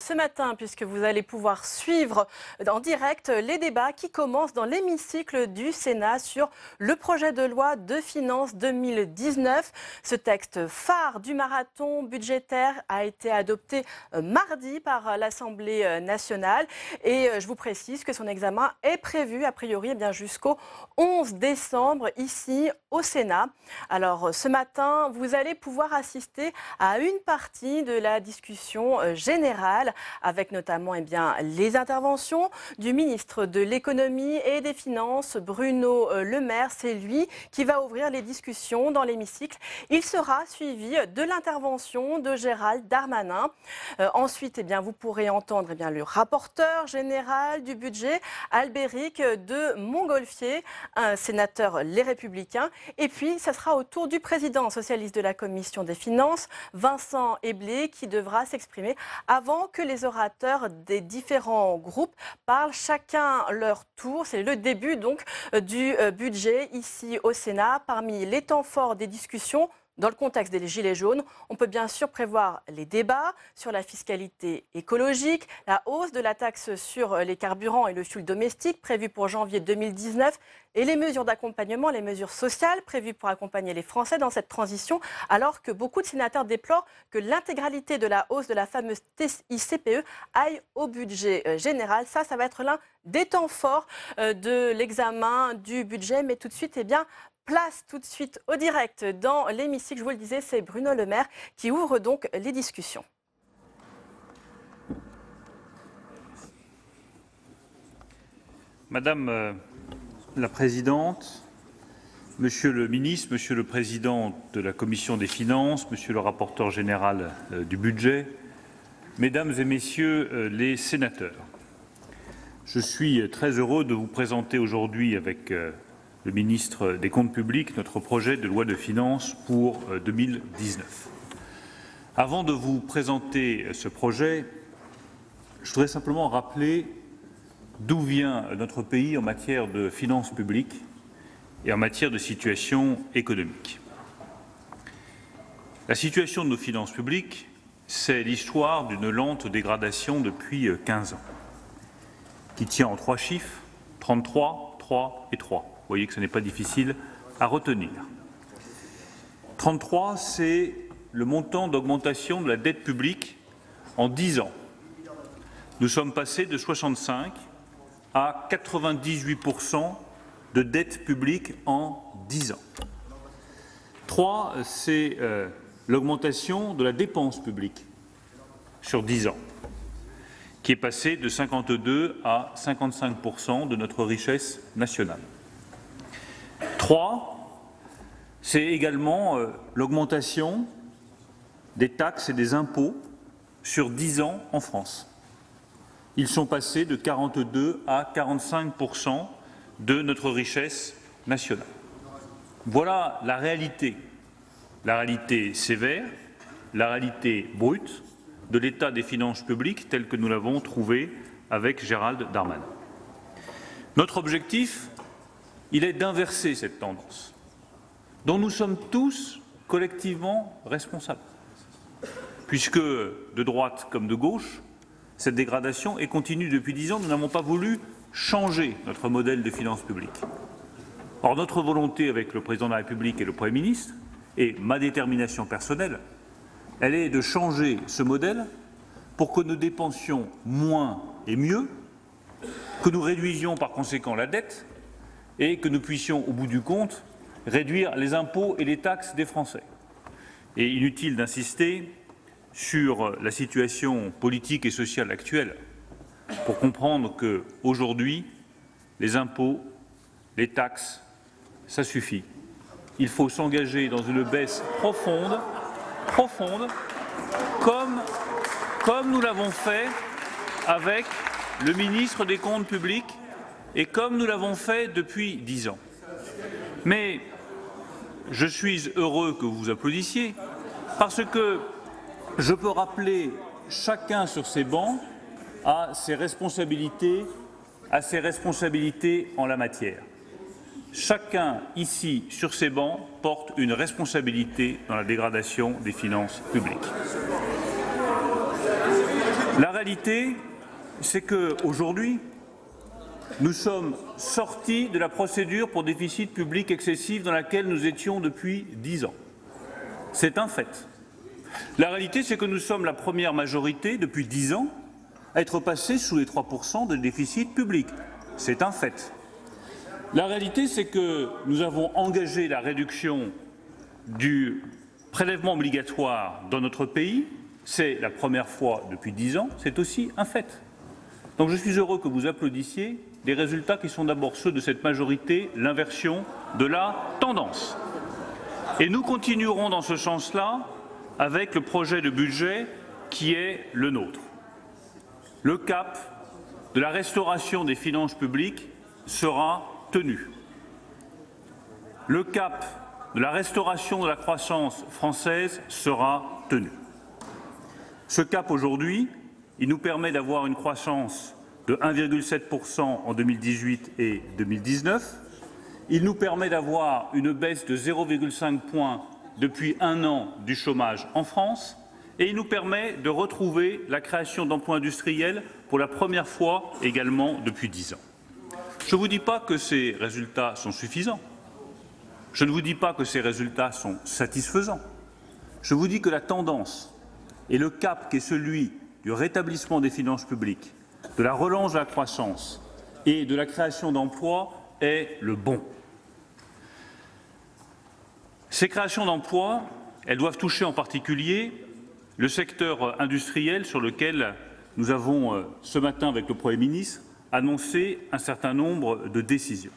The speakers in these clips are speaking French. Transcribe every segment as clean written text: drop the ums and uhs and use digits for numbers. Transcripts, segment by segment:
ce matin puisque vous allez pouvoir suivre en direct les débats qui commencent dans l'hémicycle du Sénat sur le projet de loi de finances 2019. Ce texte phare du marathon budgétaire a été adopté mardi par l'Assemblée nationale et je vous précise que son examen est prévu a priori jusqu'au 11 décembre ici au Sénat. Alors ce matin, vous allez pouvoir assister à une partie de la discussion générale avec notamment les interventions du ministre de l'économie et des finances, Bruno Le Maire. C'est lui qui va ouvrir les discussions dans l'hémicycle. Il sera suivi de l'intervention de Gérald Darmanin. Ensuite, vous pourrez entendre le rapporteur général du budget, Albéric de Montgolfier, un sénateur Les Républicains. Et puis, ça sera au tour du président socialiste de la Commission des finances, Vincent Eblé, qui devra s'exprimer avant que les orateurs des différents groupes parlent chacun leur tour. C'est le début donc du budget ici au Sénat. Parmi les temps forts des discussions, dans le contexte des Gilets jaunes, on peut bien sûr prévoir les débats sur la fiscalité écologique, la hausse de la taxe sur les carburants et le fioul domestique prévue pour janvier 2019 et les mesures d'accompagnement, les mesures sociales prévues pour accompagner les Français dans cette transition, alors que beaucoup de sénateurs déplorent que l'intégralité de la hausse de la fameuse TICPE aille au budget général. Ça va être l'un des temps forts de l'examen du budget. Mais tout de suite, place tout de suite au direct dans l'hémicycle. Je vous le disais, c'est Bruno Le Maire qui ouvre donc les discussions. Madame la Présidente, Monsieur le Ministre, Monsieur le Président de la Commission des Finances, Monsieur le rapporteur général du budget, Mesdames et Messieurs les sénateurs, je suis très heureux de vous présenter aujourd'hui avec le ministre des Comptes publics, notre projet de loi de finances pour 2019. Avant de vous présenter ce projet, je voudrais simplement rappeler d'où vient notre pays en matière de finances publiques et en matière de situation économique. La situation de nos finances publiques, c'est l'histoire d'une lente dégradation depuis 15 ans, qui tient en 3 chiffres, 33, 3 et 3. Vous voyez que ce n'est pas difficile à retenir. 33, c'est le montant d'augmentation de la dette publique en 10 ans. Nous sommes passés de 65 à 98% de dette publique en 10 ans. 3, c'est l'augmentation de la dépense publique sur 10 ans, qui est passée de 52 à 55% de notre richesse nationale. 3, c'est également l'augmentation des taxes et des impôts sur 10 ans en France. Ils sont passés de 42 à 45% de notre richesse nationale. Voilà la réalité sévère, la réalité brute de l'état des finances publiques tel que nous l'avons trouvé avec Gérald Darmanin. Notre objectif, il est d'inverser cette tendance, dont nous sommes tous collectivement responsables, puisque de droite comme de gauche, cette dégradation est continue depuis 10 ans. Nous n'avons pas voulu changer notre modèle de finances publiques. Or, notre volonté avec le Président de la République et le Premier ministre, et ma détermination personnelle, elle est de changer ce modèle pour que nous dépensions moins et mieux, que nous réduisions par conséquent la dette et que nous puissions, au bout du compte, réduire les impôts et les taxes des Français. Et inutile d'insister sur la situation politique et sociale actuelle pour comprendre qu'aujourd'hui, les impôts, les taxes, ça suffit. Il faut s'engager dans une baisse profonde, comme nous l'avons fait avec le ministre des Comptes publics et comme nous l'avons fait depuis 10 ans. Mais je suis heureux que vous applaudissiez parce que je peux rappeler chacun sur ces bancs à ses responsabilités en la matière. Chacun ici, sur ces bancs, porte une responsabilité dans la dégradation des finances publiques. La réalité, c'est qu'aujourd'hui, nous sommes sortis de la procédure pour déficit public excessif dans laquelle nous étions depuis 10 ans. C'est un fait. La réalité, c'est que nous sommes la première majorité depuis 10 ans à être passés sous les 3% de déficit public. C'est un fait. La réalité, c'est que nous avons engagé la réduction du prélèvement obligatoire dans notre pays. C'est la première fois depuis 10 ans. C'est aussi un fait. Donc je suis heureux que vous applaudissiez des résultats qui sont d'abord ceux de cette majorité, l'inversion de la tendance. Et nous continuerons dans ce sens-là avec le projet de budget qui est le nôtre. Le cap de la restauration des finances publiques sera tenu. Le cap de la restauration de la croissance française sera tenu. Ce cap aujourd'hui, il nous permet d'avoir une croissance de 1,7% en 2018 et 2019. Il nous permet d'avoir une baisse de 0,5 points depuis un an du chômage en France. Et il nous permet de retrouver la création d'emplois industriels pour la première fois également depuis 10 ans. Je ne vous dis pas que ces résultats sont suffisants. Je ne vous dis pas que ces résultats sont satisfaisants. Je vous dis que la tendance et le cap qui est celui du rétablissement des finances publiques, de la relance de la croissance et de la création d'emplois est le bon. Ces créations d'emplois, elles doivent toucher en particulier le secteur industriel sur lequel nous avons, ce matin avec le Premier ministre, annoncé un certain nombre de décisions.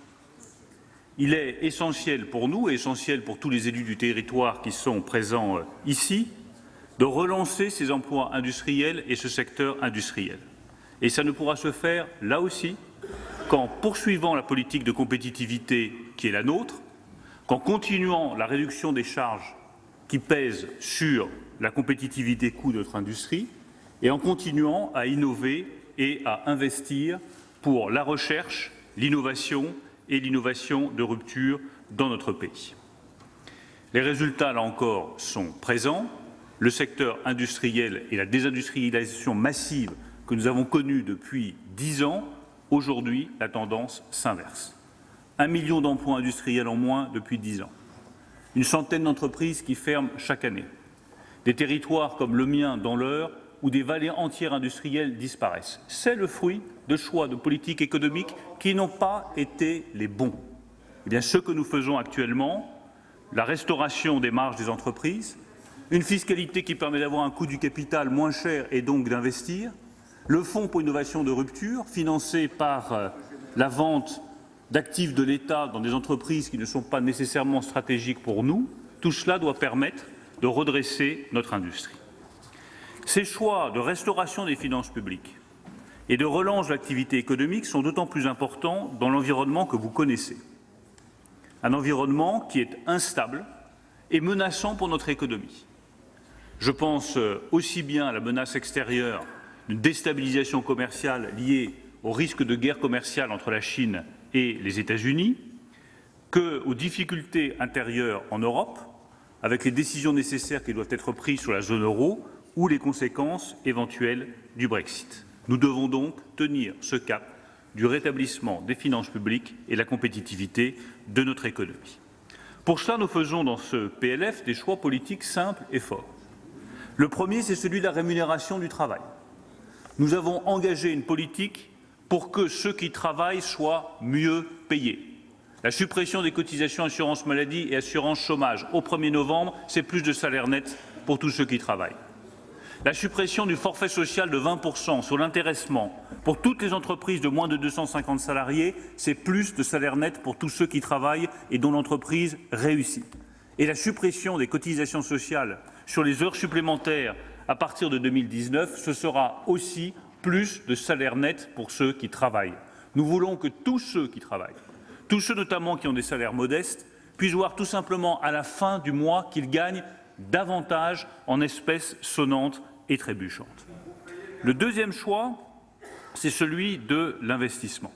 Il est essentiel pour nous et essentiel pour tous les élus du territoire qui sont présents ici de relancer ces emplois industriels et ce secteur industriel. Et ça ne pourra se faire, là aussi, qu'en poursuivant la politique de compétitivité qui est la nôtre, qu'en continuant la réduction des charges qui pèsent sur la compétitivité coût de notre industrie et en continuant à innover et à investir pour la recherche, l'innovation et l'innovation de rupture dans notre pays. Les résultats, là encore, sont présents. Le secteur industriel et la désindustrialisation massive que nous avons connue depuis 10 ans, aujourd'hui, la tendance s'inverse. 1 million d'emplois industriels en moins depuis 10 ans. Une centaine d'entreprises qui ferment chaque année. Des territoires comme le mien dans l'Eure où des vallées entières industrielles disparaissent. C'est le fruit de choix de politique économique qui n'ont pas été les bons. Eh bien, ce que nous faisons actuellement, la restauration des marges des entreprises, une fiscalité qui permet d'avoir un coût du capital moins cher et donc d'investir, le fonds pour innovation de rupture, financé par la vente d'actifs de l'État dans des entreprises qui ne sont pas nécessairement stratégiques pour nous, tout cela doit permettre de redresser notre industrie. Ces choix de restauration des finances publiques et de relance de l'activité économique sont d'autant plus importants dans l'environnement que vous connaissez. Un environnement qui est instable et menaçant pour notre économie. Je pense aussi bien à la menace extérieure d'une déstabilisation commerciale liée au risque de guerre commerciale entre la Chine et les États-Unis, qu'aux difficultés intérieures en Europe, avec les décisions nécessaires qui doivent être prises sur la zone euro ou les conséquences éventuelles du Brexit. Nous devons donc tenir ce cap du rétablissement des finances publiques et la compétitivité de notre économie. Pour cela, nous faisons dans ce PLF des choix politiques simples et forts. Le premier, c'est celui de la rémunération du travail. Nous avons engagé une politique pour que ceux qui travaillent soient mieux payés. La suppression des cotisations assurance maladie et assurance chômage au 1er novembre, c'est plus de salaire net pour tous ceux qui travaillent. La suppression du forfait social de 20% sur l'intéressement pour toutes les entreprises de moins de 250 salariés, c'est plus de salaire net pour tous ceux qui travaillent et dont l'entreprise réussit. Et la suppression des cotisations sociales sur les heures supplémentaires à partir de 2019, ce sera aussi plus de salaire net pour ceux qui travaillent. Nous voulons que tous ceux qui travaillent, tous ceux notamment qui ont des salaires modestes, puissent voir tout simplement à la fin du mois qu'ils gagnent davantage en espèces sonnantes et trébuchantes. Le deuxième choix, c'est celui de l'investissement.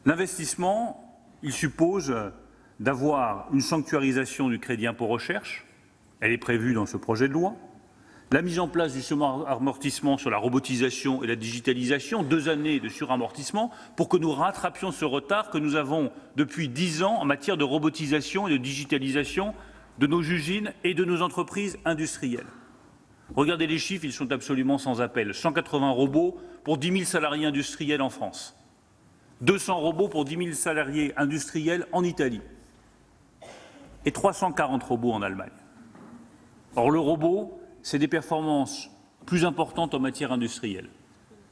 L'investissement, il suppose d'avoir une sanctuarisation du crédit impôt recherche. Elle est prévue dans ce projet de loi. La mise en place du suramortissement sur la robotisation et la digitalisation, 2 années de suramortissement pour que nous rattrapions ce retard que nous avons depuis 10 ans en matière de robotisation et de digitalisation de nos usines et de nos entreprises industrielles. Regardez les chiffres, ils sont absolument sans appel. 180 robots pour 10 000 salariés industriels en France. 200 robots pour 10 000 salariés industriels en Italie. Et 340 robots en Allemagne. Or, le robot, c'est des performances plus importantes en matière industrielle.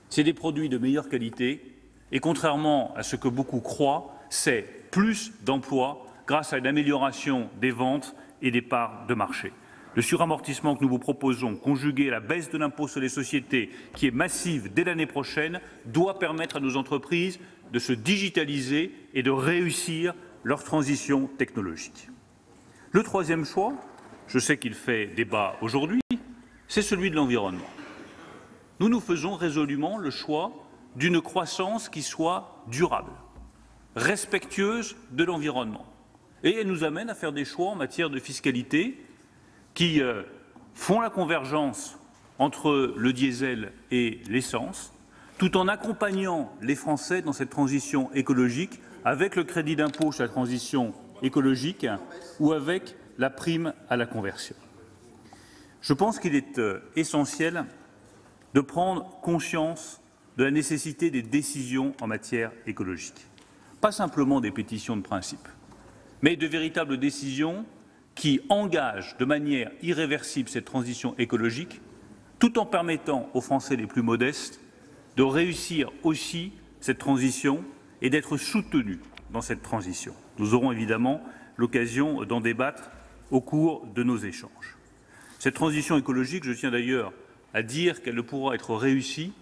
C'est des produits de meilleure qualité et contrairement à ce que beaucoup croient, c'est plus d'emplois grâce à une amélioration des ventes et des parts de marché. Le suramortissement que nous vous proposons, conjugué à la baisse de l'impôt sur les sociétés, qui est massive dès l'année prochaine, doit permettre à nos entreprises de se digitaliser et de réussir leur transition technologique. Le troisième choix, je sais qu'il fait débat aujourd'hui, c'est celui de l'environnement. Nous faisons résolument le choix d'une croissance qui soit durable, respectueuse de l'environnement. Et elle nous amène à faire des choix en matière de fiscalité qui font la convergence entre le diesel et l'essence, tout en accompagnant les Français dans cette transition écologique avec le crédit d'impôt sur la transition écologique ou avec la prime à la conversion. Je pense qu'il est essentiel de prendre conscience de la nécessité des décisions en matière écologique. Pas simplement des pétitions de principe, mais de véritables décisions qui engagent de manière irréversible cette transition écologique, tout en permettant aux Français les plus modestes de réussir aussi cette transition et d'être soutenus dans cette transition. Nous aurons évidemment l'occasion d'en débattre au cours de nos échanges. Cette transition écologique, je tiens d'ailleurs à dire qu'elle ne pourra être réussie,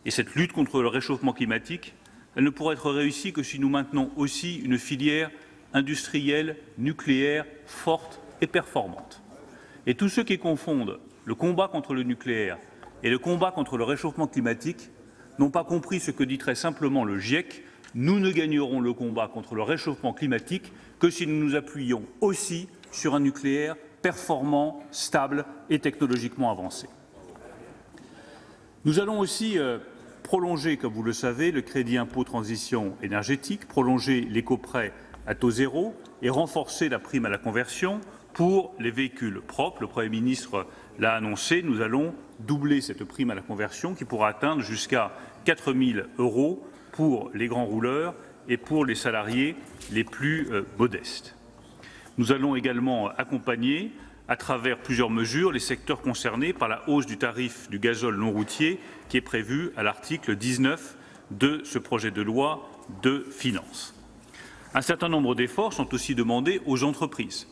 et cette lutte contre le réchauffement climatique, elle ne pourra être réussie que si nous maintenons aussi une filière industrielle nucléaire forte et performante. Et tous ceux qui confondent le combat contre le nucléaire et le combat contre le réchauffement climatique n'ont pas compris ce que dit très simplement le GIEC. Nous ne gagnerons le combat contre le réchauffement climatique que si nous nous appuyons aussi sur un nucléaire performant, stable et technologiquement avancé. Nous allons aussi prolonger, comme vous le savez, le crédit impôt transition énergétique, prolonger l'éco-prêt à taux zéro et renforcer la prime à la conversion pour les véhicules propres. Le Premier ministre l'a annoncé, nous allons doubler cette prime à la conversion qui pourra atteindre jusqu'à 4 000 € pour les grands rouleurs et pour les salariés les plus modestes. Nous allons également accompagner, à travers plusieurs mesures, les secteurs concernés par la hausse du tarif du gazole non routier qui est prévue à l'article 19 de ce projet de loi de finances. Un certain nombre d'efforts sont aussi demandés aux entreprises.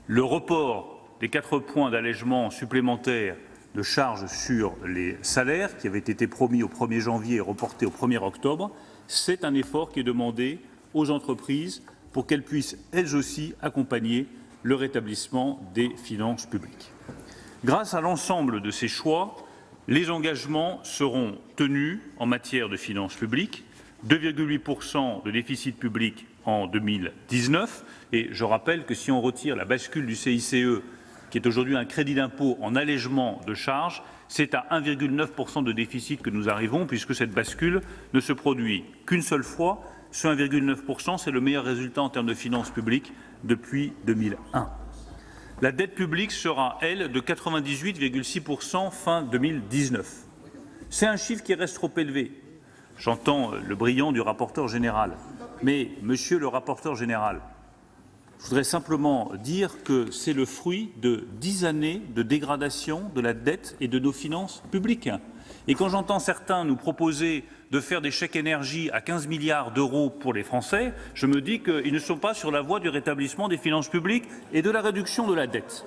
Le report des 4 points d'allègement supplémentaires de charges sur les salaires, qui avait été promis au 1er janvier et reporté au 1er octobre, c'est un effort qui est demandé aux entreprises pour qu'elles puissent, elles aussi, accompagner le rétablissement des finances publiques. Grâce à l'ensemble de ces choix, les engagements seront tenus en matière de finances publiques, 2,8 % de déficit public en 2019. Et je rappelle que si on retire la bascule du CICE, qui est aujourd'hui un crédit d'impôt en allègement de charges, c'est à 1,9 % de déficit que nous arrivons, puisque cette bascule ne se produit qu'une seule fois. Ce 1,9 %, c'est le meilleur résultat en termes de finances publiques depuis 2001. La dette publique sera, elle, de 98,6 % fin 2019. C'est un chiffre qui reste trop élevé. J'entends le brillant du rapporteur général. Mais, monsieur le rapporteur général, je voudrais simplement dire que c'est le fruit de 10 années de dégradation de la dette et de nos finances publiques. Et quand j'entends certains nous proposer de faire des chèques énergie à 15 milliards € pour les Français, je me dis qu'ils ne sont pas sur la voie du rétablissement des finances publiques et de la réduction de la dette.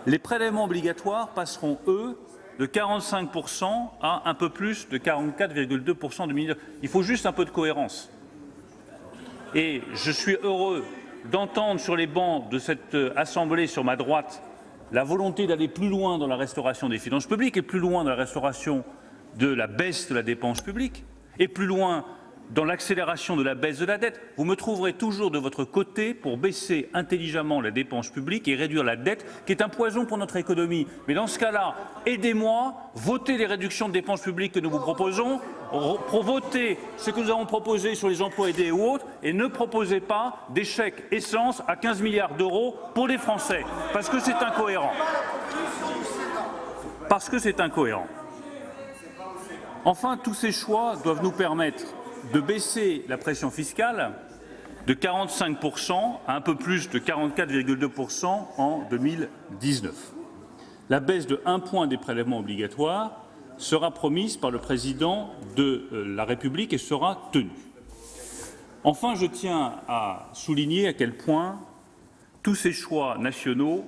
Les prélèvements obligatoires passeront, eux, de 45 % à un peu plus de 44,2 % de 2019. Il faut juste un peu de cohérence. Et je suis heureux d'entendre sur les bancs de cette Assemblée, sur ma droite, la volonté d'aller plus loin dans la restauration des finances publiques et plus loin dans la restauration de la baisse de la dépense publique et plus loin dans l'accélération de la baisse de la dette. Vous me trouverez toujours de votre côté pour baisser intelligemment la dépense publique et réduire la dette, qui est un poison pour notre économie. Mais dans ce cas-là, aidez-moi, votez les réductions de dépenses publiques que nous vous proposons, votez ce que nous avons proposé sur les emplois aidés ou autres, et ne proposez pas des chèques essence à 15 milliards d'euros pour les Français, parce que c'est incohérent. Parce que c'est incohérent. Enfin, tous ces choix doivent nous permettre de baisser la pression fiscale de 45% à un peu plus de 44,2% en 2019. La baisse de 1 point des prélèvements obligatoires sera promise par le président de la République et sera tenue. Enfin, je tiens à souligner à quel point tous ces choix nationaux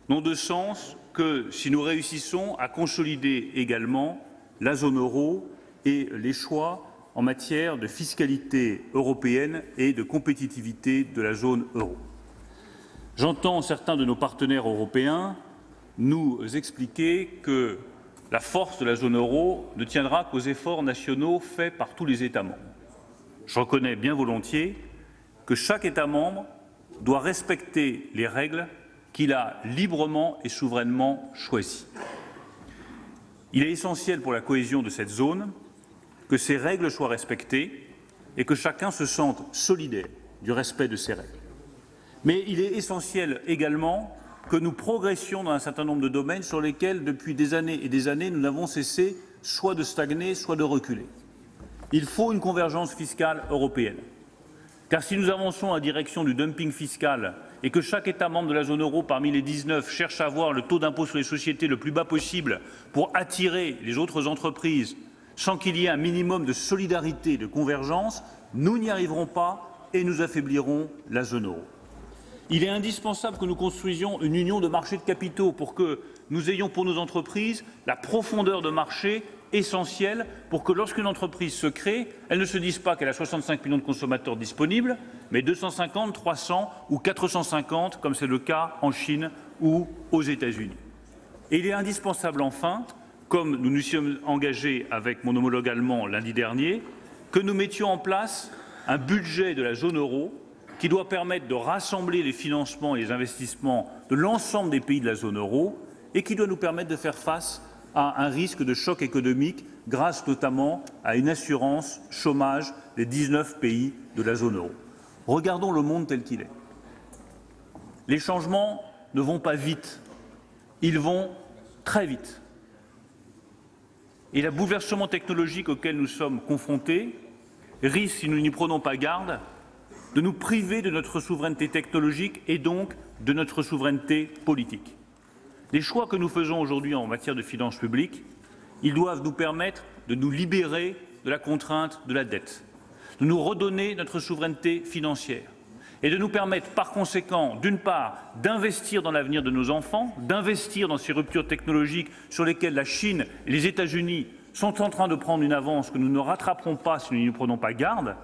n'ont de sens que si nous réussissons à consolider également la zone euro et les choix en matière de fiscalité européenne et de compétitivité de la zone euro. J'entends certains de nos partenaires européens nous expliquer que la force de la zone euro ne tiendra qu'aux efforts nationaux faits par tous les États membres. Je reconnais bien volontiers que chaque État membre doit respecter les règles qu'il a librement et souverainement choisies. Il est essentiel pour la cohésion de cette zone que ces règles soient respectées et que chacun se sente solidaire du respect de ces règles. Mais il est essentiel également que nous progressions dans un certain nombre de domaines sur lesquels, depuis des années et des années, nous n'avons cessé soit de stagner, soit de reculer. Il faut une convergence fiscale européenne. Car si nous avançons en direction du dumping fiscal et que chaque État membre de la zone euro parmi les 19 cherche à avoir le taux d'impôt sur les sociétés le plus bas possible pour attirer les autres entreprises, sans qu'il y ait un minimum de solidarité et de convergence, nous n'y arriverons pas et nous affaiblirons la zone euro. Il est indispensable que nous construisions une union de marchés de capitaux pour que nous ayons pour nos entreprises la profondeur de marché essentielle pour que lorsqu'une entreprise se crée, elle ne se dise pas qu'elle a 65 millions de consommateurs disponibles, mais 250, 300 ou 450, comme c'est le cas en Chine ou aux États-Unis. Et il est indispensable enfin, comme nous nous sommes engagés avec mon homologue allemand lundi dernier, que nous mettions en place un budget de la zone euro qui doit permettre de rassembler les financements et les investissements de l'ensemble des pays de la zone euro et qui doit nous permettre de faire face à un risque de choc économique grâce notamment à une assurance chômage des 19 pays de la zone euro. Regardons le monde tel qu'il est. Les changements ne vont pas vite, ils vont très vite. Et le bouleversement technologique auquel nous sommes confrontés risque, si nous n'y prenons pas garde, de nous priver de notre souveraineté technologique et donc de notre souveraineté politique. Les choix que nous faisons aujourd'hui en matière de finances publiques, ils doivent nous permettre de nous libérer de la contrainte de la dette, de nous redonner notre souveraineté financière et de nous permettre par conséquent, d'une part, d'investir dans l'avenir de nos enfants, d'investir dans ces ruptures technologiques sur lesquelles la Chine et les États-Unis sont en train de prendre une avance que nous ne rattraperons pas si nous n'y prenons pas garde,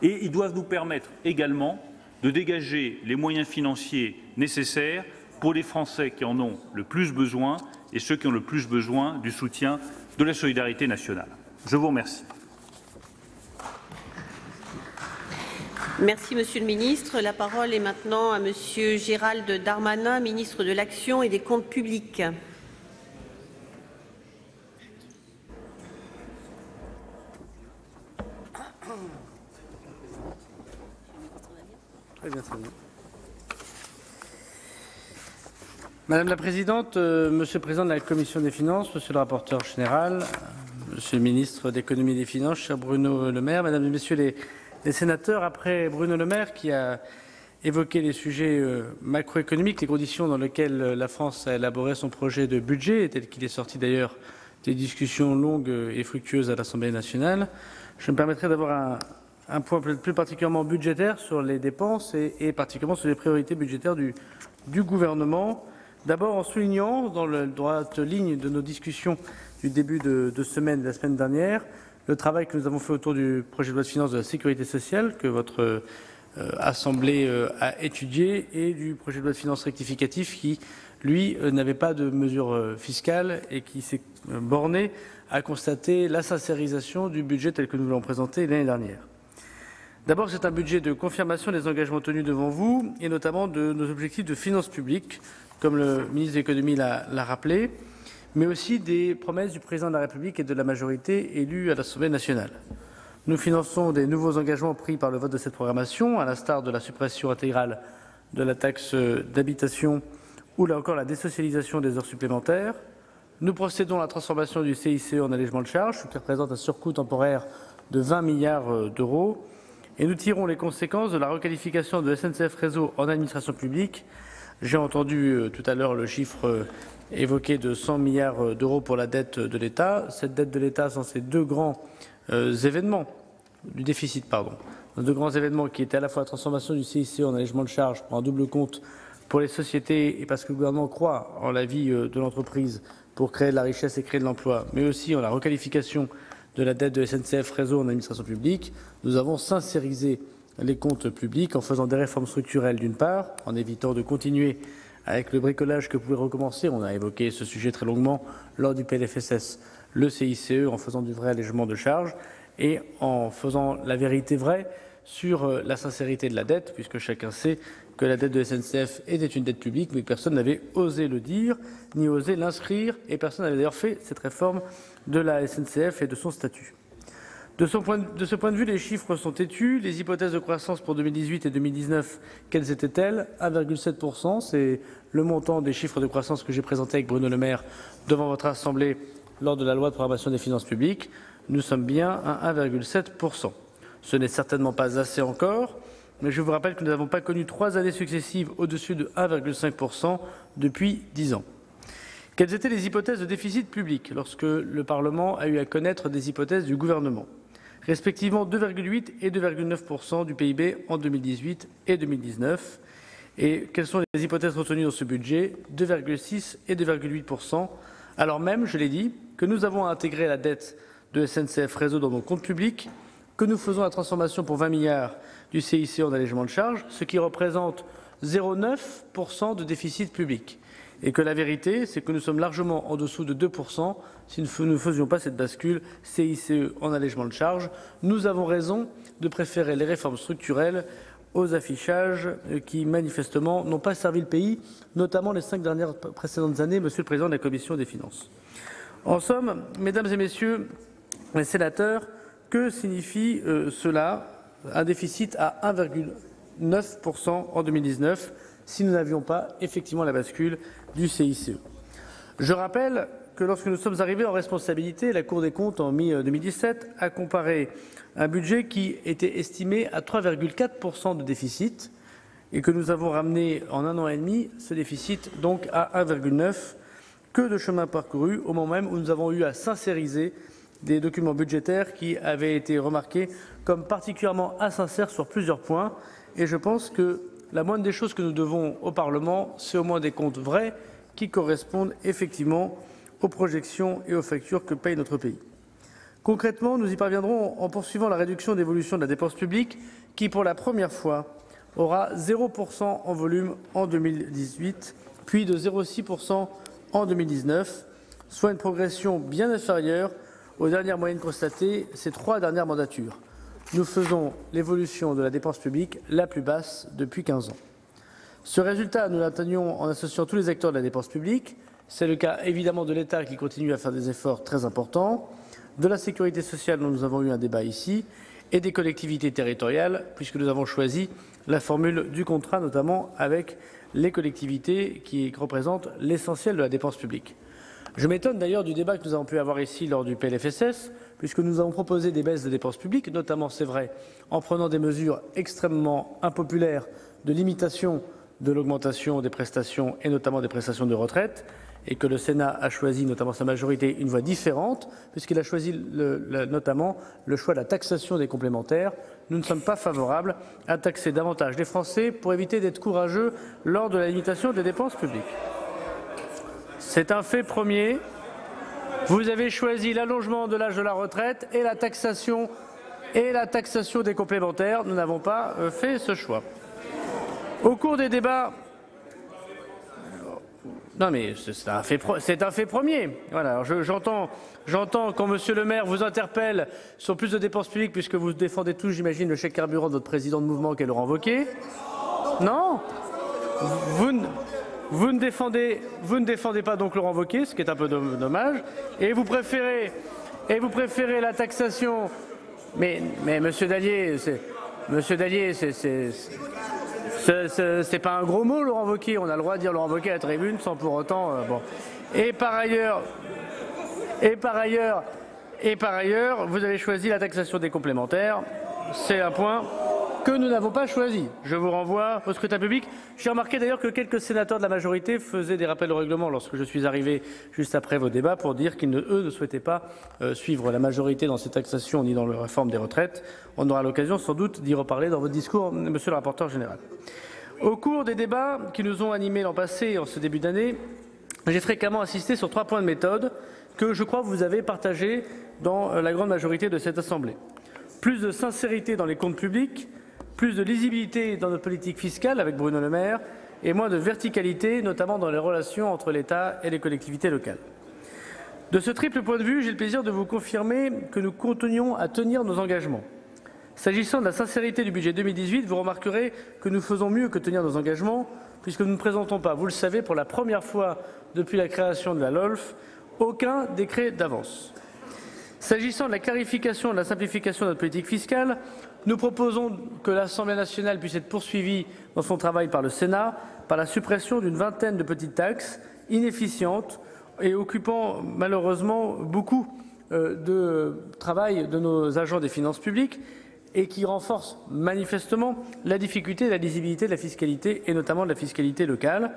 et ils doivent nous permettre également de dégager les moyens financiers nécessaires pour les Français qui en ont le plus besoin et ceux qui ont le plus besoin du soutien de la solidarité nationale. Je vous remercie. Merci, Monsieur le Ministre. La parole est maintenant à Monsieur Gérald Darmanin, ministre de l'Action et des Comptes publics. Très bien, très bien. Madame la Présidente, Monsieur le Président de la Commission des Finances, Monsieur le rapporteur général, Monsieur le Ministre d'économie et des Finances, cher Bruno Le Maire, Mesdames et Messieurs les sénateurs, après Bruno Le Maire qui a évoqué les sujets macroéconomiques, les conditions dans lesquelles la France a élaboré son projet de budget, tel qu'il est sorti d'ailleurs des discussions longues et fructueuses à l'Assemblée nationale, je me permettrai d'avoir un point plus particulièrement budgétaire sur les dépenses et particulièrement sur les priorités budgétaires du gouvernement. D'abord en soulignant, dans la droite ligne de nos discussions du début de semaine, de la semaine dernière, le travail que nous avons fait autour du projet de loi de finances de la sécurité sociale que votre Assemblée a étudié et du projet de loi de finances rectificatif qui, lui, n'avait pas de mesures fiscales et qui s'est borné à constater la sincérisation du budget tel que nous l'avons présenté l'année dernière. D'abord, c'est un budget de confirmation des engagements tenus devant vous, et notamment de nos objectifs de finances publiques, comme le ministre de l'économie l'a rappelé, mais aussi des promesses du président de la République et de la majorité élue à l'Assemblée nationale. Nous finançons des nouveaux engagements pris par le vote de cette programmation, à l'instar de la suppression intégrale de la taxe d'habitation ou là encore la désocialisation des heures supplémentaires. Nous procédons à la transformation du CICE en allègement de charges, ce qui représente un surcoût temporaire de 20 milliards d'euros. Et nous tirons les conséquences de la requalification de SNCF Réseau en administration publique. J'ai entendu tout à l'heure le chiffre évoqué de 100 milliards d'euros pour la dette de l'État. Cette dette de l'État sont ces deux grands événements, du déficit, pardon. Deux grands événements qui étaient à la fois la transformation du CICE en allègement de charges pour un double compte pour les sociétés et parce que le gouvernement croit en la vie de l'entreprise pour créer de la richesse et créer de l'emploi, mais aussi en la requalification de la dette de SNCF Réseau en administration publique. Nous avons sincérisé les comptes publics en faisant des réformes structurelles d'une part, en évitant de continuer avec le bricolage que pouvait recommencer, on a évoqué ce sujet très longuement lors du PLFSS, le CICE, en faisant du vrai allègement de charges et en faisant la vérité vraie sur la sincérité de la dette, puisque chacun sait que la dette de SNCF était une dette publique, mais que personne n'avait osé le dire, ni osé l'inscrire, et personne n'avait d'ailleurs fait cette réforme de la SNCF et de son statut. De ce point de vue, les chiffres sont têtus. Les hypothèses de croissance pour 2018 et 2019, quelles étaient-elles? 1,7%, c'est le montant des chiffres de croissance que j'ai présenté avec Bruno Le Maire devant votre Assemblée lors de la loi de programmation des finances publiques. Nous sommes bien à 1,7%. Ce n'est certainement pas assez encore, mais je vous rappelle que nous n'avons pas connu 3 années successives au-dessus de 1,5% depuis 10 ans. Quelles étaient les hypothèses de déficit public lorsque le Parlement a eu à connaître des hypothèses du gouvernement? Respectivement 2,8 et 2,9% du PIB en 2018 et 2019. Et quelles sont les hypothèses retenues dans ce budget? 2,6 et 2,8%, alors même, je l'ai dit, que nous avons intégré la dette de SNCF Réseau dans nos comptes publics, que nous faisons la transformation pour 20 milliards du CICE en allègement de charges, ce qui représente 0,9% de déficit public. Et que la vérité, c'est que nous sommes largement en dessous de 2% si nous ne faisions pas cette bascule CICE en allègement de charges. Nous avons raison de préférer les réformes structurelles aux affichages qui, manifestement, n'ont pas servi le pays, notamment les 5 précédentes années, Monsieur le Président de la Commission des Finances. En somme, Mesdames et Messieurs les sénateurs, que signifie cela? Un déficit à 1,9% en 2019 si nous n'avions pas effectivement la bascule du CICE. Je rappelle que lorsque nous sommes arrivés en responsabilité, la Cour des comptes en mi-2017 a comparé un budget qui était estimé à 3,4% de déficit et que nous avons ramené en 1 an et demi ce déficit donc à 1,9%. Que de chemin parcouru au moment même où nous avons eu à sincériser des documents budgétaires qui avaient été remarqués comme particulièrement insincères sur plusieurs points. Et je pense que la moindre des choses que nous devons au Parlement, c'est au moins des comptes vrais qui correspondent effectivement aux projections et aux factures que paye notre pays. Concrètement, nous y parviendrons en poursuivant la réduction d'évolution de la dépense publique qui, pour la première fois, aura 0% en volume en 2018, puis de 0,6% en 2019, soit une progression bien inférieure aux dernières moyennes constatées ces 3 dernières mandatures. Nous faisons l'évolution de la dépense publique la plus basse depuis 15 ans. Ce résultat, nous l'atteignons en associant tous les acteurs de la dépense publique. C'est le cas évidemment de l'État qui continue à faire des efforts très importants, de la sécurité sociale dont nous avons eu un débat ici, et des collectivités territoriales, puisque nous avons choisi la formule du contrat, notamment avec les collectivités qui représentent l'essentiel de la dépense publique. Je m'étonne d'ailleurs du débat que nous avons pu avoir ici lors du PLFSS, puisque nous avons proposé des baisses de dépenses publiques, notamment, c'est vrai, en prenant des mesures extrêmement impopulaires de limitation de l'augmentation des prestations et notamment des prestations de retraite, et que le Sénat a choisi, notamment sa majorité, une voie différente, puisqu'il a choisi notamment le choix de la taxation des complémentaires. Nous ne sommes pas favorables à taxer davantage les Français pour éviter d'être courageux lors de la limitation des dépenses publiques. C'est un fait premier. Vous avez choisi l'allongement de l'âge de la retraite et la taxation des complémentaires. Nous n'avons pas fait ce choix. Au cours des débats, Non mais c'est un fait premier. Voilà, j'entends quand Monsieur le maire vous interpelle sur plus de dépenses publiques puisque vous défendez tous, j'imagine, le chèque carburant de votre président de mouvement qui est Laurent Wauquiez. Non, vous ne défendez pas donc Laurent Wauquiez, ce qui est un peu dommage, et vous préférez la taxation. Mais Monsieur Dallier, c'est pas un gros mot, Laurent Wauquiez. On a le droit de dire Laurent Wauquiez à la tribune sans pour autant. Bon. Et par ailleurs, vous avez choisi la taxation des complémentaires. C'est un point que nous n'avons pas choisi. Je vous renvoie au scrutin public. J'ai remarqué d'ailleurs que quelques sénateurs de la majorité faisaient des rappels au règlement lorsque je suis arrivé juste après vos débats pour dire qu'ils ne souhaitaient pas suivre la majorité dans ces taxations ni dans la réforme des retraites. On aura l'occasion sans doute d'y reparler dans votre discours, monsieur le rapporteur général. Au cours des débats qui nous ont animés l'an passé et en ce début d'année, j'ai fréquemment insisté sur 3 points de méthode que je crois vous avez partagés dans la grande majorité de cette Assemblée. Plus de sincérité dans les comptes publics, plus de lisibilité dans notre politique fiscale avec Bruno Le Maire et moins de verticalité, notamment dans les relations entre l'État et les collectivités locales. De ce triple point de vue, j'ai le plaisir de vous confirmer que nous continuons à tenir nos engagements. S'agissant de la sincérité du budget 2018, vous remarquerez que nous faisons mieux que tenir nos engagements, puisque nous ne présentons pas, vous le savez, pour la première fois depuis la création de la LOLF, aucun décret d'avance. S'agissant de la clarification et de la simplification de notre politique fiscale, nous proposons que l'Assemblée nationale puisse être poursuivie dans son travail par le Sénat par la suppression d'une vingtaine de petites taxes inefficientes et occupant malheureusement beaucoup de travail de nos agents des finances publiques et qui renforcent manifestement la difficulté et la lisibilité de la fiscalité et notamment de la fiscalité locale.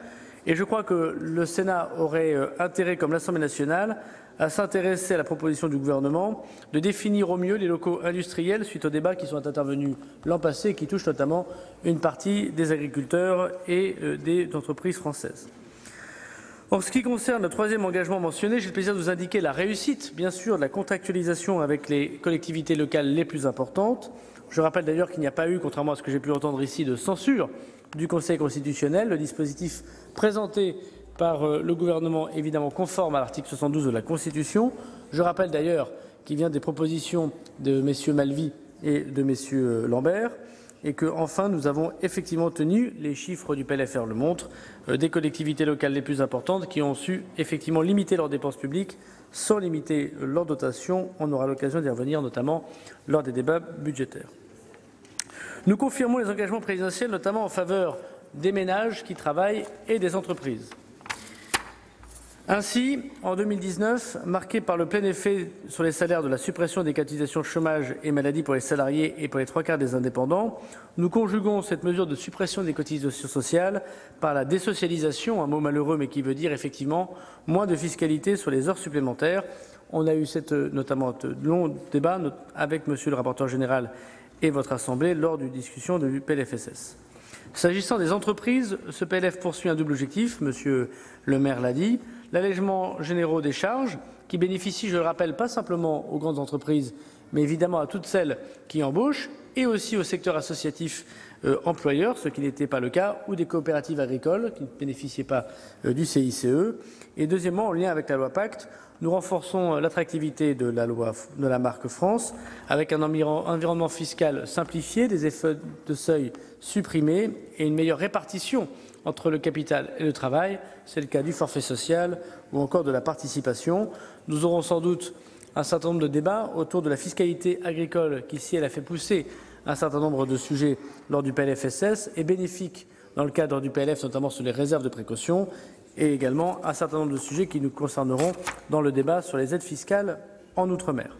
Et je crois que le Sénat aurait intérêt, comme l'Assemblée nationale, à s'intéresser à la proposition du gouvernement de définir au mieux les locaux industriels suite aux débats qui sont intervenus l'an passé et qui touchent notamment une partie des agriculteurs et des entreprises françaises. En ce qui concerne le troisième engagement mentionné, j'ai le plaisir de vous indiquer la réussite, bien sûr, de la contractualisation avec les collectivités locales les plus importantes. Je rappelle d'ailleurs qu'il n'y a pas eu, contrairement à ce que j'ai pu entendre ici, de censure du Conseil constitutionnel. Le dispositif présenté par le gouvernement, évidemment conforme à l'article 72 de la Constitution. Je rappelle d'ailleurs qu'il vient des propositions de messieurs Malvy et de messieurs Lambert, et que enfin nous avons effectivement tenu, les chiffres du PLFR le montrent, des collectivités locales les plus importantes qui ont su effectivement limiter leurs dépenses publiques sans limiter leurs dotations. On aura l'occasion d'y revenir notamment lors des débats budgétaires. Nous confirmons les engagements présidentiels, notamment en faveur des ménages qui travaillent et des entreprises. Ainsi, en 2019, marqué par le plein effet sur les salaires de la suppression des cotisations chômage et maladie pour les salariés et pour les 3/4 des indépendants, nous conjuguons cette mesure de suppression des cotisations sociales par la désocialisation, un mot malheureux mais qui veut dire effectivement moins de fiscalité sur les heures supplémentaires. On a eu notamment ce long débat avec monsieur le rapporteur général et votre Assemblée lors d'une discussion du PLFSS. S'agissant des entreprises, ce PLF poursuit un double objectif, monsieur le maire l'a dit, l'allègement généraux des charges qui bénéficient, je le rappelle, pas simplement aux grandes entreprises, mais évidemment à toutes celles qui embauchent et aussi au secteur associatif employeur, ce qui n'était pas le cas, ou des coopératives agricoles qui ne bénéficiaient pas du CICE. Et deuxièmement, en lien avec la loi Pacte, nous renforçons l'attractivité de la marque France avec un environnement fiscal simplifié, des effets de seuil supprimés et une meilleure répartition entre le capital et le travail. C'est le cas du forfait social ou encore de la participation. Nous aurons sans doute un certain nombre de débats autour de la fiscalité agricole qui, si elle a fait pousser un certain nombre de sujets lors du PLFSS, est bénéfique dans le cadre du PLF, notamment sur les réserves de précaution, et également un certain nombre de sujets qui nous concerneront dans le débat sur les aides fiscales en Outre-mer.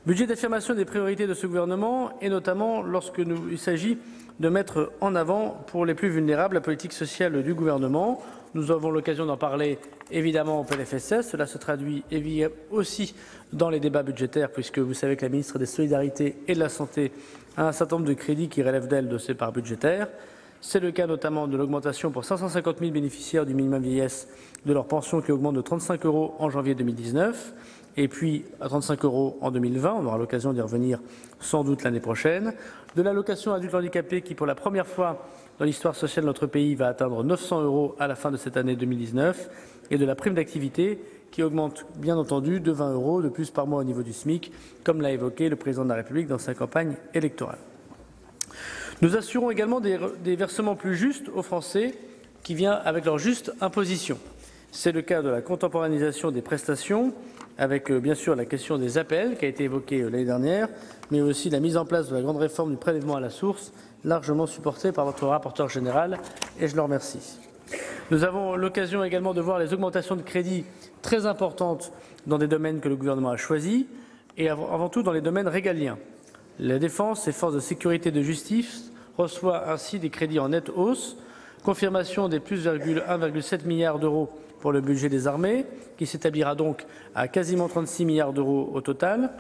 Budget d'affirmation des priorités de ce gouvernement, et notamment lorsqu'il s'agit de mettre en avant pour les plus vulnérables la politique sociale du gouvernement. Nous avons l'occasion d'en parler évidemment au PLFSS. Cela se traduit aussi dans les débats budgétaires, puisque vous savez que la ministre des Solidarités et de la Santé a un certain nombre de crédits qui relèvent d'elle de ses parts budgétaires. C'est le cas notamment de l'augmentation pour 550 000 bénéficiaires du minimum vieillesse de leur pension qui augmente de 35 € en janvier 2019 et puis à 35 € en 2020, on aura l'occasion d'y revenir sans doute l'année prochaine, de l'allocation adulte handicapé qui pour la première fois dans l'histoire sociale de notre pays va atteindre 900 € à la fin de cette année 2019, et de la prime d'activité qui augmente bien entendu de 20 € de plus par mois au niveau du SMIC, comme l'a évoqué le président de la République dans sa campagne électorale. Nous assurons également des versements plus justes aux Français qui vient avec leur juste imposition. C'est le cas de la contemporanéisation des prestations, avec bien sûr la question des APL qui a été évoquée l'année dernière, mais aussi la mise en place de la grande réforme du prélèvement à la source, largement supportée par votre rapporteur général, et je le remercie. Nous avons l'occasion également de voir les augmentations de crédits très importantes dans des domaines que le gouvernement a choisis, et avant tout dans les domaines régaliens. La défense et forces de sécurité et de justice reçoit ainsi des crédits en nette hausse, confirmation des plus 1,7 milliard d'euros pour le budget des armées, qui s'établira donc à quasiment 36 milliards d'euros au total,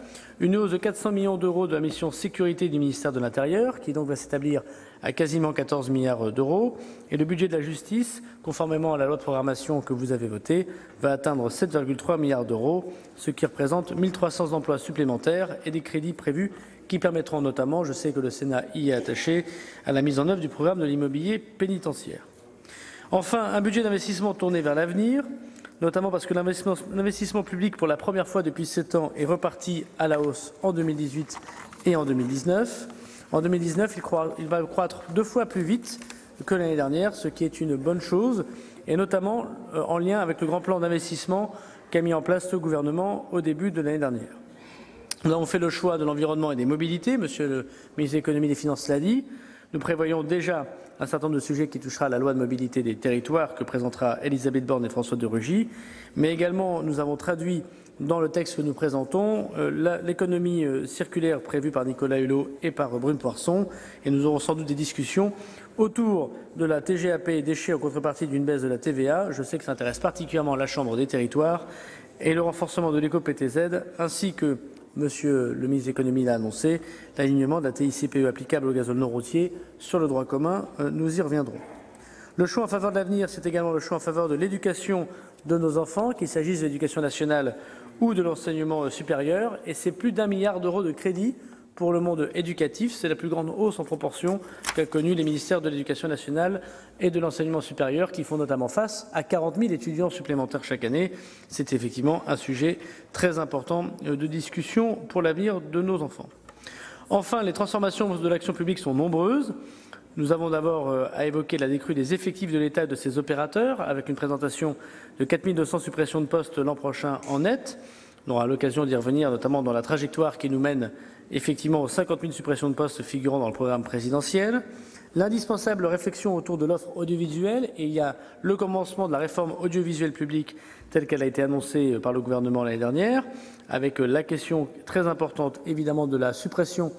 une hausse de 400 millions d'euros de la mission sécurité du ministère de l'Intérieur, qui donc va s'établir à quasiment 14 milliards d'euros, et le budget de la justice, conformément à la loi de programmation que vous avez votée, va atteindre 7,3 milliards d'euros, ce qui représente 1 300 emplois supplémentaires et des crédits prévus qui permettront notamment, je sais que le Sénat y est attaché, à la mise en œuvre du programme de l'immobilier pénitentiaire. Enfin, un budget d'investissement tourné vers l'avenir, notamment parce que l'investissement public, pour la première fois depuis 7 ans, est reparti à la hausse en 2018 et en 2019. En 2019, il va croître 2 fois plus vite que l'année dernière, ce qui est une bonne chose, et notamment en lien avec le grand plan d'investissement qu'a mis en place ce gouvernement au début de l'année dernière. Nous avons fait le choix de l'environnement et des mobilités, monsieur le ministre de l'économie et des finances l'a dit. Nous prévoyons déjà un certain nombre de sujets qui touchera à la loi de mobilité des territoires que présentera Elisabeth Borne et François de Rugy, mais également nous avons traduit dans le texte que nous présentons l'économie circulaire prévue par Nicolas Hulot et par Brune Poirson, et nous aurons sans doute des discussions autour de la TGAP et déchets en contrepartie d'une baisse de la TVA. Je sais que ça intéresse particulièrement la Chambre des territoires, et le renforcement de l'éco-PTZ, ainsi que Monsieur le ministre de l'économie l'a annoncé, l'alignement de la TICPE applicable au gazole non routier sur le droit commun, nous y reviendrons. Le choix en faveur de l'avenir, c'est également le choix en faveur de l'éducation de nos enfants, qu'il s'agisse de l'éducation nationale ou de l'enseignement supérieur, et c'est plus d'1 milliard d'euros de crédits pour le monde éducatif. C'est la plus grande hausse en proportion qu'a connue les ministères de l'Éducation nationale et de l'enseignement supérieur, qui font notamment face à 40 000 étudiants supplémentaires chaque année. C'est effectivement un sujet très important de discussion pour l'avenir de nos enfants. Enfin, les transformations de l'action publique sont nombreuses. Nous avons d'abord à évoquer la décrue des effectifs de l'État et de ses opérateurs, avec une présentation de 4 200 suppressions de postes l'an prochain en net. On aura l'occasion d'y revenir, notamment dans la trajectoire qui nous mène effectivement aux 50 000 suppressions de postes figurant dans le programme présidentiel. L'indispensable réflexion autour de l'offre audiovisuelle, et il y a le commencement de la réforme audiovisuelle publique telle qu'elle a été annoncée par le gouvernement l'année dernière, avec la question très importante évidemment de la suppression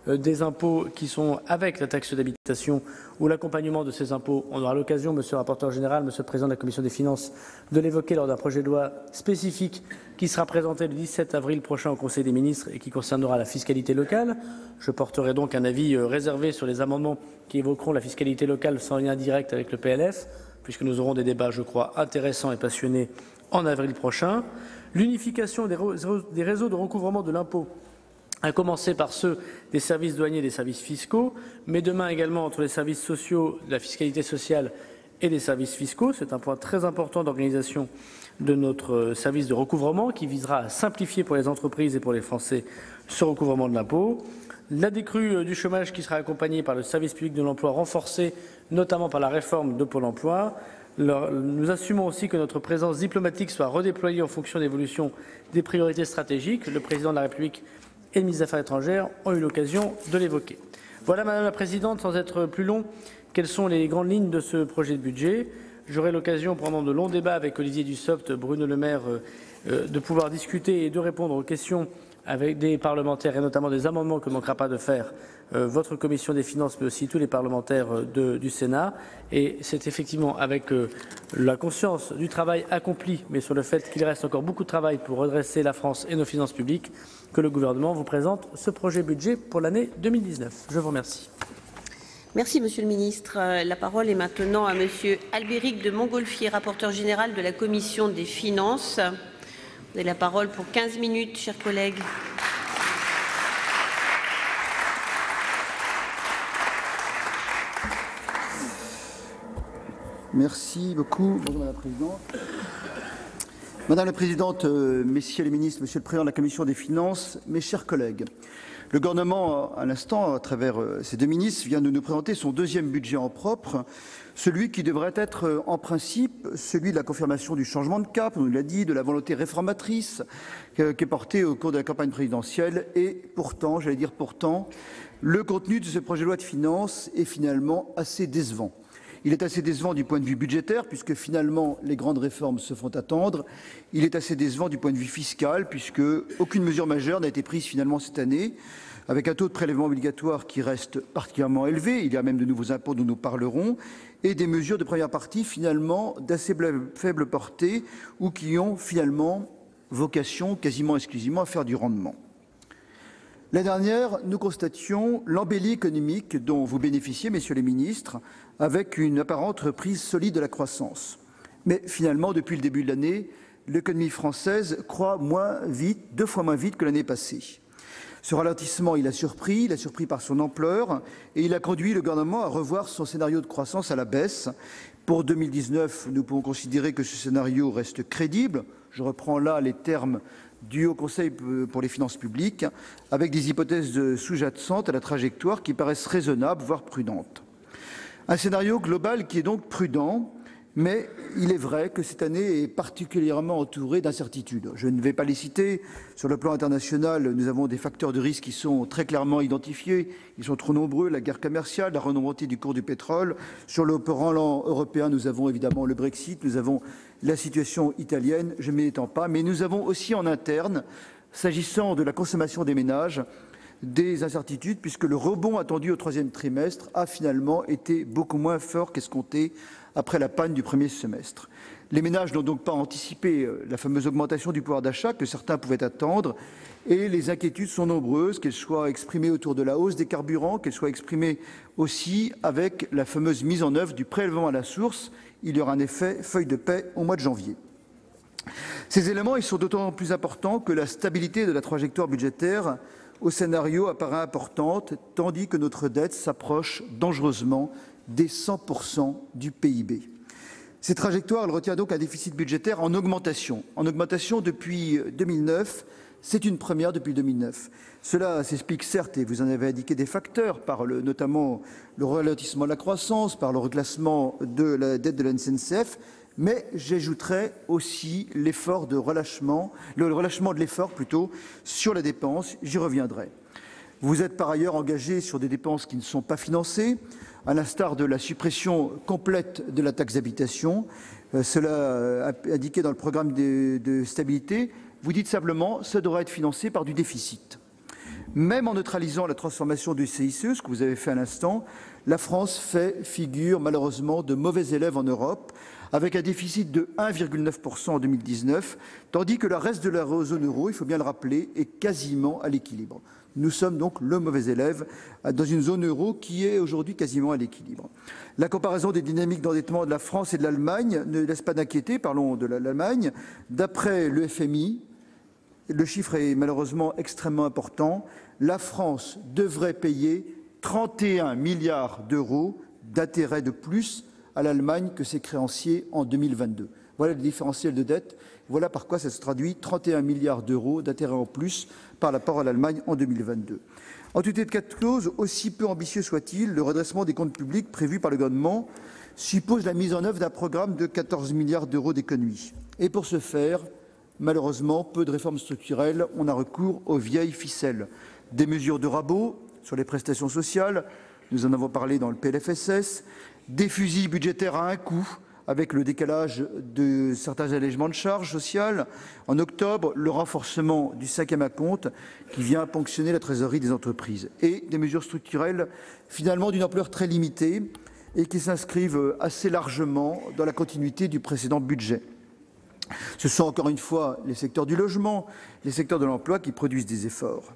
des impôts qui sont avec la taxe d'habitation ou l'accompagnement de ces impôts. On aura l'occasion, monsieur le rapporteur général, monsieur le président de la commission des finances, de l'évoquer lors d'un projet de loi spécifique qui sera présenté le 17 avril prochain au Conseil des ministres et qui concernera la fiscalité locale. Je porterai donc un avis réservé sur les amendements qui évoqueront la fiscalité locale sans lien direct avec le PLF, puisque nous aurons des débats, je crois, intéressants et passionnés en avril prochain. L'unification des réseaux de recouvrement de l'impôt, à commencer par ceux des services douaniers et des services fiscaux, mais demain également entre les services sociaux, la fiscalité sociale et les services fiscaux. C'est un point très important d'organisation de notre service de recouvrement qui visera à simplifier pour les entreprises et pour les Français ce recouvrement de l'impôt. La décrue du chômage qui sera accompagnée par le service public de l'emploi renforcé, notamment par la réforme de Pôle emploi. Nous assumons aussi que notre présence diplomatique soit redéployée en fonction de l'évolution des priorités stratégiques. Le président de la République et le ministre des Affaires étrangères ont eu l'occasion de l'évoquer. Voilà, Madame la Présidente, sans être plus long, quelles sont les grandes lignes de ce projet de budget. J'aurai l'occasion, pendant de longs débats avec Olivier Dussopt, Bruno Le Maire, de pouvoir discuter et de répondre aux questions avec des parlementaires et notamment des amendements que ne manquera pas de faire votre commission des finances, mais aussi tous les parlementaires du Sénat. Et c'est effectivement avec la conscience du travail accompli, mais sur le fait qu'il reste encore beaucoup de travail pour redresser la France et nos finances publiques, que le gouvernement vous présente ce projet budget pour l'année 2019. Je vous remercie. Merci, Monsieur le Ministre. La parole est maintenant à Monsieur Albéric de Montgolfier, rapporteur général de la Commission des Finances, Vous avez la parole pour 15 minutes, chers collègues. Merci beaucoup, Madame la Présidente. Madame la Présidente, Messieurs les ministres, Monsieur le Président de la Commission des Finances, mes chers collègues, le gouvernement, à l'instant, à travers ses deux ministres, vient de nous présenter son deuxième budget en propre, celui qui devrait être, en principe, celui de la confirmation du changement de cap, on nous l'a dit, de la volonté réformatrice qui est portée au cours de la campagne présidentielle. Et pourtant, j'allais dire pourtant, le contenu de ce projet de loi de finances est finalement assez décevant. Il est assez décevant du point de vue budgétaire, puisque finalement les grandes réformes se font attendre. Il est assez décevant du point de vue fiscal, puisque aucune mesure majeure n'a été prise finalement cette année, avec un taux de prélèvement obligatoire qui reste particulièrement élevé. Il y a même de nouveaux impôts dont nous parlerons, et des mesures de première partie finalement d'assez faible portée, ou qui ont finalement vocation quasiment exclusivement à faire du rendement. L'année dernière, nous constations l'embellie économique dont vous bénéficiez, messieurs les ministres, avec une apparente reprise solide de la croissance. Mais finalement, depuis le début de l'année, l'économie française croît moins vite, 2 fois moins vite que l'année passée. Ce ralentissement, il a surpris par son ampleur, et il a conduit le gouvernement à revoir son scénario de croissance à la baisse. Pour 2019, nous pouvons considérer que ce scénario reste crédible. Je reprends là les termes du Haut Conseil pour les finances publiques, avec des hypothèses sous-jacentes à la trajectoire qui paraissent raisonnables, voire prudentes. Un scénario global qui est donc prudent, mais il est vrai que cette année est particulièrement entourée d'incertitudes. Je ne vais pas les citer. Sur le plan international, nous avons des facteurs de risque qui sont très clairement identifiés. Ils sont trop nombreux, la guerre commerciale, la remontée du cours du pétrole. Sur le plan européen, nous avons évidemment le Brexit, nous avons la situation italienne, je ne m'y étends pas, mais nous avons aussi en interne, s'agissant de la consommation des ménages, des incertitudes, puisque le rebond attendu au 3e trimestre a finalement été beaucoup moins fort qu'escompté après la panne du premier semestre. Les ménages n'ont donc pas anticipé la fameuse augmentation du pouvoir d'achat que certains pouvaient attendre, et les inquiétudes sont nombreuses, qu'elles soient exprimées autour de la hausse des carburants, qu'elles soient exprimées aussi avec la fameuse mise en œuvre du prélèvement à la source. Il y aura un effet feuille de paie au mois de janvier. Ces éléments, ils sont d'autant plus importants que la stabilité de la trajectoire budgétaire au scénario apparaît importante, tandis que notre dette s'approche dangereusement des 100% du PIB. Cette trajectoire, elle retient donc un déficit budgétaire en augmentation depuis 2009. C'est une première depuis 2009. Cela s'explique certes, et vous en avez indiqué des facteurs, par notamment le ralentissement de la croissance, par le reclassement de la dette de la SNCF, mais j'ajouterais aussi le relâchement de l'effort sur les dépenses. J'y reviendrai. Vous êtes par ailleurs engagé sur des dépenses qui ne sont pas financées, à l'instar de la suppression complète de la taxe d'habitation. Cela indiqué dans le programme de stabilité. Vous dites simplement que ça devra être financé par du déficit. Même en neutralisant la transformation du CICE, ce que vous avez fait à l'instant, la France fait figure malheureusement de mauvais élève en Europe, avec un déficit de 1,9% en 2019, tandis que le reste de la zone euro, il faut bien le rappeler, est quasiment à l'équilibre. Nous sommes donc le mauvais élève dans une zone euro qui est aujourd'hui quasiment à l'équilibre. La comparaison des dynamiques d'endettement de la France et de l'Allemagne ne laisse pas d'inquiéter. Parlons de l'Allemagne. D'après le FMI, le chiffre est malheureusement extrêmement important. La France devrait payer 31 milliards d'euros d'intérêts de plus à l'Allemagne que ses créanciers en 2022. Voilà le différentiel de dette. Voilà par quoi ça se traduit, 31 milliards d'euros d'intérêts en plus par rapport à l'Allemagne en 2022. En tout état de cause, aussi peu ambitieux soit-il, le redressement des comptes publics prévu par le gouvernement suppose la mise en œuvre d'un programme de 14 milliards d'euros d'économies. Et pour ce faire, malheureusement, peu de réformes structurelles, on a recours aux vieilles ficelles. Des mesures de rabot sur les prestations sociales, nous en avons parlé dans le PLFSS, des fusils budgétaires à un coup, avec le décalage de certains allègements de charges sociales. En octobre, le renforcement du 5e acompte qui vient ponctionner la trésorerie des entreprises. Et des mesures structurelles finalement d'une ampleur très limitée et qui s'inscrivent assez largement dans la continuité du précédent budget. Ce sont encore une fois les secteurs du logement, les secteurs de l'emploi qui produisent des efforts.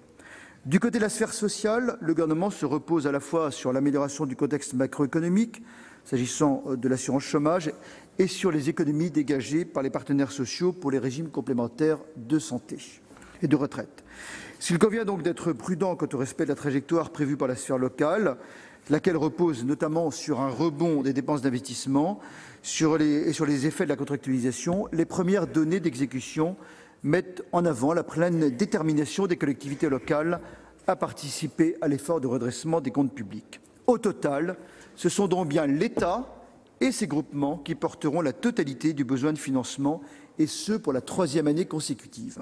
Du côté de la sphère sociale, le gouvernement se repose à la fois sur l'amélioration du contexte macroéconomique, s'agissant de l'assurance chômage, et sur les économies dégagées par les partenaires sociaux pour les régimes complémentaires de santé et de retraite. S'il convient donc d'être prudent quant au respect de la trajectoire prévue par la sphère locale, laquelle repose notamment sur un rebond des dépenses d'investissement et sur les effets de la contractualisation, les premières données d'exécution mettent en avant la pleine détermination des collectivités locales à participer à l'effort de redressement des comptes publics. Au total, ce sont donc bien l'État et ses groupements qui porteront la totalité du besoin de financement, et ce pour la 3e année consécutive.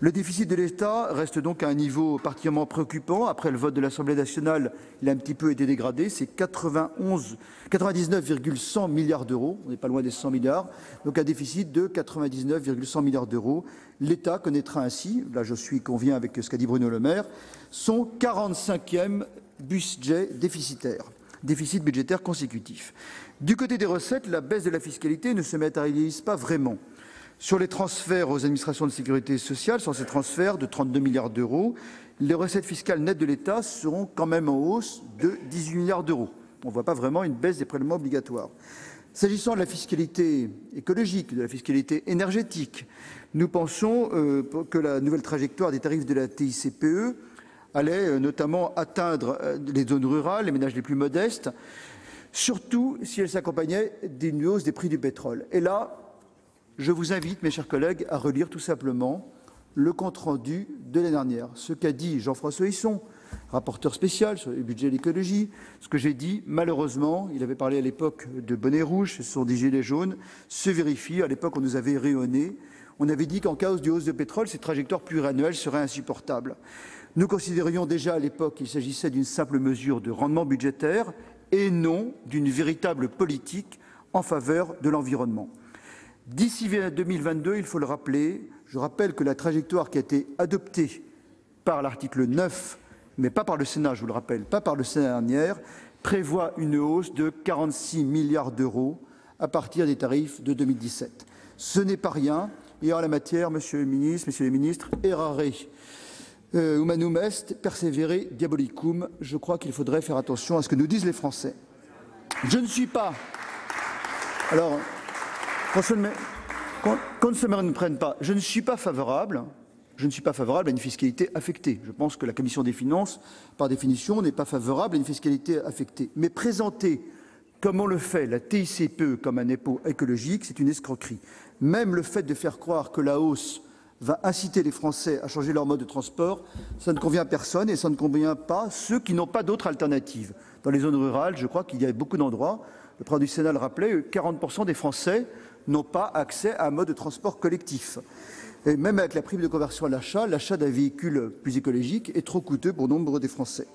Le déficit de l'État reste donc à un niveau particulièrement préoccupant. Après le vote de l'Assemblée nationale, il a un petit peu été dégradé. C'est 99,100 milliards d'euros. On n'est pas loin des 100 milliards. Donc un déficit de 99,100 milliards d'euros. L'État connaîtra ainsi, là je suis convient avec ce qu'a dit Bruno Le Maire, son 45e budget déficitaire, déficit budgétaire consécutif. Du côté des recettes, la baisse de la fiscalité ne se matérialise pas vraiment. Sur les transferts aux administrations de sécurité sociale, sur ces transferts de 32 milliards d'euros, les recettes fiscales nettes de l'État seront quand même en hausse de 18 milliards d'euros. On ne voit pas vraiment une baisse des prélèvements obligatoires. S'agissant de la fiscalité écologique, de la fiscalité énergétique, nous pensons que la nouvelle trajectoire des tarifs de la TICPE allait notamment atteindre les zones rurales, les ménages les plus modestes, surtout si elle s'accompagnait d'une hausse des prix du pétrole. Et là, je vous invite, mes chers collègues, à relire tout simplement le compte-rendu de l'année dernière. Ce qu'a dit Jean-François Husson, rapporteur spécial sur le budget de l'écologie, ce que j'ai dit, malheureusement, il avait parlé à l'époque de bonnet rouge, ce sont des gilets jaunes, se vérifie. À l'époque, on nous avait rayonné. On avait dit qu'en cas de hausse de pétrole, ces trajectoires pluriannuelles seraient insupportables. Nous considérions déjà à l'époque qu'il s'agissait d'une simple mesure de rendement budgétaire et non d'une véritable politique en faveur de l'environnement. D'ici 2022, il faut le rappeler, je rappelle que la trajectoire qui a été adoptée par l'article 9, mais pas par le Sénat, je vous le rappelle, pas par le Sénat dernière, prévoit une hausse de 46 milliards d'euros à partir des tarifs de 2017. Ce n'est pas rien, et en la matière, monsieur le ministre, messieurs les ministres, errare humanum est, persévérer diabolicum. Je crois qu'il faudrait faire attention à ce que nous disent les Français. Je ne suis pas... Alors... Qu'on ne se me prenne pas, je ne suis pas favorable à une fiscalité affectée. Je pense que la Commission des finances, par définition, n'est pas favorable à une fiscalité affectée. Mais présenter, comme on le fait, la TICPE comme un impôt écologique, c'est une escroquerie. Même le fait de faire croire que la hausse va inciter les Français à changer leur mode de transport, ça ne convient à personne et ça ne convient pas à ceux qui n'ont pas d'autre alternative. Dans les zones rurales, je crois qu'il y a beaucoup d'endroits, le président du Sénat le rappelait, 40% des Français n'ont pas accès à un mode de transport collectif. Et même avec la prime de conversion à l'achat d'un véhicule plus écologique est trop coûteux pour nombre des Français.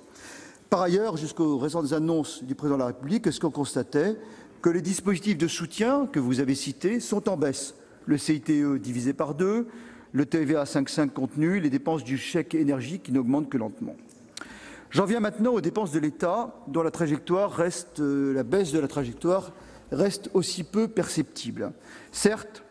Par ailleurs, jusqu'aux récentes annonces du président de la République, ce qu'on constatait, que les dispositifs de soutien que vous avez cités sont en baisse. Le CITE divisé par 2, le TVA 5,5 contenu, les dépenses du chèque énergie qui n'augmentent que lentement. J'en viens maintenant aux dépenses de l'État, dont la baisse de la trajectoire reste aussi peu perceptible. Certes,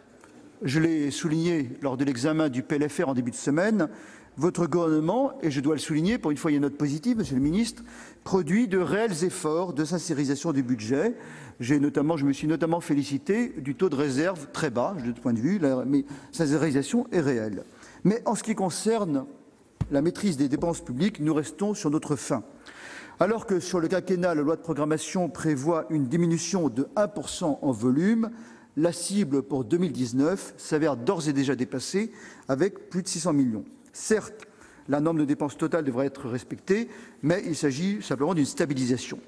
je l'ai souligné lors de l'examen du PLFR en début de semaine, votre gouvernement, et je dois le souligner, pour une fois il y a une note positive, monsieur le ministre, produit de réels efforts de sincérisation du budget. Je me suis notamment félicité du taux de réserve très bas, de ce point de vue, mais sincérisation est réelle. Mais en ce qui concerne la maîtrise des dépenses publiques, nous restons sur notre faim. Alors que sur le quinquennat, la loi de programmation prévoit une diminution de 1% en volume, la cible pour 2019 s'avère d'ores et déjà dépassée avec plus de 600 millions. Certes, la norme de dépenses totales devrait être respectée, mais il s'agit simplement d'une stabilisation.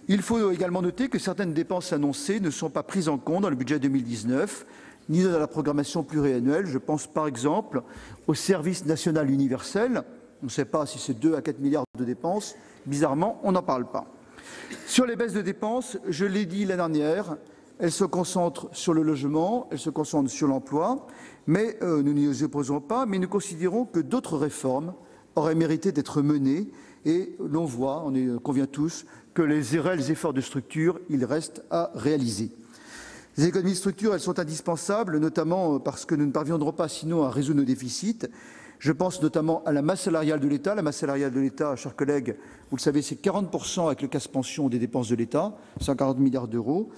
Il faut également noter que certaines dépenses annoncées ne sont pas prises en compte dans le budget 2019, ni dans la programmation pluriannuelle. Je pense par exemple au service national universel. On ne sait pas si c'est 2 à 4 milliards de dépenses. Bizarrement, on n'en parle pas. Sur les baisses de dépenses, je l'ai dit la dernière, elles se concentrent sur le logement, elles se concentrent sur l'emploi, mais nous n'y opposons pas, mais nous considérons que d'autres réformes auraient mérité d'être menées et l'on voit, on convient tous, que les réels efforts de structure, il reste à réaliser. Les économies de structure, elles sont indispensables, notamment parce que nous ne parviendrons pas sinon à résoudre nos déficits. Je pense notamment à la masse salariale de l'État. La masse salariale de l'État, chers collègues, vous le savez, c'est 40% avec le casse-pension des dépenses de l'État, 140 milliards d'euros.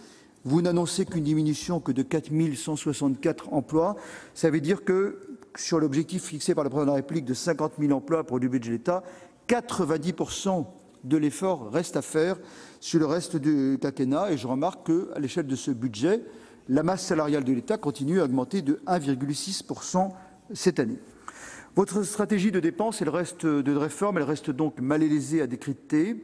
Vous n'annoncez qu'une diminution que de 4 164 emplois. Ça veut dire que sur l'objectif fixé par le président de la République de 50 000 emplois pour le budget de l'État, 90% de l'effort reste à faire sur le reste du quinquennat. Et je remarque qu'à l'échelle de ce budget, la masse salariale de l'État continue à augmenter de 1,6% cette année. Votre stratégie de dépenses et le reste de réforme, elle reste donc mal aisée à décrypter.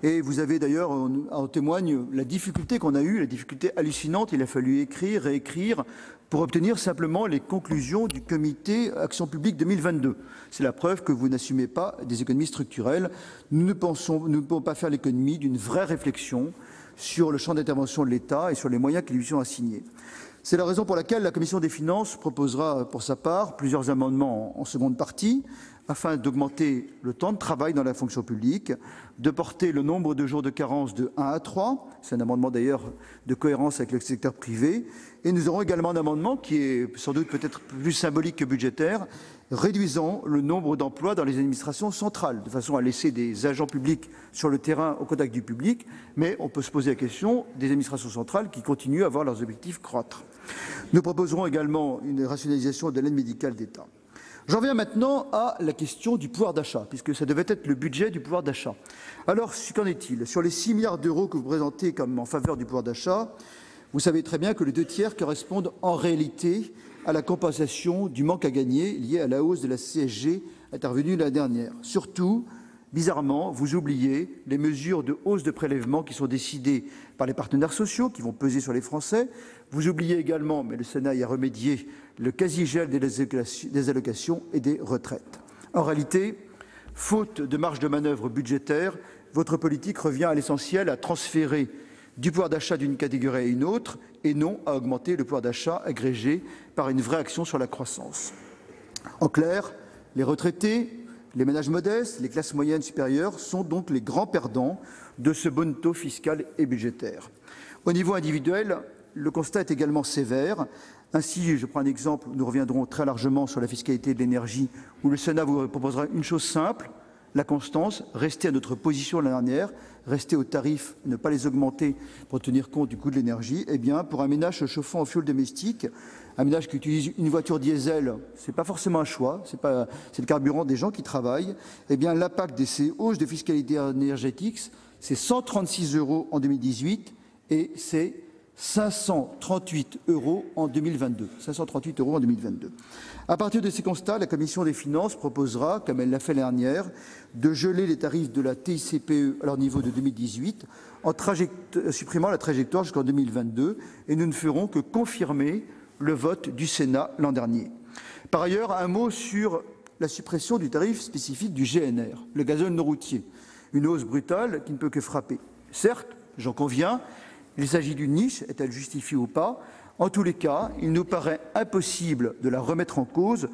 Et vous avez d'ailleurs, en témoigne la difficulté qu'on a eue, la difficulté hallucinante. Il a fallu écrire, réécrire pour obtenir simplement les conclusions du comité Action publique 2022. C'est la preuve que vous n'assumez pas des économies structurelles. Nous ne pouvons pas faire l'économie d'une vraie réflexion sur le champ d'intervention de l'État et sur les moyens qui lui sont assignés. C'est la raison pour laquelle la Commission des finances proposera pour sa part plusieurs amendements en seconde partie afin d'augmenter le temps de travail dans la fonction publique, de porter le nombre de jours de carence de 1 à 3. C'est un amendement d'ailleurs de cohérence avec le secteur privé. Et nous aurons également un amendement qui est sans doute peut-être plus symbolique que budgétaire, réduisant le nombre d'emplois dans les administrations centrales, de façon à laisser des agents publics sur le terrain au contact du public. Mais on peut se poser la question des administrations centrales qui continuent à voir leurs objectifs croître. Nous proposerons également une rationalisation de l'aide médicale d'État. J'en viens maintenant à la question du pouvoir d'achat, puisque ça devait être le budget du pouvoir d'achat. Alors, qu'en est-il? Sur les 6 milliards d'euros que vous présentez comme en faveur du pouvoir d'achat, vous savez très bien que les 2/3 correspondent en réalité à la compensation du manque à gagner lié à la hausse de la CSG intervenue l'année dernière. Surtout, bizarrement, vous oubliez les mesures de hausse de prélèvements qui sont décidées par les partenaires sociaux, qui vont peser sur les Français. Vous oubliez également, mais le Sénat y a remédié, le quasi-gel des allocations et des retraites. En réalité, faute de marge de manœuvre budgétaire, votre politique revient à l'essentiel à transférer du pouvoir d'achat d'une catégorie à une autre et non à augmenter le pouvoir d'achat agrégé par une vraie action sur la croissance. En clair, les retraités, les ménages modestes, les classes moyennes supérieures sont donc les grands perdants de ce bonneteau fiscal et budgétaire. Au niveau individuel, le constat est également sévère. Ainsi, je prends un exemple, nous reviendrons très largement sur la fiscalité de l'énergie, où le Sénat vous proposera une chose simple, la constance, rester à notre position l'année dernière, rester aux tarifs, ne pas les augmenter pour tenir compte du coût de l'énergie. Eh bien, pour un ménage se chauffant au fioul domestique, un ménage qui utilise une voiture diesel, ce n'est pas forcément un choix, c'est le carburant des gens qui travaillent. Eh bien, l'impact de ces hausses de fiscalité énergétique, c'est 136 € en 2018 et c'est 538 € en 2022. 538 € en 2022. À partir de ces constats, la Commission des finances proposera, comme elle l'a fait l'année dernière, de geler les tarifs de la TICPE à leur niveau de 2018 en supprimant la trajectoire jusqu'en 2022 et nous ne ferons que confirmer le vote du Sénat l'an dernier. Par ailleurs, un mot sur la suppression du tarif spécifique du GNR, le gazole non routier, une hausse brutale qui ne peut que frapper. Certes, j'en conviens, il s'agit d'une niche, est-elle justifiée ou pas? En tous les cas, il nous paraît impossible de la remettre en cause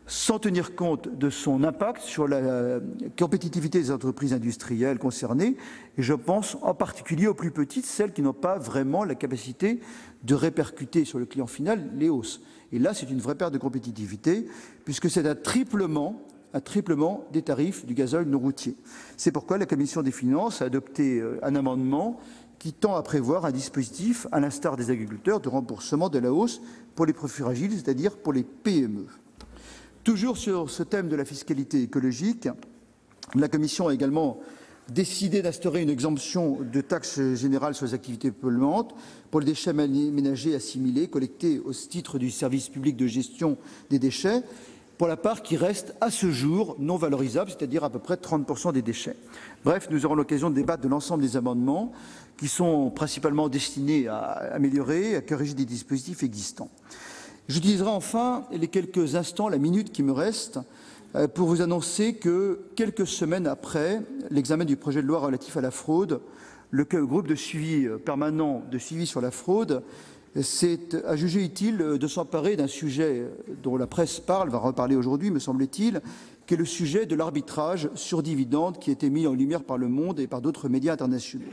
sans tenir compte de son impact sur la compétitivité des entreprises industrielles concernées. Et je pense en particulier aux plus petites, celles qui n'ont pas vraiment la capacité de répercuter sur le client final les hausses. Et là, c'est une vraie perte de compétitivité, puisque c'est un triplement des tarifs du gazole non routier. C'est pourquoi la Commission des finances a adopté un amendement qui tend à prévoir un dispositif, à l'instar des agriculteurs, de remboursement de la hausse pour les plus fragiles, c'est-à-dire pour les PME. Toujours sur ce thème de la fiscalité écologique, la Commission a également décidé d'instaurer une exemption de taxe générale sur les activités polluantes pour les déchets ménagers assimilés, collectés au titre du service public de gestion des déchets, pour la part qui reste à ce jour non valorisable, c'est-à-dire à peu près 30% des déchets. Bref, nous aurons l'occasion de débattre de l'ensemble des amendements qui sont principalement destinés à améliorer, à corriger des dispositifs existants. J'utiliserai enfin les quelques instants, la minute qui me reste, pour vous annoncer que quelques semaines après l'examen du projet de loi relatif à la fraude, le groupe de suivi permanent de suivi sur la fraude a jugé utile de s'emparer d'un sujet dont la presse va reparler aujourd'hui, me semble-t-il, qui est le sujet de l'arbitrage sur dividendes qui a été mis en lumière par Le Monde et par d'autres médias internationaux.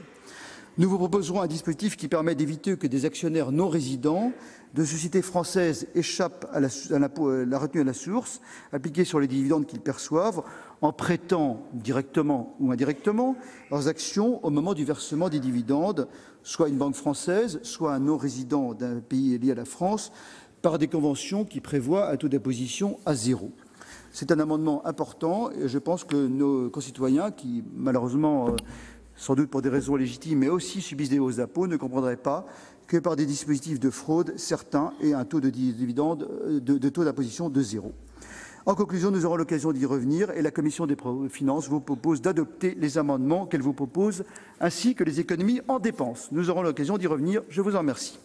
Nous vous proposerons un dispositif qui permet d'éviter que des actionnaires non résidents de sociétés françaises échappent à la retenue à la source appliquée sur les dividendes qu'ils perçoivent en prêtant directement ou indirectement leurs actions au moment du versement des dividendes, soit une banque française, soit un non-résident d'un pays lié à la France, par des conventions qui prévoient un taux d'imposition à 0. C'est un amendement important et je pense que nos concitoyens qui, malheureusement, sans doute pour des raisons légitimes, mais aussi subissent des hausses d'impôts, ne comprendraient pas que par des dispositifs de fraude, certains aient un taux de dividende, de taux d'imposition de 0. En conclusion, nous aurons l'occasion d'y revenir et la Commission des finances vous propose d'adopter les amendements qu'elle vous propose, ainsi que les économies en dépenses. Nous aurons l'occasion d'y revenir. Je vous en remercie.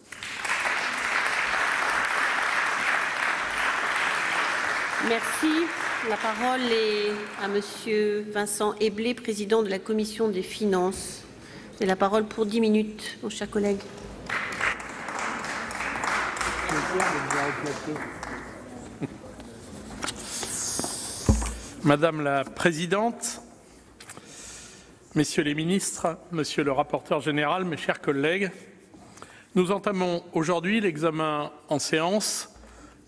Merci. La parole est à Monsieur Vincent Eblé, président de la Commission des finances. Vous avez la parole pour 10 minutes, mon cher collègue. Madame la Présidente, Messieurs les ministres, Monsieur le rapporteur général, mes chers collègues, nous entamons aujourd'hui l'examen en séance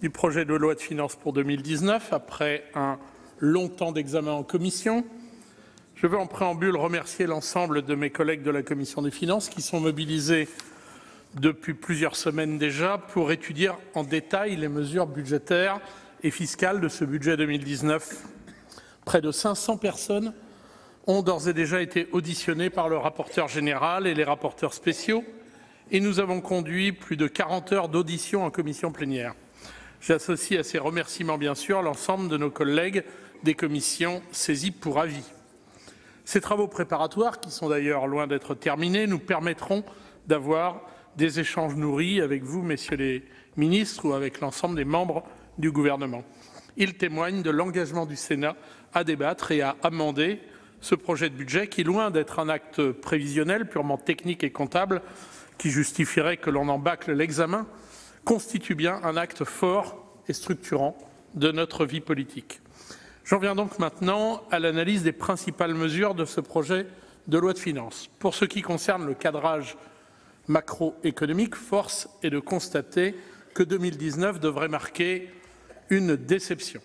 du projet de loi de finances pour 2019 après un long temps d'examen en commission. Je veux en préambule remercier l'ensemble de mes collègues de la Commission des finances qui sont mobilisés depuis plusieurs semaines déjà pour étudier en détail les mesures budgétaires et fiscales de ce budget 2019. Près de 500 personnes ont d'ores et déjà été auditionnées par le rapporteur général et les rapporteurs spéciaux et nous avons conduit plus de 40 heures d'audition en commission plénière. J'associe à ces remerciements bien sûr l'ensemble de nos collègues des commissions saisies pour avis. Ces travaux préparatoires, qui sont d'ailleurs loin d'être terminés, nous permettront d'avoir des échanges nourris avec vous, messieurs les ministres, ou avec l'ensemble des membres du gouvernement. Ils témoignent de l'engagement du Sénat à débattre et à amender ce projet de budget qui, loin d'être un acte prévisionnel, purement technique et comptable, qui justifierait que l'on en bâcle l'examen, constitue bien un acte fort et structurant de notre vie politique. J'en viens donc maintenant à l'analyse des principales mesures de ce projet de loi de finances. Pour ce qui concerne le cadrage macroéconomique, force est de constater que 2019 devrait marquer une déception,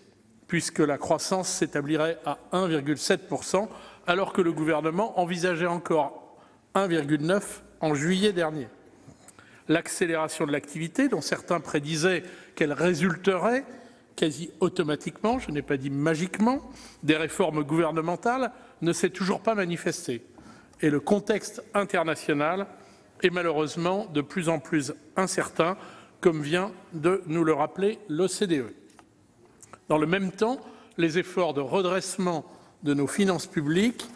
puisque la croissance s'établirait à 1,7%, alors que le gouvernement envisageait encore 1,9% en juillet dernier. L'accélération de l'activité, dont certains prédisaient qu'elle résulterait quasi automatiquement, je n'ai pas dit magiquement, des réformes gouvernementales, ne s'est toujours pas manifestée. Et le contexte international est malheureusement de plus en plus incertain, comme vient de nous le rappeler l'OCDE. Dans le même temps, les efforts de redressement de nos finances publiques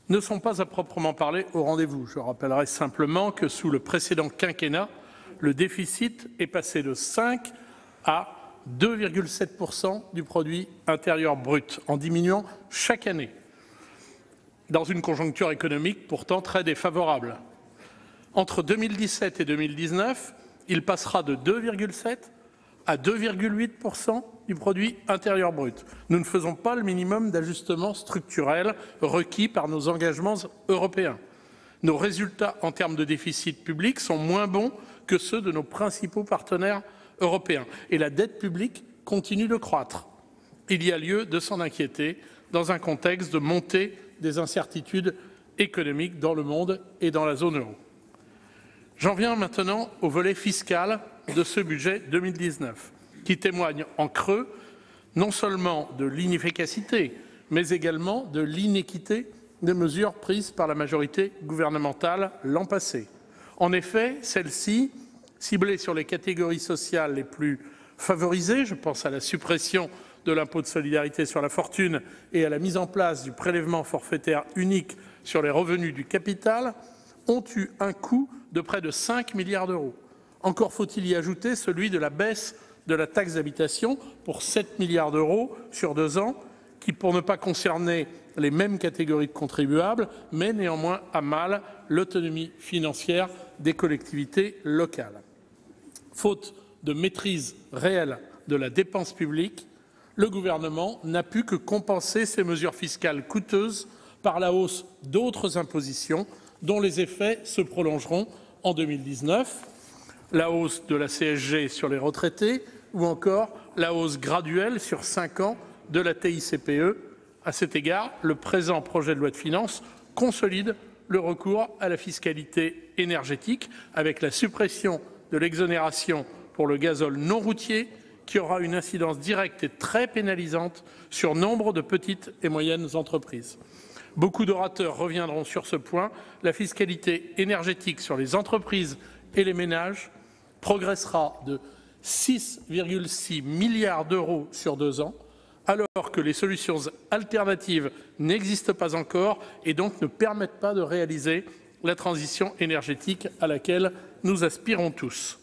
ne sont pas à proprement parler au rendez-vous. Je rappellerai simplement que sous le précédent quinquennat, le déficit est passé de 5 à 2,7% du produit intérieur brut, en diminuant chaque année, dans une conjoncture économique pourtant très défavorable. Entre 2017 et 2019, il passera de 2,7 à 2,8% du produit intérieur brut. Nous ne faisons pas le minimum d'ajustement structurel requis par nos engagements européens. Nos résultats en termes de déficit public sont moins bons que ceux de nos principaux partenaires européens. Et la dette publique continue de croître. Il y a lieu de s'en inquiéter dans un contexte de montée des incertitudes économiques dans le monde et dans la zone euro. J'en viens maintenant au volet fiscal de ce budget 2019, qui témoigne en creux non seulement de l'inefficacité, mais également de l'inéquité des mesures prises par la majorité gouvernementale l'an passé. En effet, celles-ci, ciblées sur les catégories sociales les plus favorisées, je pense à la suppression de l'impôt de solidarité sur la fortune et à la mise en place du prélèvement forfaitaire unique sur les revenus du capital, ont eu un coût de près de 5 milliards d'euros. Encore faut-il y ajouter celui de la baisse de la taxe d'habitation pour 7 milliards d'euros sur 2 ans, qui, pour ne pas concerner les mêmes catégories de contribuables, met néanmoins à mal l'autonomie financière des collectivités locales. Faute de maîtrise réelle de la dépense publique, le gouvernement n'a pu que compenser ces mesures fiscales coûteuses par la hausse d'autres impositions, dont les effets se prolongeront en 2019, la hausse de la CSG sur les retraités ou encore la hausse graduelle sur 5 ans de la TICPE. À cet égard, le présent projet de loi de finances consolide le recours à la fiscalité énergétique avec la suppression de l'exonération pour le gazole non routier qui aura une incidence directe et très pénalisante sur nombre de petites et moyennes entreprises. Beaucoup d'orateurs reviendront sur ce point. La fiscalité énergétique sur les entreprises et les ménages progressera de 6,6 milliards d'euros sur 2 ans, alors que les solutions alternatives n'existent pas encore et donc ne permettent pas de réaliser la transition énergétique à laquelle nous aspirons tous.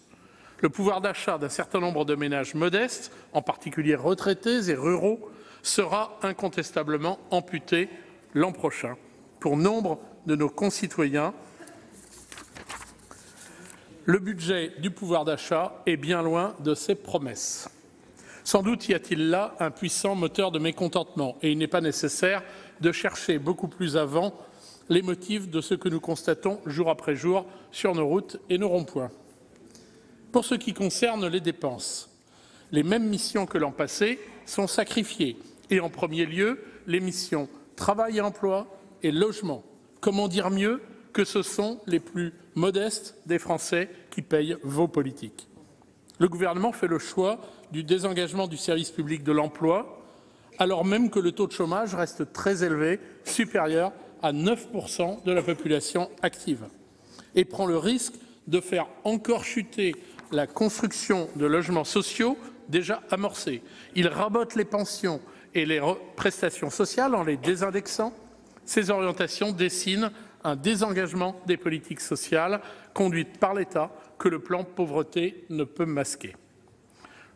Le pouvoir d'achat d'un certain nombre de ménages modestes, en particulier retraités et ruraux, sera incontestablement amputé l'an prochain. Pour nombre de nos concitoyens, le budget du pouvoir d'achat est bien loin de ses promesses. Sans doute y a-t-il là un puissant moteur de mécontentement et il n'est pas nécessaire de chercher beaucoup plus avant les motifs de ce que nous constatons jour après jour sur nos routes et nos ronds-points. Pour ce qui concerne les dépenses, les mêmes missions que l'an passé sont sacrifiées et en premier lieu les missions travail et emploi et logement. Comment dire mieux que ce sont les plus modestes des Français qui payent vos politiques. Le gouvernement fait le choix du désengagement du service public de l'emploi, alors même que le taux de chômage reste très élevé, supérieur à 9% de la population active, et prend le risque de faire encore chuter la construction de logements sociaux déjà amorcée. Il rabote les pensions et les prestations sociales en les désindexant. Ces orientations dessinent un désengagement des politiques sociales conduites par l'État que le plan pauvreté ne peut masquer.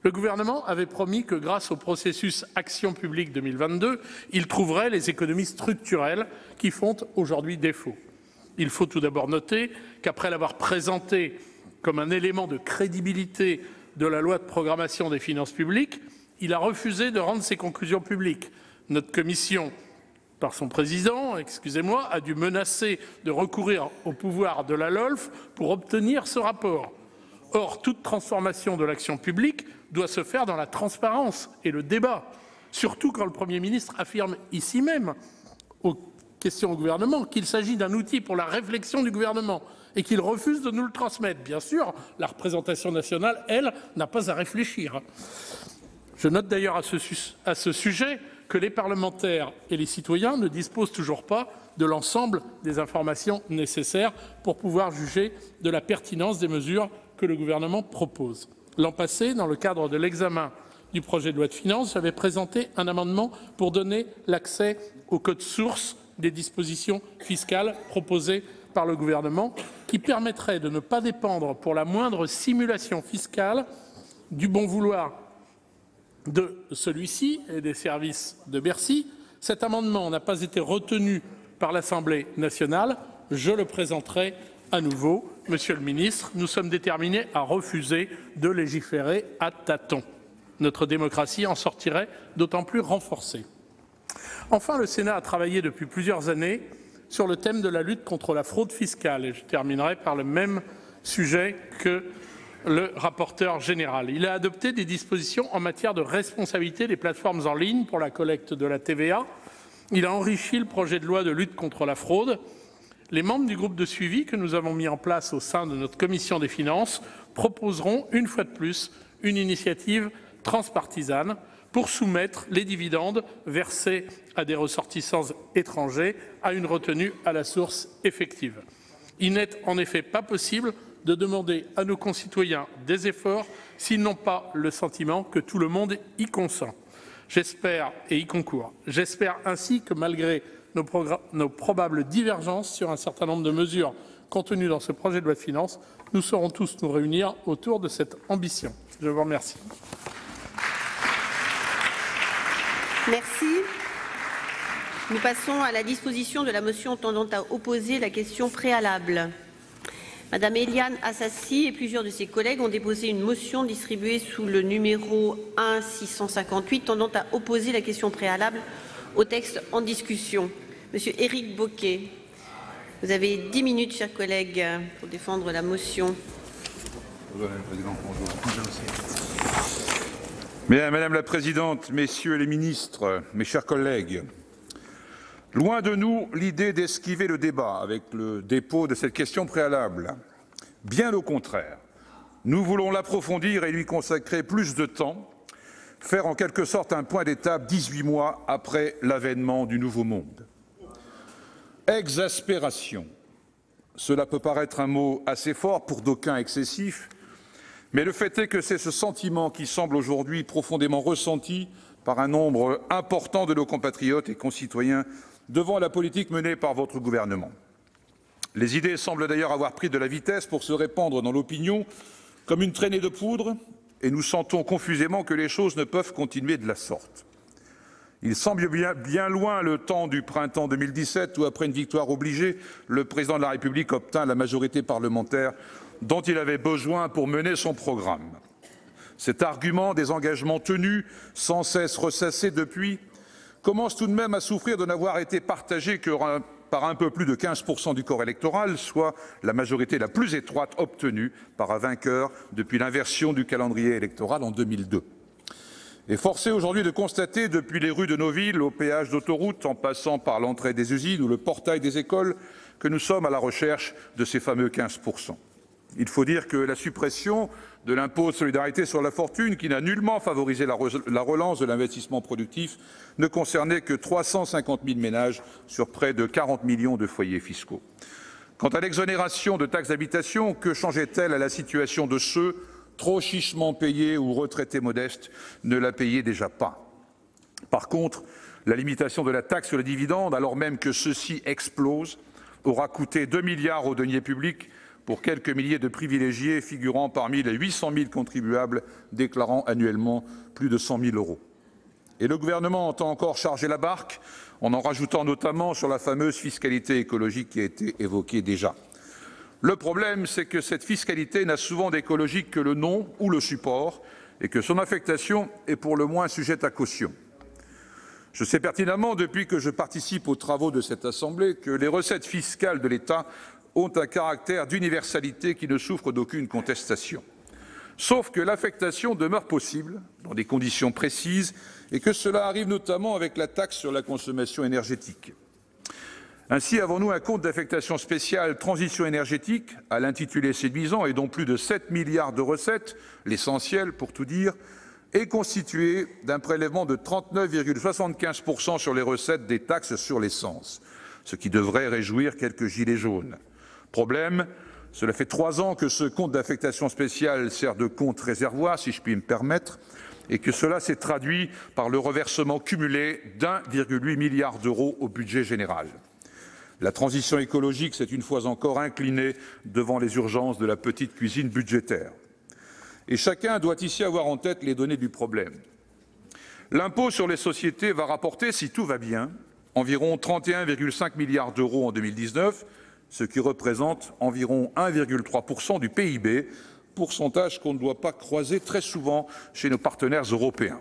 Le gouvernement avait promis que grâce au processus Action publique 2022, il trouverait les économies structurelles qui font aujourd'hui défaut. Il faut tout d'abord noter qu'après l'avoir présenté comme un élément de crédibilité de la loi de programmation des finances publiques, il a refusé de rendre ses conclusions publiques. Notre commission, par son président, a dû menacer de recourir au pouvoir de la LOLF pour obtenir ce rapport. Or, toute transformation de l'action publique doit se faire dans la transparence et le débat, surtout quand le Premier ministre affirme ici même, aux questions au gouvernement, qu'il s'agit d'un outil pour la réflexion du gouvernement et qu'il refuse de nous le transmettre. Bien sûr, la représentation nationale, elle, n'a pas à réfléchir. Je note d'ailleurs à ce sujet que les parlementaires et les citoyens ne disposent toujours pas de l'ensemble des informations nécessaires pour pouvoir juger de la pertinence des mesures que le gouvernement propose. L'an passé, dans le cadre de l'examen du projet de loi de finances, j'avais présenté un amendement pour donner l'accès au code source des dispositions fiscales proposées par le gouvernement, qui permettrait de ne pas dépendre pour la moindre simulation fiscale du bon vouloir de celui-ci et des services de Bercy. Cet amendement n'a pas été retenu par l'Assemblée nationale. Je le présenterai à nouveau. Monsieur le ministre, nous sommes déterminés à refuser de légiférer à tâtons. Notre démocratie en sortirait d'autant plus renforcée. Enfin, le Sénat a travaillé depuis plusieurs années sur le thème de la lutte contre la fraude fiscale. Et je terminerai par le même sujet que le rapporteur général. Il a adopté des dispositions en matière de responsabilité des plateformes en ligne pour la collecte de la TVA. Il a enrichi le projet de loi de lutte contre la fraude. Les membres du groupe de suivi que nous avons mis en place au sein de notre commission des finances proposeront une fois de plus une initiative transpartisane pour soumettre les dividendes versés à des ressortissants étrangers à une retenue à la source effective. Il n'est en effet pas possible de demander à nos concitoyens des efforts s'ils n'ont pas le sentiment que tout le monde y consent. J'espère et y concourt. J'espère ainsi que malgré nos probables divergences sur un certain nombre de mesures contenues dans ce projet de loi de finances, nous saurons tous nous réunir autour de cette ambition. Je vous remercie. Merci. Nous passons à la disposition de la motion tendant à opposer la question préalable. Madame Éliane Assassi et plusieurs de ses collègues ont déposé une motion distribuée sous le numéro 1-658 tendant à opposer la question préalable au texte en discussion. Monsieur Éric Bocquet Vous avez 10 minutes, chers collègues, pour défendre la motion. Madame la Présidente, Messieurs les ministres, mes chers collègues, loin de nous l'idée d'esquiver le débat avec le dépôt de cette question préalable. Bien au contraire, nous voulons l'approfondir et lui consacrer plus de temps, faire en quelque sorte un point d'étape 18 mois après l'avènement du Nouveau Monde. Exaspération. Cela peut paraître un mot assez fort, pour d'aucuns excessif, mais le fait est que c'est ce sentiment qui semble aujourd'hui profondément ressenti par un nombre important de nos compatriotes et concitoyens devant la politique menée par votre gouvernement. Les idées semblent d'ailleurs avoir pris de la vitesse pour se répandre dans l'opinion comme une traînée de poudre, et nous sentons confusément que les choses ne peuvent continuer de la sorte. Il semble bien loin le temps du printemps 2017 où, après une victoire obligée, le président de la République obtint la majorité parlementaire dont il avait besoin pour mener son programme. Cet argument des engagements tenus, sans cesse ressassés depuis, commence tout de même à souffrir de n'avoir été partagé que par un peu plus de 15% du corps électoral, soit la majorité la plus étroite obtenue par un vainqueur depuis l'inversion du calendrier électoral en 2002. Et forcé aujourd'hui de constater, depuis les rues de nos villes, au péage d'autoroute, en passant par l'entrée des usines ou le portail des écoles, que nous sommes à la recherche de ces fameux 15%. Il faut dire que la suppression de l'impôt de solidarité sur la fortune, qui n'a nullement favorisé la relance de l'investissement productif, ne concernait que 350 000 ménages sur près de 40 millions de foyers fiscaux. Quant à l'exonération de taxes d'habitation, que changeait-elle à la situation de ceux trop chichement payés ou retraités modestes ne la payaient déjà pas? Par contre, la limitation de la taxe sur les dividendes, alors même que ceux-ci explosent, aura coûté 2 milliards aux deniers publics pour quelques milliers de privilégiés figurant parmi les 800 000 contribuables déclarant annuellement plus de 100 000 €. Et le gouvernement entend encore charger la barque en rajoutant notamment sur la fameuse fiscalité écologique qui a été évoquée déjà. Le problème, c'est que cette fiscalité n'a souvent d'écologique que le nom ou le support et que son affectation est pour le moins sujette à caution. Je sais pertinemment, depuis que je participe aux travaux de cette Assemblée, que les recettes fiscales de l'État ont un caractère d'universalité qui ne souffre d'aucune contestation. Sauf que l'affectation demeure possible dans des conditions précises et que cela arrive notamment avec la taxe sur la consommation énergétique. Ainsi avons-nous un compte d'affectation spéciale transition énergétique à l'intitulé séduisant et dont plus de 7 milliards de recettes, l'essentiel pour tout dire, est constitué d'un prélèvement de 39,75% sur les recettes des taxes sur l'essence, ce qui devrait réjouir quelques gilets jaunes. Problème, cela fait 3 ans que ce compte d'affectation spéciale sert de compte réservoir, si je puis me permettre, et que cela s'est traduit par le reversement cumulé d'1,8 milliard d'euros au budget général. La transition écologique s'est une fois encore inclinée devant les urgences de la petite cuisine budgétaire. Et chacun doit ici avoir en tête les données du problème. L'impôt sur les sociétés va rapporter, si tout va bien, environ 31,5 milliards d'euros en 2019, ce qui représente environ 1,3% du PIB, pourcentage qu'on ne doit pas croiser très souvent chez nos partenaires européens.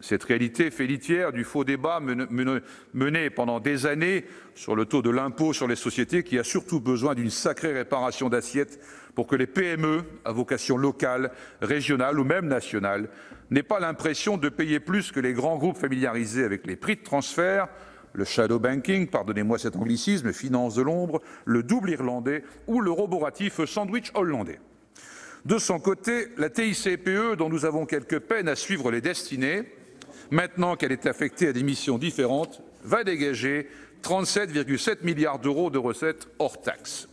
Cette réalité fait litière du faux débat mené pendant des années sur le taux de l'impôt sur les sociétés qui a surtout besoin d'une sacrée réparation d'assiette pour que les PME à vocation locale, régionale ou même nationale n'aient pas l'impression de payer plus que les grands groupes familiarisés avec les prix de transfert, le shadow banking, pardonnez-moi cet anglicisme, finance de l'ombre, le double irlandais ou le roboratif sandwich hollandais. De son côté, la TICPE, dont nous avons quelque peine à suivre les destinées, maintenant qu'elle est affectée à des missions différentes, va dégager 37,7 milliards d'euros de recettes hors taxes.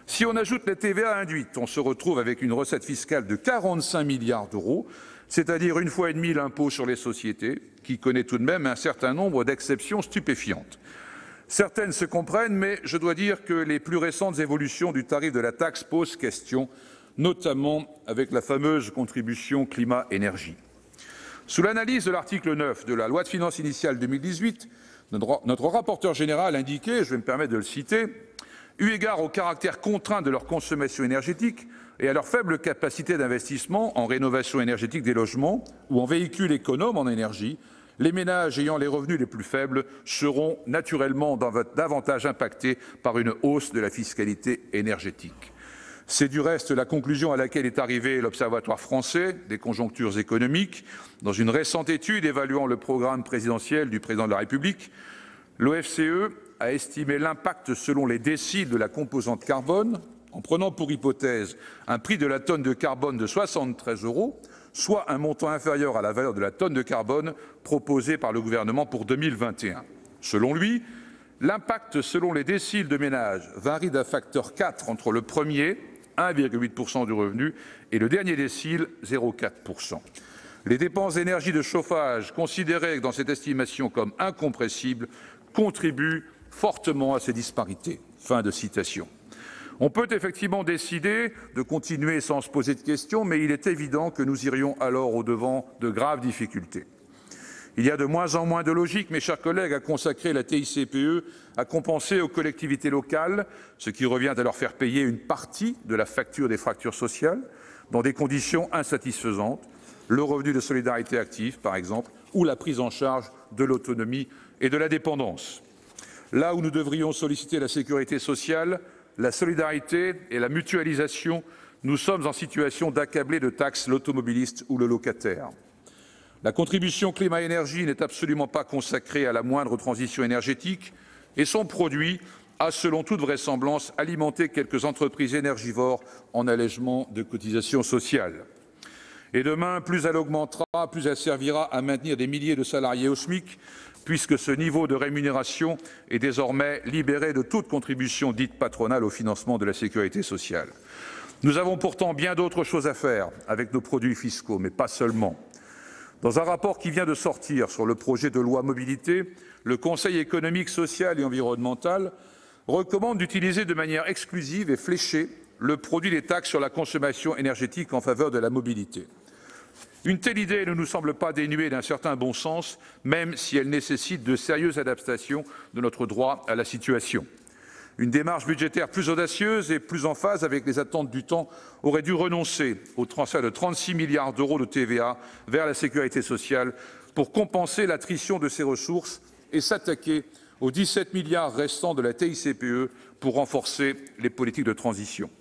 Si on ajoute la TVA induite, on se retrouve avec une recette fiscale de 45 milliards d'euros, c'est-à-dire une fois et demie l'impôt sur les sociétés, qui connaît tout de même un certain nombre d'exceptions stupéfiantes. Certaines se comprennent, mais je dois dire que les plus récentes évolutions du tarif de la taxe posent question, notamment avec la fameuse contribution climat-énergie. Sous l'analyse de l'article 9 de la loi de finances initiale 2018, notre rapporteur général indiquait, je vais me permettre de le citer, « Eu égard au caractère contraint de leur consommation énergétique et à leur faible capacité d'investissement en rénovation énergétique des logements ou en véhicules économes en énergie, les ménages ayant les revenus les plus faibles seront naturellement davantage impactés par une hausse de la fiscalité énergétique. C'est du reste la conclusion à laquelle est arrivé l'Observatoire français des conjonctures économiques dans une récente étude évaluant le programme présidentiel du président de la République. L'OFCE a estimé l'impact selon les déciles de la composante carbone en prenant pour hypothèse un prix de la tonne de carbone de 73 €, soit un montant inférieur à la valeur de la tonne de carbone proposée par le gouvernement pour 2021. Selon lui, l'impact selon les déciles de ménage varie d'un facteur 4 entre le premier, 1,8% du revenu, et le dernier décile, 0,4%. Les dépenses d'énergie de chauffage, considérées dans cette estimation comme incompressibles, contribuent fortement à ces disparités. Fin de citation. On peut effectivement décider de continuer sans se poser de questions, mais il est évident que nous irions alors au-devant de graves difficultés. Il y a de moins en moins de logique, mes chers collègues, à consacrer la TICPE à compenser aux collectivités locales, ce qui revient à leur faire payer une partie de la facture des fractures sociales, dans des conditions insatisfaisantes, le revenu de solidarité active, par exemple, ou la prise en charge de l'autonomie et de la dépendance. Là où nous devrions solliciter la sécurité sociale, la solidarité et la mutualisation, nous sommes en situation d'accabler de taxes l'automobiliste ou le locataire. La contribution climat-énergie n'est absolument pas consacrée à la moindre transition énergétique et son produit a, selon toute vraisemblance, alimenté quelques entreprises énergivores en allègement de cotisations sociales. Et demain, plus elle augmentera, plus elle servira à maintenir des milliers de salariés au SMIC, puisque ce niveau de rémunération est désormais libéré de toute contribution dite patronale au financement de la sécurité sociale. Nous avons pourtant bien d'autres choses à faire avec nos produits fiscaux, mais pas seulement. Dans un rapport qui vient de sortir sur le projet de loi mobilité, le Conseil économique, social et environnemental recommande d'utiliser de manière exclusive et fléchée le produit des taxes sur la consommation énergétique en faveur de la mobilité. Une telle idée ne nous semble pas dénuée d'un certain bon sens, même si elle nécessite de sérieuses adaptations de notre droit à la situation. Une démarche budgétaire plus audacieuse et plus en phase avec les attentes du temps aurait dû renoncer au transfert de 36 milliards d'euros de TVA vers la sécurité sociale pour compenser l'attrition de ces ressources et s'attaquer aux 17 milliards restants de la TICPE pour renforcer les politiques de transition.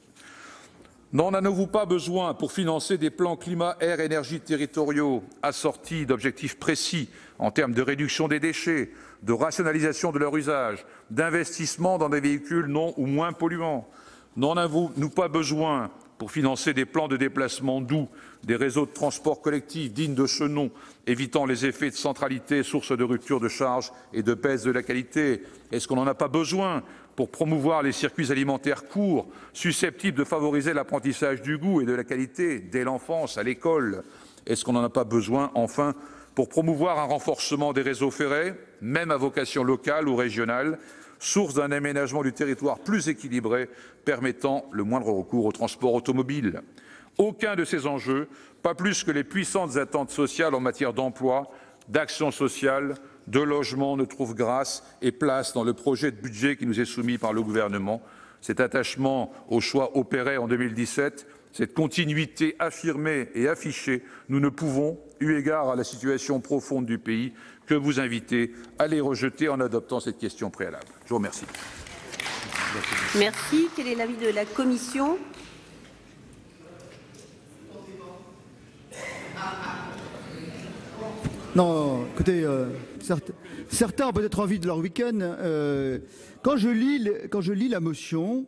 N'en avez-vous pas besoin pour financer des plans climat, air, énergie territoriaux assortis d'objectifs précis en termes de réduction des déchets, de rationalisation de leur usage, d'investissement dans des véhicules non ou moins polluants? N'en avons-nous pas besoin pour financer des plans de déplacement doux, des réseaux de transport collectif dignes de ce nom, évitant les effets de centralité, source de rupture de charge et de baisse de la qualité? Est-ce qu'on n'en a pas besoin pour promouvoir les circuits alimentaires courts, susceptibles de favoriser l'apprentissage du goût et de la qualité dès l'enfance, à l'école? Est-ce qu'on n'en a pas besoin, enfin, pour promouvoir un renforcement des réseaux ferrés, même à vocation locale ou régionale, source d'un aménagement du territoire plus équilibré, permettant le moindre recours au transport automobile? Aucun de ces enjeux, pas plus que les puissantes attentes sociales en matière d'emploi, d'action sociale, de logement, ne trouve grâce et place dans le projet de budget qui nous est soumis par le gouvernement. Cet attachement aux choix opérés en 2017, cette continuité affirmée et affichée, nous ne pouvons, eu égard à la situation profonde du pays, que vous inviter à les rejeter en adoptant cette question préalable. Je vous remercie. Merci. Quel est l'avis de la commission ? Non, écoutez, certains ont peut-être envie de leur week-end. Quand je lis la motion,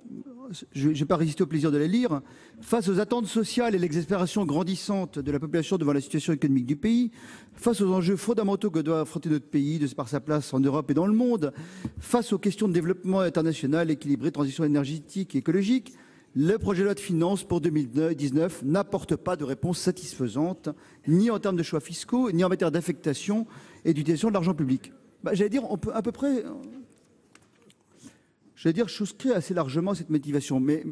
je n'ai pas résisté au plaisir de la lire, face aux attentes sociales et l'exaspération grandissante de la population devant la situation économique du pays, face aux enjeux fondamentaux que doit affronter notre pays de par sa place en Europe et dans le monde, face aux questions de développement international équilibré, transition énergétique et écologique, le projet de loi de finances pour 2019 n'apporte pas de réponse satisfaisante, ni en termes de choix fiscaux, ni en matière d'affectation et d'utilisation de l'argent public. J'allais dire, on peut à peu près... je souscris assez largement à cette motivation, mais,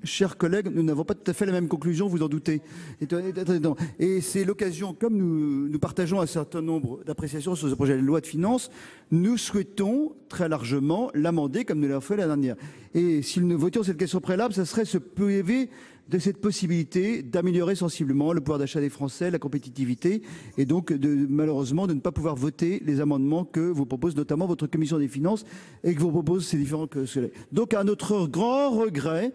chers collègues, nous n'avons pas tout à fait la même conclusion, vous en doutez. Et c'est l'occasion, comme nous partageons un certain nombre d'appréciations sur ce projet de loi de finances, nous souhaitons très largement l'amender comme nous l'avons fait l'année dernière. Et si nous votions cette question préalable, ça serait se priver de cette possibilité d'améliorer sensiblement le pouvoir d'achat des Français, la compétitivité, et donc malheureusement de ne pas pouvoir voter les amendements que vous propose notamment votre commission des finances et que vous propose ces différents. Donc à notre grand regret,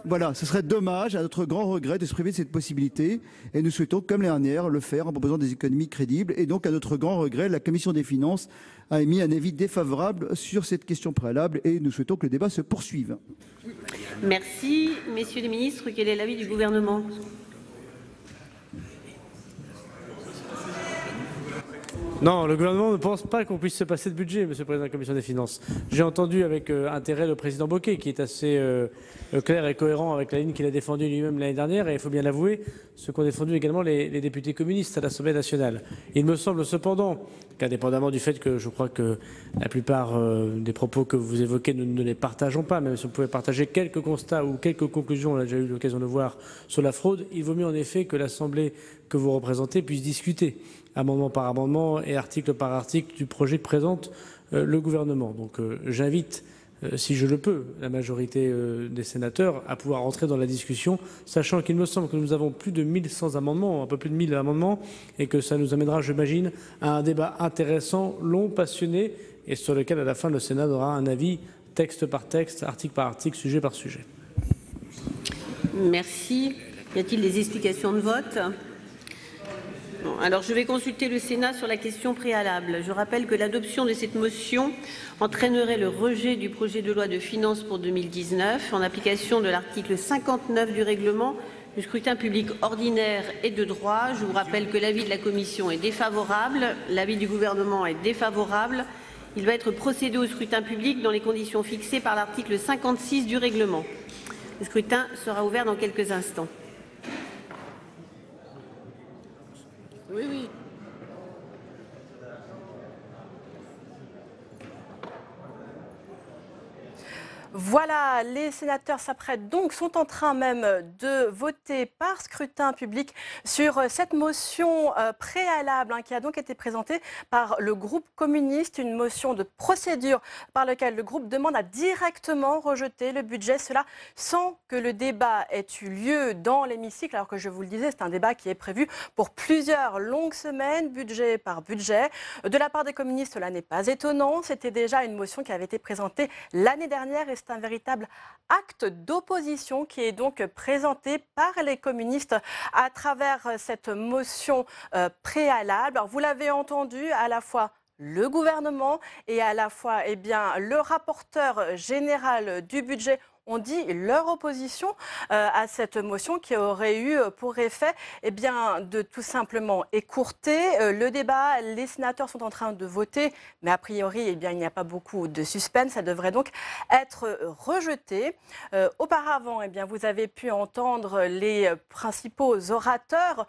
voilà, ce serait dommage, à notre grand regret, de se priver de cette possibilité. Et nous souhaitons, comme l'année dernière, le faire en proposant des économies crédibles. Et donc, à notre grand regret, la commission des finances a émis un avis défavorable sur cette question préalable. Et nous souhaitons que le débat se poursuive. Merci. Messieurs les ministres, quel est l'avis du gouvernement ? Non, le gouvernement ne pense pas qu'on puisse se passer de budget, Monsieur le Président de la Commission des Finances. J'ai entendu avec intérêt le Président Bocquet, qui est assez clair et cohérent avec la ligne qu'il a défendue lui-même l'année dernière, et il faut bien l'avouer, ce qu'ont défendu également les députés communistes à l'Assemblée nationale. Il me semble cependant qu'indépendamment du fait que je crois que la plupart des propos que vous évoquez, nous ne les partageons pas, même si on pouvait partager quelques constats ou quelques conclusions, on a déjà eu l'occasion de voir sur la fraude, il vaut mieux en effet que l'Assemblée que vous représentez puisse discuter amendement par amendement et article par article du projet que présente le gouvernement. Donc j'invite, si je le peux, la majorité des sénateurs à pouvoir entrer dans la discussion, sachant qu'il me semble que nous avons plus de 1100 amendements, un peu plus de 1000 amendements, et que ça nous amènera, j'imagine, à un débat intéressant, long, passionné, et sur lequel à la fin le Sénat aura un avis texte par texte, article par article, sujet par sujet. Merci. Y a-t-il des explications de vote ? Non. Alors je vais consulter le Sénat sur la question préalable. Je rappelle que l'adoption de cette motion entraînerait le rejet du projet de loi de finances pour 2019 en application de l'article 59 du règlement. Le scrutin public ordinaire est de droit. Je vous rappelle que l'avis de la commission est défavorable, l'avis du gouvernement est défavorable. Il va être procédé au scrutin public dans les conditions fixées par l'article 56 du règlement. Le scrutin sera ouvert dans quelques instants. Oui, oui. Voilà, les sénateurs s'apprêtent donc, sont en train même de voter par scrutin public sur cette motion préalable qui a donc été présentée par le groupe communiste, une motion de procédure par laquelle le groupe demande à directement rejeter le budget, cela sans que le débat ait eu lieu dans l'hémicycle, alors que je vous le disais, c'est un débat qui est prévu pour plusieurs longues semaines, budget par budget. De la part des communistes, cela n'est pas étonnant, c'était déjà une motion qui avait été présentée l'année dernière et c'est un véritable acte d'opposition qui est donc présenté par les communistes à travers cette motion préalable. Alors, vous l'avez entendu, à la fois le gouvernement et à la fois le rapporteur général du budget ont dit leur opposition à cette motion qui aurait eu pour effet de tout simplement écourter le débat. Les sénateurs sont en train de voter, mais a priori il n'y a pas beaucoup de suspense, ça devrait donc être rejeté. Auparavant, vous avez pu entendre les principaux orateurs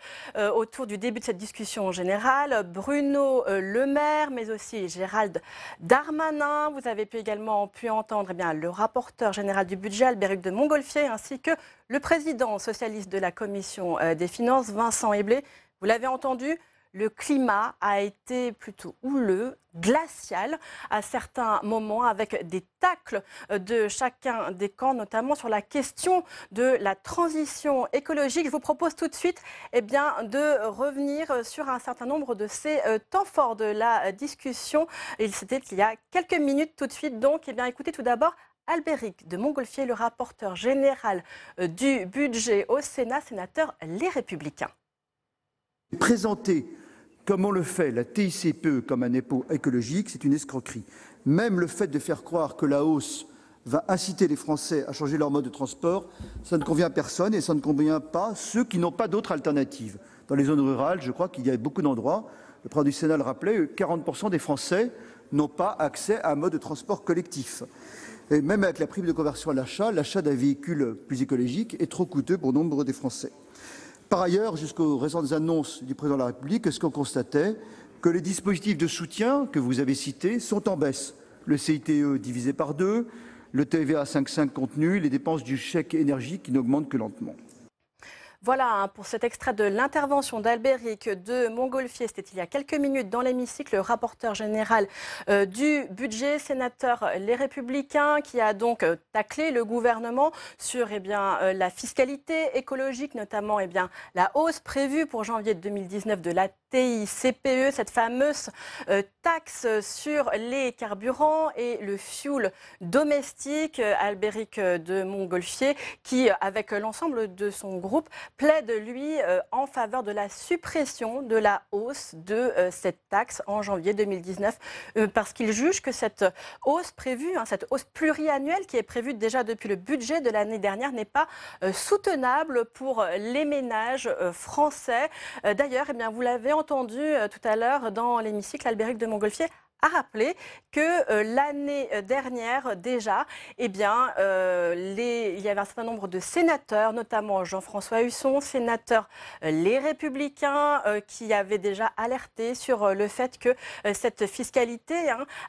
autour du début de cette discussion générale, Bruno Le Maire, mais aussi Gérald Darmanin. Vous avez également pu entendre le rapporteur général du budget, Albéric de Montgolfier, ainsi que le président socialiste de la Commission des finances, Vincent Éblé. Vous l'avez entendu, le climat a été plutôt houleux, glacial à certains moments, avec des tacles de chacun des camps, notamment sur la question de la transition écologique. Je vous propose tout de suite de revenir sur un certain nombre de ces temps forts de la discussion. C'était il y a quelques minutes tout de suite. Donc, écoutez tout d'abord Albéric de Montgolfier, le rapporteur général du budget au Sénat, sénateur Les Républicains. Présenter, comme on le fait, la TICPE comme un impôt écologique, c'est une escroquerie. Même le fait de faire croire que la hausse va inciter les Français à changer leur mode de transport, ça ne convient à personne et ça ne convient pas à ceux qui n'ont pas d'autre alternative. Dans les zones rurales, je crois qu'il y a beaucoup d'endroits, le président du Sénat le rappelait, 40% des Français n'ont pas accès à un mode de transport collectif. Et même avec la prime de conversion à l'achat d'un véhicule plus écologique est trop coûteux pour nombre des Français. Par ailleurs, jusqu'aux récentes annonces du président de la République, ce qu'on constatait, que les dispositifs de soutien que vous avez cités sont en baisse. Le CITE divisé par 2, le TVA 5,5 contenu, les dépenses du chèque énergie qui n'augmentent que lentement. Voilà pour cet extrait de l'intervention d'Albéric de Montgolfier. C'était il y a quelques minutes dans l'hémicycle, le rapporteur général du budget, sénateur Les Républicains, qui a donc taclé le gouvernement sur la fiscalité écologique, notamment la hausse prévue pour janvier 2019 de la TICPE, cette fameuse taxe sur les carburants et le fioul domestique. Albéric de Montgolfier, qui, avec l'ensemble de son groupe, plaide, lui, en faveur de la suppression de la hausse de cette taxe en janvier 2019, parce qu'il juge que cette hausse prévue, cette hausse pluriannuelle qui est prévue déjà depuis le budget de l'année dernière, n'est pas soutenable pour les ménages français. D'ailleurs, vous l'avez entendu tout à l'heure dans l'hémicycle, Albéric de Montgolfier a rappelé que l'année dernière déjà, il y avait un certain nombre de sénateurs, notamment Jean-François Husson, sénateur Les Républicains, qui avaient déjà alerté sur le fait que cette fiscalité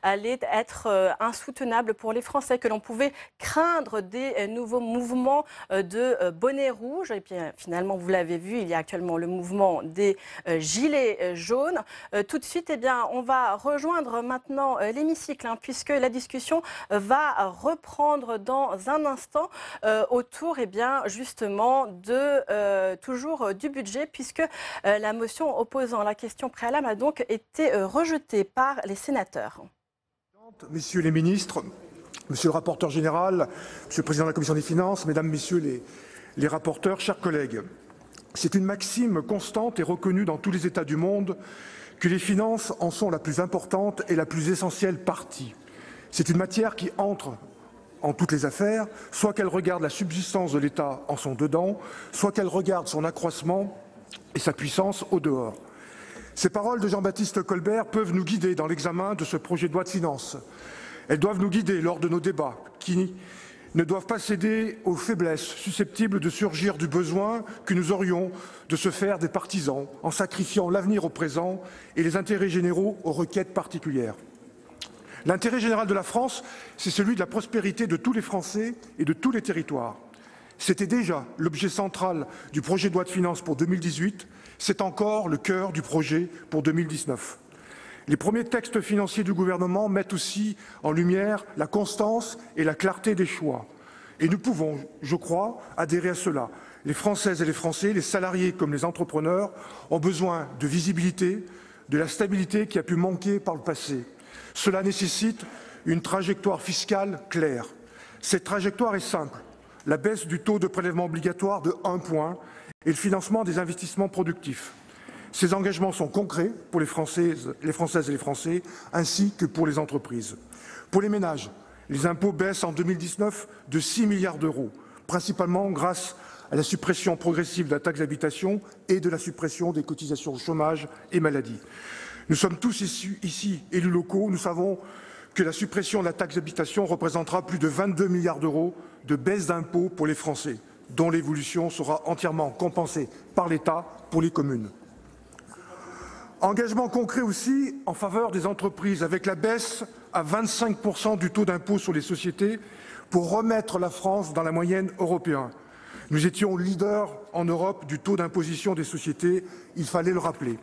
allait être insoutenable pour les Français, que l'on pouvait craindre des nouveaux mouvements de bonnets rouges. Et puis finalement, vous l'avez vu, il y a actuellement le mouvement des gilets jaunes. Tout de suite, on va rejoindre maintenant l'hémicycle, puisque la discussion va reprendre dans un instant autour justement de toujours du budget, puisque la motion opposant la question préalable a donc été rejetée par les sénateurs. Messieurs les ministres, monsieur le rapporteur général, monsieur le président de la commission des finances, mesdames, messieurs les rapporteurs, chers collègues, c'est une maxime constante et reconnue dans tous les États du monde que les finances en sont la plus importante et la plus essentielle partie. C'est une matière qui entre en toutes les affaires, soit qu'elle regarde la subsistance de l'État en son dedans, soit qu'elle regarde son accroissement et sa puissance au dehors. Ces paroles de Jean-Baptiste Colbert peuvent nous guider dans l'examen de ce projet de loi de finances. Elles doivent nous guider lors de nos débats, qui ne doivent pas céder aux faiblesses susceptibles de surgir du besoin que nous aurions de se faire des partisans en sacrifiant l'avenir au présent et les intérêts généraux aux requêtes particulières. L'intérêt général de la France, c'est celui de la prospérité de tous les Français et de tous les territoires. C'était déjà l'objet central du projet de loi de finances pour 2018, c'est encore le cœur du projet pour 2019. Les premiers textes financiers du gouvernement mettent aussi en lumière la constance et la clarté des choix. Et nous pouvons, je crois, adhérer à cela. Les Françaises et les Français, les salariés comme les entrepreneurs, ont besoin de visibilité, de la stabilité qui a pu manquer par le passé. Cela nécessite une trajectoire fiscale claire. Cette trajectoire est simple. La baisse du taux de prélèvement obligatoire de 1 point et le financement des investissements productifs. Ces engagements sont concrets pour les Françaises et les Français, ainsi que pour les entreprises. Pour les ménages, les impôts baissent en 2019 de 6 milliards d'euros, principalement grâce à la suppression progressive de la taxe d'habitation et de la suppression des cotisations chômage et maladie. Nous sommes tous ici élus locaux, nous savons que la suppression de la taxe d'habitation représentera plus de 22 milliards d'euros de baisse d'impôts pour les Français, dont l'évolution sera entièrement compensée par l'État pour les communes. Engagement concret aussi en faveur des entreprises, avec la baisse à 25% du taux d'impôt sur les sociétés pour remettre la France dans la moyenne européenne. Nous étions leaders en Europe du taux d'imposition des sociétés, il fallait le rappeler.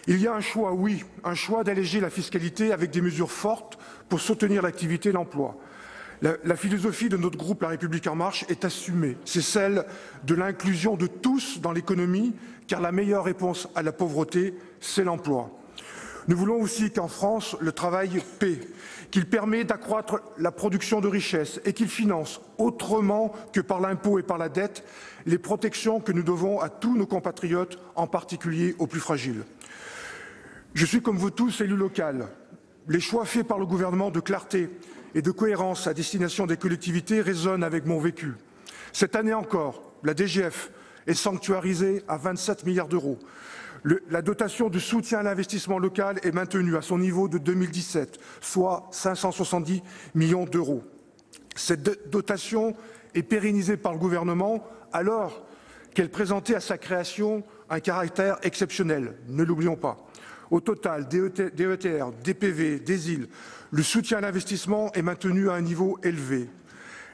Il y a un choix, oui, un choix d'alléger la fiscalité avec des mesures fortes pour soutenir l'activité et l'emploi. La philosophie de notre groupe La République En Marche est assumée. C'est celle de l'inclusion de tous dans l'économie, car la meilleure réponse à la pauvreté, c'est l'emploi. Nous voulons aussi qu'en France, le travail paie, qu'il permet d'accroître la production de richesses et qu'il finance, autrement que par l'impôt et par la dette, les protections que nous devons à tous nos compatriotes, en particulier aux plus fragiles. Je suis comme vous tous élu local. Les choix faits par le gouvernement de clarté et de cohérence à destination des collectivités résonnent avec mon vécu. Cette année encore, la DGF est sanctuarisée à 27 milliards d'euros. La dotation de soutien à l'investissement local est maintenue à son niveau de 2017, soit 570 millions d'euros. Cette dotation est pérennisée par le gouvernement alors qu'elle présentait à sa création un caractère exceptionnel, ne l'oublions pas. Au total, DETR, DPV, DSIL, le soutien à l'investissement est maintenu à un niveau élevé.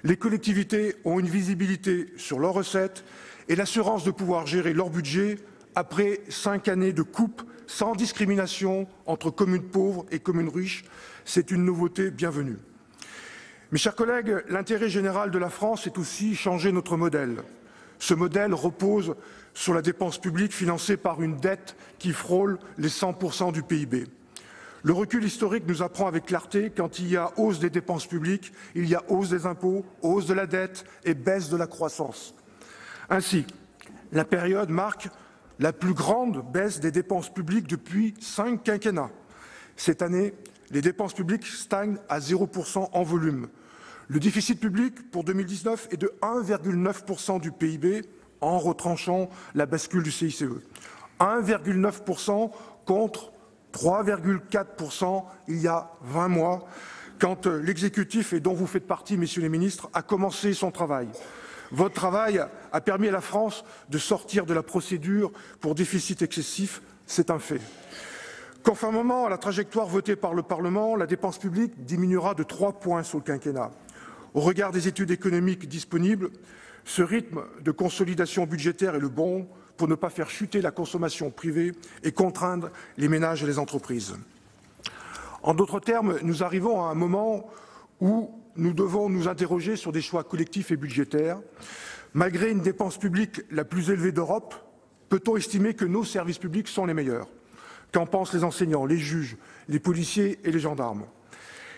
Les collectivités ont une visibilité sur leurs recettes et l'assurance de pouvoir gérer leur budget après 5 années de coupes sans discrimination entre communes pauvres et communes riches. C'est une nouveauté bienvenue. Mes chers collègues, l'intérêt général de la France est aussi changer notre modèle. Ce modèle repose sur la dépense publique financée par une dette qui frôle les 100% du PIB. Le recul historique nous apprend avec clarté, quand il y a hausse des dépenses publiques, il y a hausse des impôts, hausse de la dette et baisse de la croissance. Ainsi, la période marque la plus grande baisse des dépenses publiques depuis 5 quinquennats. Cette année, les dépenses publiques stagnent à 0% en volume. Le déficit public pour 2019 est de 1,9% du PIB en retranchant la bascule du CICE. 1,9% contre 3,4% il y a 20 mois, quand l'exécutif, et dont vous faites partie, messieurs les ministres, a commencé son travail. Votre travail a permis à la France de sortir de la procédure pour déficit excessif, c'est un fait. Conformément à la trajectoire votée par le Parlement, la dépense publique diminuera de 3 points sur le quinquennat. Au regard des études économiques disponibles, ce rythme de consolidation budgétaire est le bon pour ne pas faire chuter la consommation privée et contraindre les ménages et les entreprises. En d'autres termes, nous arrivons à un moment où nous devons nous interroger sur des choix collectifs et budgétaires. Malgré une dépense publique la plus élevée d'Europe, peut-on estimer que nos services publics sont les meilleurs? Qu'en pensent les enseignants, les juges, les policiers et les gendarmes?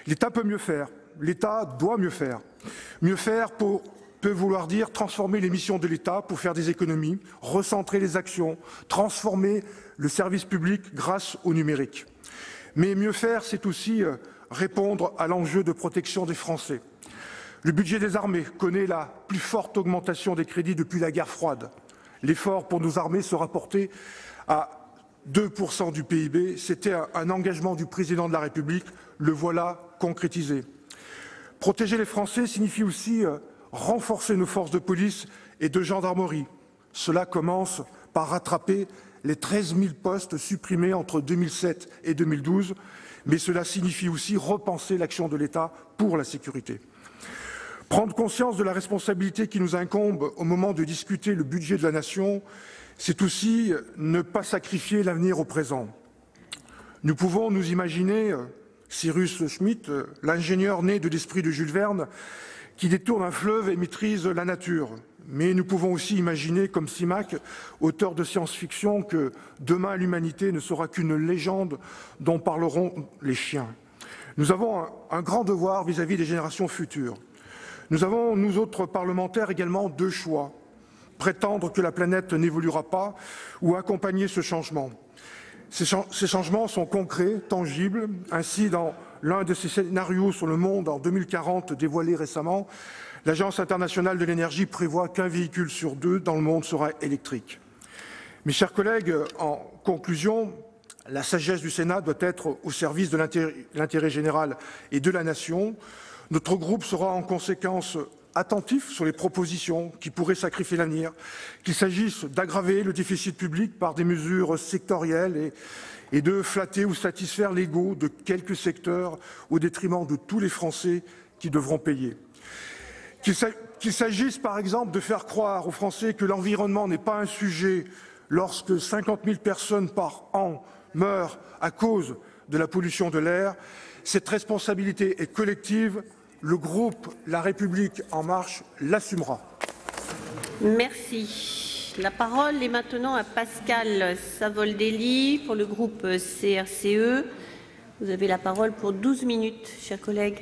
L'État peut mieux faire, l'État doit mieux faire. Mieux faire peut vouloir dire transformer les missions de l'État pour faire des économies, recentrer les actions, transformer le service public grâce au numérique. Mais mieux faire, c'est aussi répondre à l'enjeu de protection des Français. Le budget des armées connaît la plus forte augmentation des crédits depuis la guerre froide. L'effort pour nos armées sera porté à 2% du PIB. C'était un engagement du président de la République. Le voilà concrétisé. Protéger les Français signifie aussi renforcer nos forces de police et de gendarmerie. Cela commence par rattraper les 13 000 postes supprimés entre 2007 et 2012, mais cela signifie aussi repenser l'action de l'État pour la sécurité. Prendre conscience de la responsabilité qui nous incombe au moment de discuter le budget de la nation, c'est aussi ne pas sacrifier l'avenir au présent. Nous pouvons nous imaginer Cyrus Smith, l'ingénieur né de l'esprit de Jules Verne, qui détourne un fleuve et maîtrise la nature. Mais nous pouvons aussi imaginer, comme Simak, auteur de science-fiction, que demain l'humanité ne sera qu'une légende dont parleront les chiens. Nous avons un grand devoir vis-à-vis des générations futures. Nous avons, nous autres parlementaires, également 2 choix. Prétendre que la planète n'évoluera pas ou accompagner ce changement. Ces changements sont concrets, tangibles. Ainsi, dans l'un de ces scénarios sur le monde en 2040 dévoilé récemment, l'Agence internationale de l'énergie prévoit qu'1 véhicule sur 2 dans le monde sera électrique. Mes chers collègues, en conclusion, la sagesse du Sénat doit être au service de l'intérêt général et de la nation. Notre groupe sera en conséquence attentif sur les propositions qui pourraient sacrifier l'avenir, qu'il s'agisse d'aggraver le déficit public par des mesures sectorielles et de flatter ou satisfaire l'ego de quelques secteurs au détriment de tous les Français qui devront payer. Qu'il s'agisse par exemple de faire croire aux Français que l'environnement n'est pas un sujet lorsque 50 000 personnes par an meurent à cause de la pollution de l'air. Cette responsabilité est collective. Le groupe La République En Marche l'assumera. Merci. La parole est maintenant à Pascal Savoldelli pour le groupe CRCE. Vous avez la parole pour 12 minutes, chers collègues.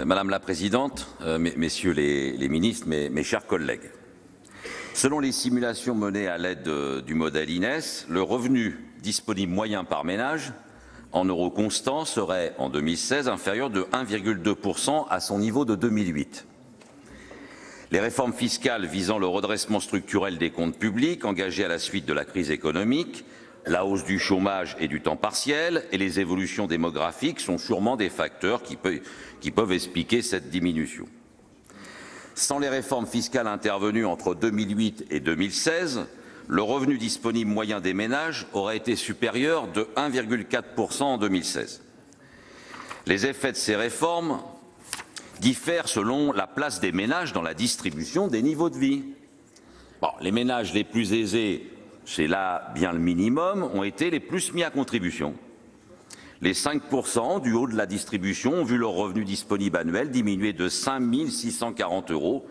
Madame la Présidente, Messieurs les ministres, mes chers collègues, selon les simulations menées à l'aide du modèle INES, le revenu disponible moyen par ménage en euros constants serait en 2016 inférieur de 1,2% à son niveau de 2008. Les réformes fiscales visant le redressement structurel des comptes publics engagées à la suite de la crise économique, la hausse du chômage et du temps partiel et les évolutions démographiques sont sûrement des facteurs qui peuvent expliquer cette diminution. Sans les réformes fiscales intervenues entre 2008 et 2016, le revenu disponible moyen des ménages aurait été supérieur de 1,4 % en 2016. Les effets de ces réformes diffèrent selon la place des ménages dans la distribution des niveaux de vie. Bon, les ménages les plus aisés, c'est là bien le minimum, ont été les plus mis à contribution. Les 5% du haut de la distribution ont vu leur revenu disponible annuel diminuer de 5 640 €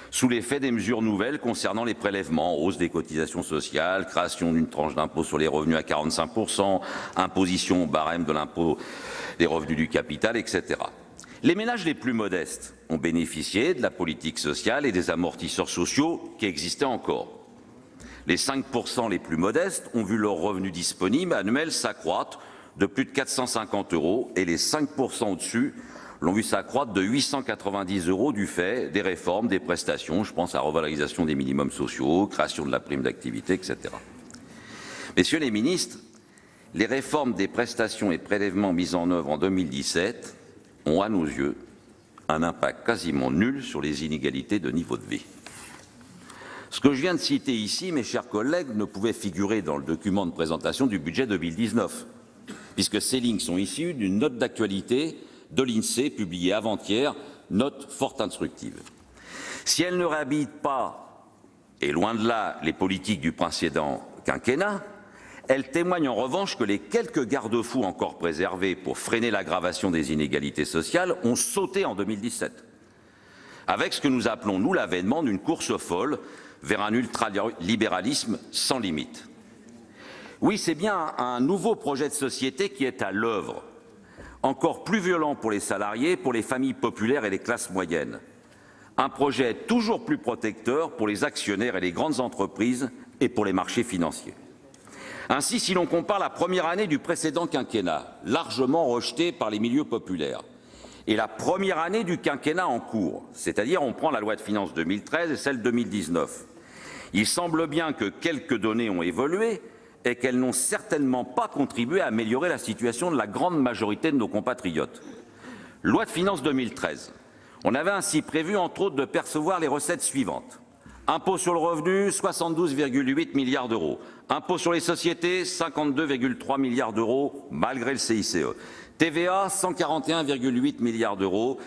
sous l'effet des mesures nouvelles concernant les prélèvements, hausse des cotisations sociales, création d'une tranche d'impôt sur les revenus à 45%, imposition au barème de l'impôt des revenus du capital, etc. Les ménages les plus modestes ont bénéficié de la politique sociale et des amortisseurs sociaux qui existaient encore. Les 5% les plus modestes ont vu leur revenu disponible annuel s'accroître de plus de 450 € et les 5% au-dessus l'ont vu s'accroître de 890 € du fait des réformes, des prestations, je pense à la revalorisation des minimums sociaux, création de la prime d'activité, etc. Messieurs les ministres, les réformes des prestations et prélèvements mises en œuvre en 2017 ont, à nos yeux, un impact quasiment nul sur les inégalités de niveau de vie. Ce que je viens de citer ici, mes chers collègues, ne pouvait figurer dans le document de présentation du budget 2019, puisque ces lignes sont issues d'une note d'actualité de l'INSEE publiée avant-hier, note fort instructive. Si elle ne réhabilite pas, et loin de là, les politiques du précédent quinquennat, elle témoigne en revanche que les quelques garde-fous encore préservés pour freiner l'aggravation des inégalités sociales ont sauté en 2017, avec ce que nous appelons, nous, l'avènement d'une course folle vers un ultralibéralisme sans limite. Oui, c'est bien un nouveau projet de société qui est à l'œuvre, encore plus violent pour les salariés, pour les familles populaires et les classes moyennes. Un projet toujours plus protecteur pour les actionnaires et les grandes entreprises et pour les marchés financiers. Ainsi, si l'on compare la première année du précédent quinquennat, largement rejetée par les milieux populaires, et la première année du quinquennat en cours, c'est-à-dire on prend la loi de finances 2013 et celle 2019, il semble bien que quelques données ont évolué et qu'elles n'ont certainement pas contribué à améliorer la situation de la grande majorité de nos compatriotes. Loi de finances 2013. On avait ainsi prévu, entre autres, de percevoir les recettes suivantes. Impôt sur le revenu, 72,8 milliards d'euros. Impôt sur les sociétés, 52,3 milliards d'euros, malgré le CICE. TVA, 141,8 milliards d'euros.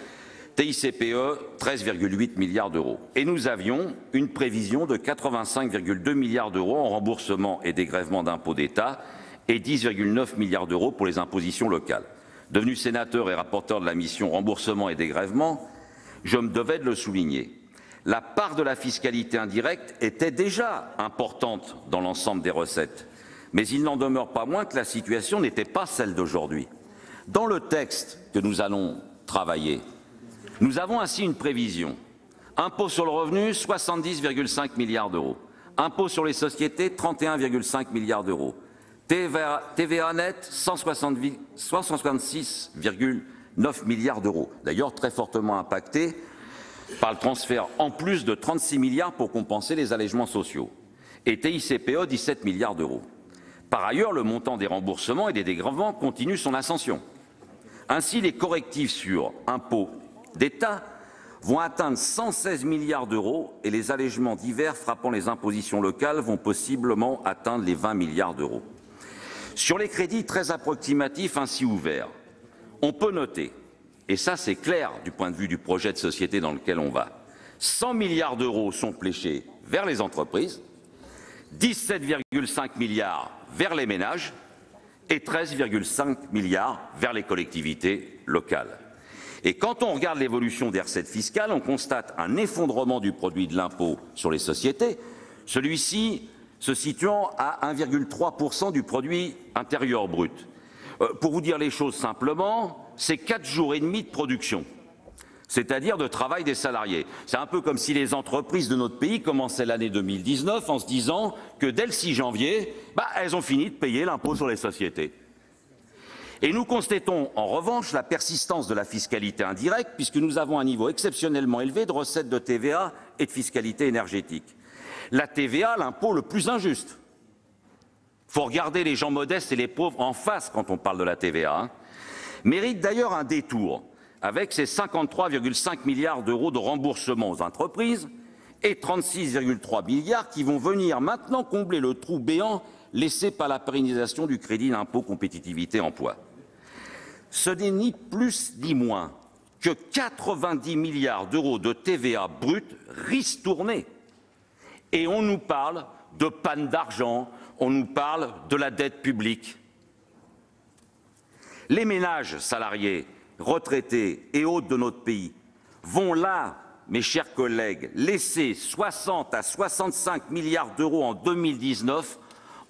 TICPE, 13,8 milliards d'euros. Et nous avions une prévision de 85,2 milliards d'euros en remboursement et dégrèvement d'impôts d'État et 10,9 milliards d'euros pour les impositions locales. Devenu sénateur et rapporteur de la mission remboursement et dégrèvement, je me devais de le souligner. La part de la fiscalité indirecte était déjà importante dans l'ensemble des recettes, mais il n'en demeure pas moins que la situation n'était pas celle d'aujourd'hui. Dans le texte que nous allons travailler, nous avons ainsi une prévision. Impôt sur le revenu, 70,5 milliards d'euros. Impôt sur les sociétés, 31,5 milliards d'euros. TVA net, 166,9 milliards d'euros. D'ailleurs, très fortement impacté par le transfert en plus de 36 milliards pour compenser les allègements sociaux. Et TICPE, 17 milliards d'euros. Par ailleurs, le montant des remboursements et des dégrèvements continue son ascension. Ainsi, les correctifs sur impôts d'État vont atteindre 116 milliards d'euros et les allègements divers frappant les impositions locales vont possiblement atteindre les 20 milliards d'euros. Sur les crédits très approximatifs ainsi ouverts, on peut noter, et ça c'est clair du point de vue du projet de société dans lequel on va, 100 milliards d'euros sont fléchés vers les entreprises, 17,5 milliards vers les ménages et 13,5 milliards vers les collectivités locales. Et quand on regarde l'évolution des recettes fiscales, on constate un effondrement du produit de l'impôt sur les sociétés, celui-ci se situant à 1,3 % du produit intérieur brut. Pour vous dire les choses simplement, c'est 4 jours et demi de production, c'est-à-dire de travail des salariés. C'est un peu comme si les entreprises de notre pays commençaient l'année 2019 en se disant que dès le 6 janvier, elles ont fini de payer l'impôt sur les sociétés. Et nous constatons en revanche la persistance de la fiscalité indirecte puisque nous avons un niveau exceptionnellement élevé de recettes de TVA et de fiscalité énergétique. La TVA, l'impôt le plus injuste. Il faut regarder les gens modestes et les pauvres en face quand on parle de la TVA. Mérite d'ailleurs un détour avec ses 53,5 milliards d'euros de remboursement aux entreprises et 36,3 milliards qui vont venir maintenant combler le trou béant laissé par la pérennisation du crédit d'impôt compétitivité emploi. Ce n'est ni plus ni moins que 90 milliards d'euros de TVA brute ristournés. Et on nous parle de panne d'argent, on nous parle de la dette publique. Les ménages salariés, retraités et autres de notre pays vont là, mes chers collègues, laisser 60 à 65 milliards d'euros en 2019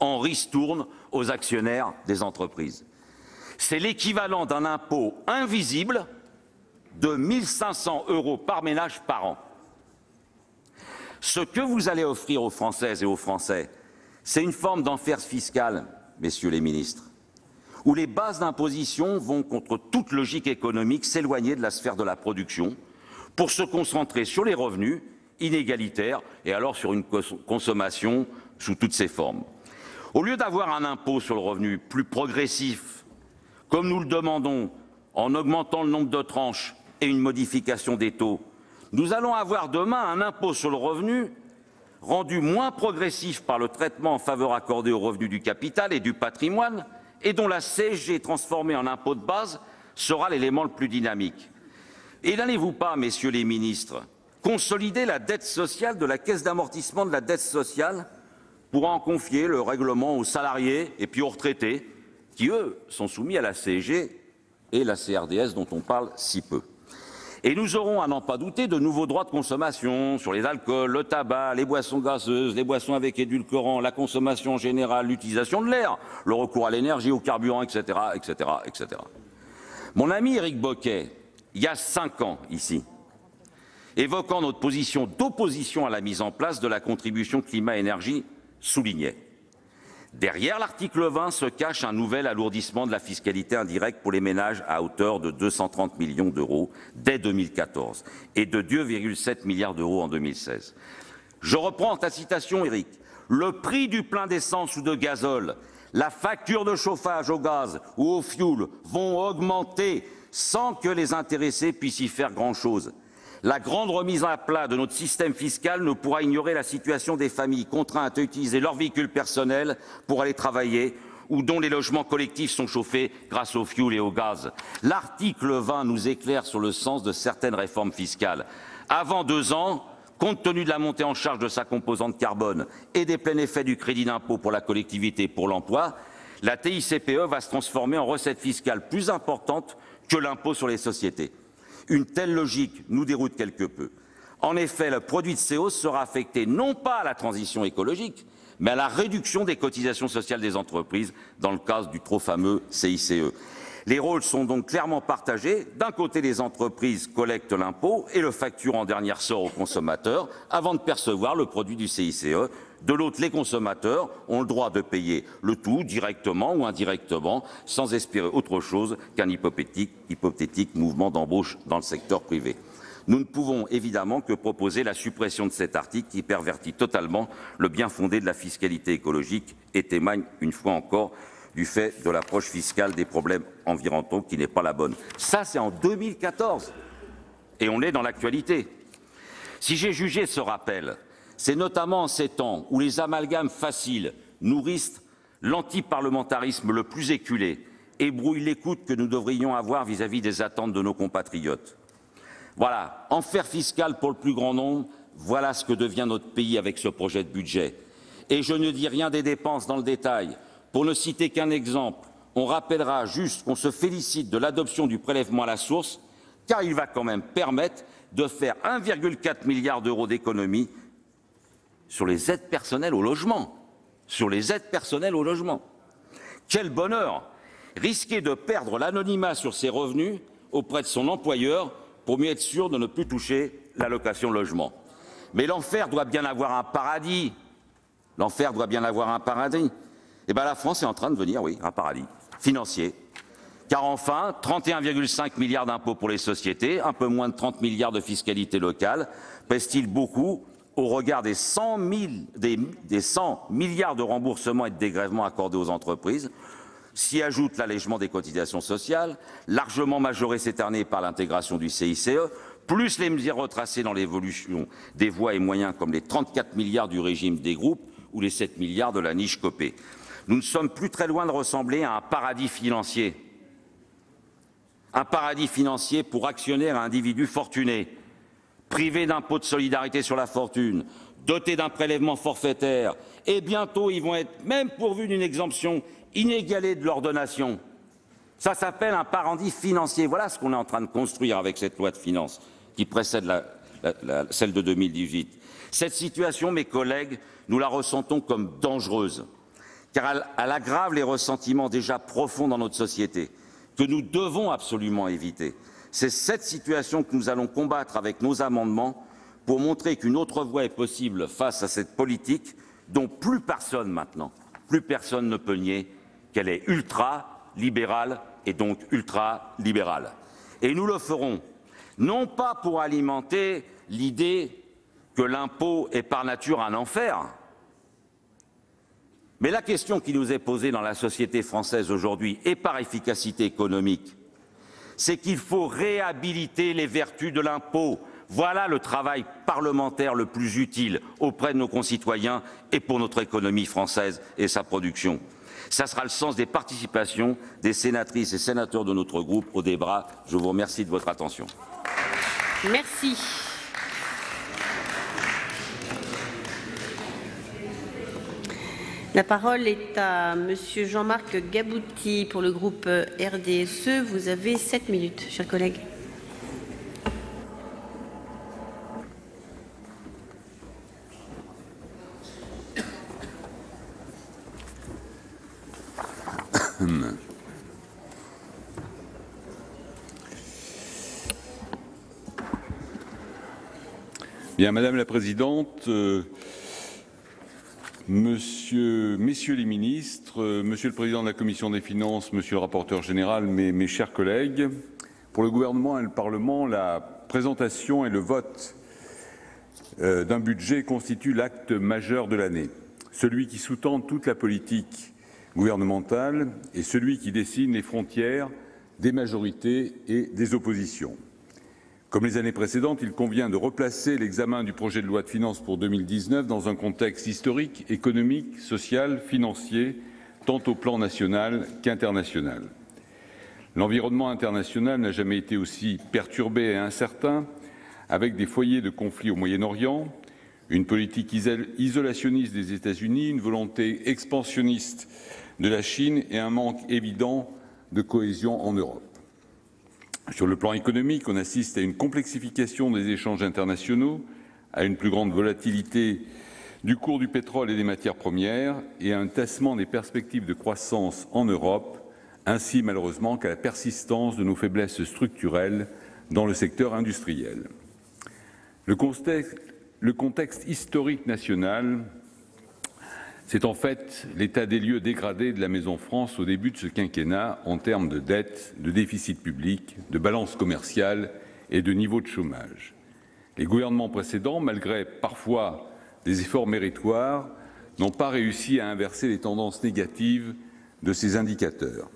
en ristourne aux actionnaires des entreprises. C'est l'équivalent d'un impôt invisible de 1 500 € par ménage par an. Ce que vous allez offrir aux Françaises et aux Français, c'est une forme d'enfer fiscal, messieurs les ministres, où les bases d'imposition vont, contre toute logique économique, s'éloigner de la sphère de la production pour se concentrer sur les revenus inégalitaires et alors sur une consommation sous toutes ses formes. Au lieu d'avoir un impôt sur le revenu plus progressif, comme nous le demandons, en augmentant le nombre de tranches et une modification des taux, nous allons avoir demain un impôt sur le revenu rendu moins progressif par le traitement en faveur accordé aux revenus du capital et du patrimoine et dont la CSG transformée en impôt de base sera l'élément le plus dynamique. Et n'allez-vous pas, messieurs les ministres, consolider la dette sociale de la caisse d'amortissement de la dette sociale pour en confier le règlement aux salariés et puis aux retraités qui, eux, sont soumis à la CSG et la CRDS dont on parle si peu. Et nous aurons, à n'en pas douter, de nouveaux droits de consommation sur les alcools, le tabac, les boissons gazeuses, les boissons avec édulcorants, la consommation générale, l'utilisation de l'air, le recours à l'énergie, au carburant, etc., etc., etc. Mon ami Éric Bocquet, il y a 5 ans ici, évoquant notre position d'opposition à la mise en place de la contribution climat-énergie, soulignait: derrière l'article 20 se cache un nouvel alourdissement de la fiscalité indirecte pour les ménages à hauteur de 230 millions d'euros dès 2014 et de 2,7 milliards d'euros en 2016. Je reprends ta citation, Éric. Le prix du plein d'essence ou de gazole, la facture de chauffage au gaz ou au fioul vont augmenter sans que les intéressés puissent y faire grand-chose. La grande remise à plat de notre système fiscal ne pourra ignorer la situation des familles contraintes à utiliser leur véhicule personnel pour aller travailler ou dont les logements collectifs sont chauffés grâce au fioul et au gaz. L'article 20 nous éclaire sur le sens de certaines réformes fiscales. Avant 2 ans, compte tenu de la montée en charge de sa composante carbone et des pleins effets du crédit d'impôt pour la collectivité et pour l'emploi, la TICPE va se transformer en recette fiscale plus importante que l'impôt sur les sociétés. Une telle logique nous déroute quelque peu. En effet, le produit de ces hausses sera affecté non pas à la transition écologique, mais à la réduction des cotisations sociales des entreprises dans le cadre du trop fameux CICE. Les rôles sont donc clairement partagés. D'un côté, les entreprises collectent l'impôt et le facturent en dernier ressort aux consommateurs avant de percevoir le produit du CICE. De l'autre, les consommateurs ont le droit de payer le tout directement ou indirectement, sans espérer autre chose qu'un hypothétique mouvement d'embauche dans le secteur privé. Nous ne pouvons évidemment que proposer la suppression de cet article qui pervertit totalement le bien-fondé de la fiscalité écologique et témoigne une fois encore du fait de l'approche fiscale des problèmes environnementaux qui n'est pas la bonne. Ça, c'est en 2014 et on est dans l'actualité. Si j'ai jugé ce rappel, c'est notamment en ces temps où les amalgames faciles nourrissent l'antiparlementarisme le plus éculé et brouillent l'écoute que nous devrions avoir vis-à-vis des attentes de nos compatriotes. Voilà, enfer fiscal pour le plus grand nombre, voilà ce que devient notre pays avec ce projet de budget. Et je ne dis rien des dépenses dans le détail. Pour ne citer qu'un exemple, on rappellera juste qu'on se félicite de l'adoption du prélèvement à la source, car il va quand même permettre de faire 1,4 milliard d'euros d'économies sur les aides personnelles au logement. Sur les aides personnelles au logement. Quel bonheur! Risquer de perdre l'anonymat sur ses revenus auprès de son employeur pour mieux être sûr de ne plus toucher l'allocation logement. Mais l'enfer doit bien avoir un paradis. L'enfer doit bien avoir un paradis. Eh bien, la France est en train de devenir, oui, un paradis financier. Car enfin, 31,5 milliards d'impôts pour les sociétés, un peu moins de 30 milliards de fiscalité locale, pèse-t-il beaucoup au regard des 100 milliards de remboursements et de dégrèvements accordés aux entreprises? S'y ajoute l'allègement des cotisations sociales, largement majoré cette année par l'intégration du CICE, plus les mesures retracées dans l'évolution des voies et moyens comme les 34 milliards du régime des groupes ou les 7 milliards de la niche Copé. Nous ne sommes plus très loin de ressembler à un paradis financier. Un paradis financier pour actionnaires et individus fortunés, privés d'impôt de solidarité sur la fortune, dotés d'un prélèvement forfaitaire, et bientôt ils vont être même pourvus d'une exemption inégalée de leurs donations. Ça s'appelle un paradis financier. Voilà ce qu'on est en train de construire avec cette loi de finances qui précède celle de 2018. Cette situation, mes collègues, nous la ressentons comme dangereuse, car elle aggrave les ressentiments déjà profonds dans notre société, que nous devons absolument éviter. C'est cette situation que nous allons combattre avec nos amendements pour montrer qu'une autre voie est possible face à cette politique dont plus personne maintenant, plus personne ne peut nier qu'elle est ultra-libérale et donc ultra-libérale. Et nous le ferons, non pas pour alimenter l'idée que l'impôt est par nature un enfer, mais la question qui nous est posée dans la société française aujourd'hui, et par efficacité économique, c'est qu'il faut réhabiliter les vertus de l'impôt. Voilà le travail parlementaire le plus utile auprès de nos concitoyens et pour notre économie française et sa production. Ça sera le sens des participations des sénatrices et sénateurs de notre groupe au débat. Je vous remercie de votre attention. Merci. La parole est à Monsieur Jean-Marc Gabouty pour le groupe RDSE. Vous avez 7 minutes, chers collègues. Bien, Madame la Présidente, messieurs les ministres, Monsieur le Président de la Commission des finances, Monsieur le rapporteur général, mes chers collègues, pour le gouvernement et le Parlement, la présentation et le vote d'un budget constitue l'acte majeur de l'année, celui qui sous-tend toute la politique gouvernementale et celui qui dessine les frontières des majorités et des oppositions. Comme les années précédentes, il convient de replacer l'examen du projet de loi de finances pour 2019 dans un contexte historique, économique, social, financier, tant au plan national qu'international. L'environnement international n'a jamais été aussi perturbé et incertain, avec des foyers de conflits au Moyen-Orient, une politique isolationniste des États-Unis, une volonté expansionniste de la Chine et un manque évident de cohésion en Europe. Sur le plan économique, on assiste à une complexification des échanges internationaux, à une plus grande volatilité du cours du pétrole et des matières premières et à un tassement des perspectives de croissance en Europe, ainsi malheureusement qu'à la persistance de nos faiblesses structurelles dans le secteur industriel. Le contexte historique national, c'est en fait l'état des lieux dégradé de la Maison France au début de ce quinquennat en termes de dette, de déficit public, de balance commerciale et de niveau de chômage. Les gouvernements précédents, malgré parfois des efforts méritoires, n'ont pas réussi à inverser les tendances négatives de ces indicateurs.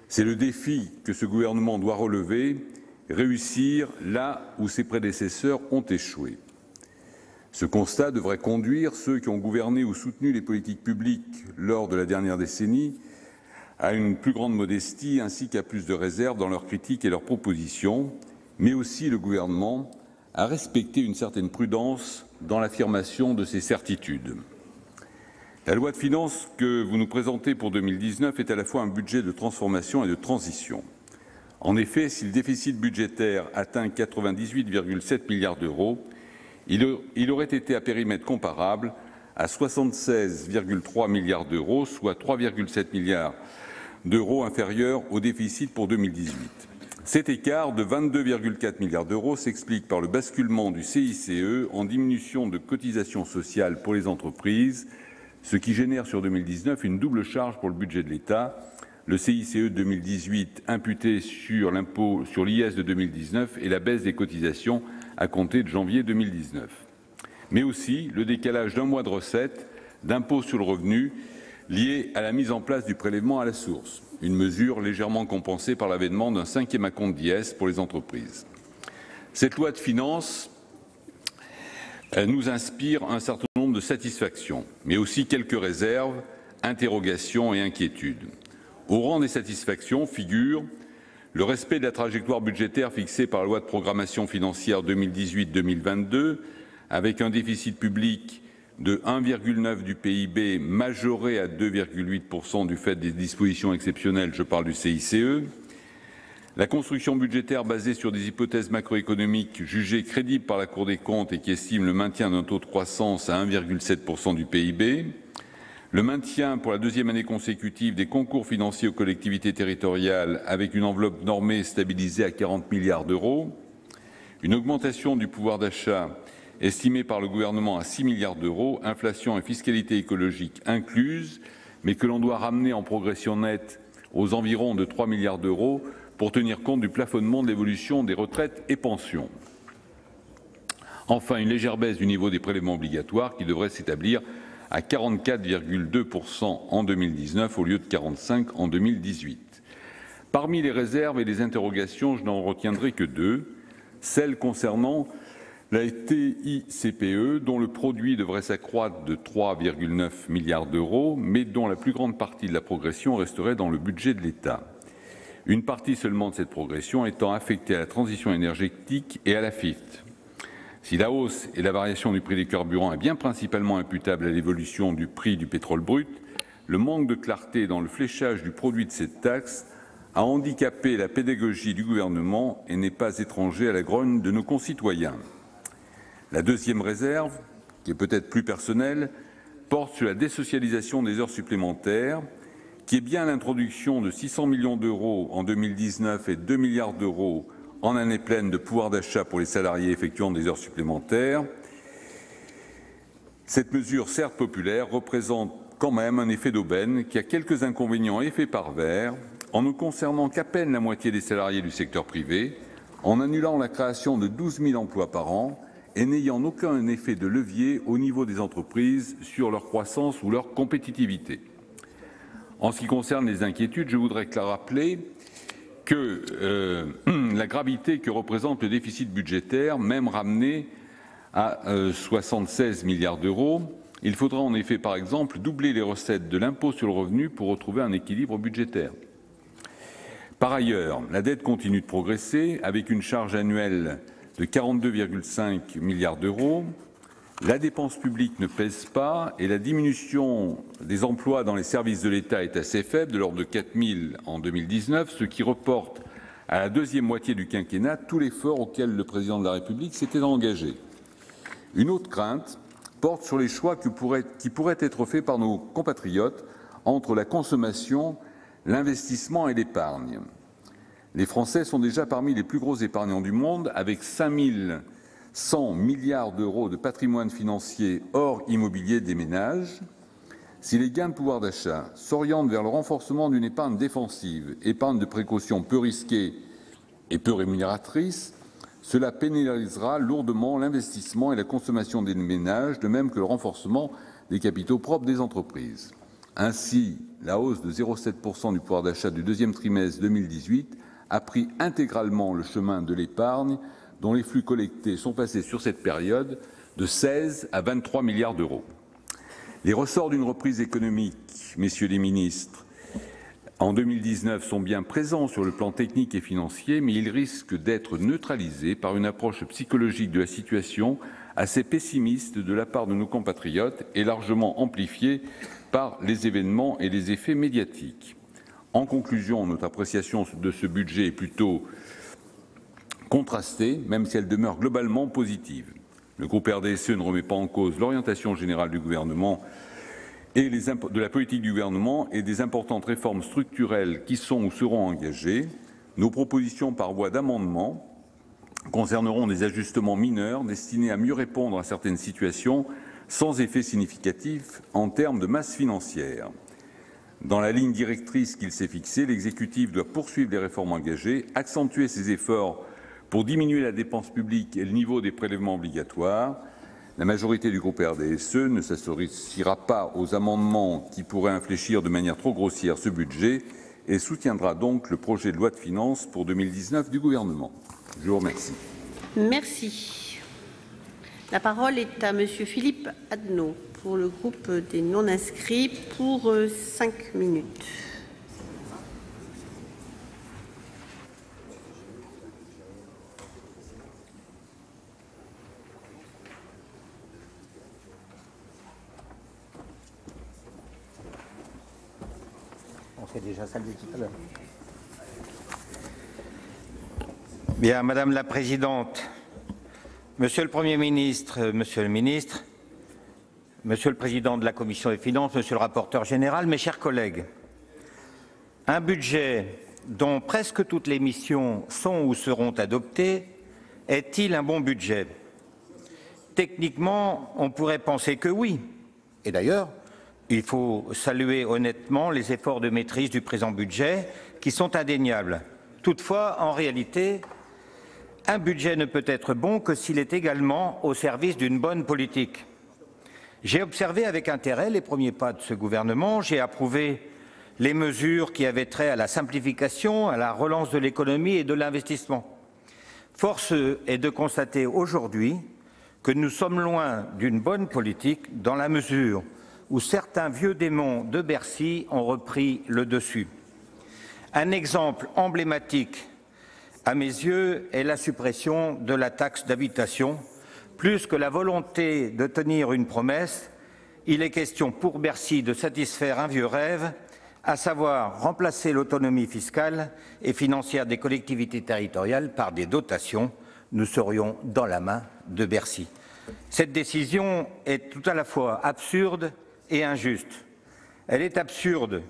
C'est le défi que ce gouvernement doit relever, réussir là où ses prédécesseurs ont échoué. Ce constat devrait conduire ceux qui ont gouverné ou soutenu les politiques publiques lors de la dernière décennie à une plus grande modestie ainsi qu'à plus de réserve dans leurs critiques et leurs propositions, mais aussi le gouvernement à respecter une certaine prudence dans l'affirmation de ses certitudes. La loi de finances que vous nous présentez pour 2019 est à la fois un budget de transformation et de transition. En effet, si le déficit budgétaire atteint 98,7 milliards d'euros, il aurait été à périmètre comparable à 76,3 milliards d'euros, soit 3,7 milliards d'euros inférieurs au déficit pour 2018. Cet écart de 22,4 milliards d'euros s'explique par le basculement du CICE en diminution de cotisations sociales pour les entreprises, ce qui génère sur 2019 une double charge pour le budget de l'État, le CICE 2018 imputé sur l'impôt sur l'IS de 2019 et la baisse des cotisations à compter de janvier 2019. Mais aussi le décalage d'un mois de recettes d'impôt sur le revenu lié à la mise en place du prélèvement à la source, une mesure légèrement compensée par l'avènement d'un 5e acompte d'IS pour les entreprises. Cette loi de finances nous inspire un certain nombre de satisfactions, mais aussi quelques réserves, interrogations et inquiétudes. Au rang des satisfactions figure le respect de la trajectoire budgétaire fixée par la loi de programmation financière 2018-2022, avec un déficit public de 1,9 du PIB majoré à 2,8% du fait des dispositions exceptionnelles, je parle du CICE, la construction budgétaire basée sur des hypothèses macroéconomiques jugées crédibles par la Cour des comptes et qui estiment le maintien d'un taux de croissance à 1,7% du PIB, le maintien pour la deuxième année consécutive des concours financiers aux collectivités territoriales avec une enveloppe normée stabilisée à 40 milliards d'euros, une augmentation du pouvoir d'achat estimée par le gouvernement à 6 milliards d'euros, inflation et fiscalité écologique incluses, mais que l'on doit ramener en progression nette aux environs de 3 milliards d'euros pour tenir compte du plafonnement de l'évolution des retraites et pensions. Enfin, une légère baisse du niveau des prélèvements obligatoires qui devrait s'établir à 44,2% en 2019 au lieu de 45% en 2018. Parmi les réserves et les interrogations, je n'en retiendrai que deux. Celle concernant la TICPE, dont le produit devrait s'accroître de 3,9 milliards d'euros, mais dont la plus grande partie de la progression resterait dans le budget de l'État. Une partie seulement de cette progression étant affectée à la transition énergétique et à la FIT. Si la hausse et la variation du prix des carburants est bien principalement imputable à l'évolution du prix du pétrole brut, le manque de clarté dans le fléchage du produit de cette taxe a handicapé la pédagogie du gouvernement et n'est pas étranger à la grogne de nos concitoyens. La deuxième réserve, qui est peut-être plus personnelle, porte sur la désocialisation des heures supplémentaires, qui est bien l'introduction de 600 millions d'euros en 2019 et 2 milliards d'euros en année pleine de pouvoir d'achat pour les salariés effectuant des heures supplémentaires. Cette mesure, certes populaire, représente quand même un effet d'aubaine qui a quelques inconvénients et effets pervers, en ne concernant qu'à peine la moitié des salariés du secteur privé, en annulant la création de 12 000 emplois par an et n'ayant aucun effet de levier au niveau des entreprises sur leur croissance ou leur compétitivité. En ce qui concerne les inquiétudes, je voudrais rappeler que la gravité que représente le déficit budgétaire, même ramené à 76 milliards d'euros, il faudra en effet, par exemple, doubler les recettes de l'impôt sur le revenu pour retrouver un équilibre budgétaire. Par ailleurs, la dette continue de progresser avec une charge annuelle de 42,5 milliards d'euros. La dépense publique ne pèse pas et la diminution des emplois dans les services de l'État est assez faible, de l'ordre de 4 000 en 2019, ce qui reporte à la deuxième moitié du quinquennat tout l'effort auquel le président de la République s'était engagé. Une autre crainte porte sur les choix qui pourraient être faits par nos compatriotes entre la consommation, l'investissement et l'épargne. Les Français sont déjà parmi les plus gros épargnants du monde, avec 5 100 milliards d'euros de patrimoine financier hors immobilier des ménages. Si les gains de pouvoir d'achat s'orientent vers le renforcement d'une épargne défensive, épargne de précaution peu risquée et peu rémunératrice, cela pénalisera lourdement l'investissement et la consommation des ménages, de même que le renforcement des capitaux propres des entreprises. Ainsi, la hausse de 0,7% du pouvoir d'achat du deuxième trimestre 2018 a pris intégralement le chemin de l'épargne, dont les flux collectés sont passés sur cette période de 16 à 23 milliards d'euros. Les ressorts d'une reprise économique, messieurs les ministres, en 2019 sont bien présents sur le plan technique et financier, mais ils risquent d'être neutralisés par une approche psychologique de la situation assez pessimiste de la part de nos compatriotes et largement amplifiée par les événements et les effets médiatiques. En conclusion, notre appréciation de ce budget est plutôt contrastée, même si elle demeure globalement positive. Le groupe RDSE ne remet pas en cause l'orientation générale du gouvernement et de la politique du gouvernement et des importantes réformes structurelles qui sont ou seront engagées. Nos propositions par voie d'amendement concerneront des ajustements mineurs destinés à mieux répondre à certaines situations sans effet significatif en termes de masse financière. Dans la ligne directrice qu'il s'est fixée, l'exécutif doit poursuivre les réformes engagées, accentuer ses efforts pour diminuer la dépense publique et le niveau des prélèvements obligatoires. La majorité du groupe RDSE ne s'associera pas aux amendements qui pourraient infléchir de manière trop grossière ce budget et soutiendra donc le projet de loi de finances pour 2019 du gouvernement. Je vous remercie. Merci. La parole est à Monsieur Philippe Adnot pour le groupe des non-inscrits pour 5 minutes. C'est déjà salué tout à l'heure. Bien, Madame la Présidente, Monsieur le Premier ministre, Monsieur le Ministre, Monsieur le Président de la Commission des finances, Monsieur le rapporteur général, mes chers collègues, un budget dont presque toutes les missions sont ou seront adoptées est-il un bon budget? Techniquement, on pourrait penser que oui. Et d'ailleurs, il faut saluer honnêtement les efforts de maîtrise du présent budget qui sont indéniables. Toutefois, en réalité, un budget ne peut être bon que s'il est également au service d'une bonne politique. J'ai observé avec intérêt les premiers pas de ce gouvernement, j'ai approuvé les mesures qui avaient trait à la simplification, à la relance de l'économie et de l'investissement. Force est de constater aujourd'hui que nous sommes loin d'une bonne politique dans la mesure où certains vieux démons de Bercy ont repris le dessus. Un exemple emblématique, à mes yeux, est la suppression de la taxe d'habitation. Plus que la volonté de tenir une promesse, il est question pour Bercy de satisfaire un vieux rêve, à savoir remplacer l'autonomie fiscale et financière des collectivités territoriales par des dotations. Nous serions dans la main de Bercy. Cette décision est tout à la fois absurde et injuste. Elle est absurde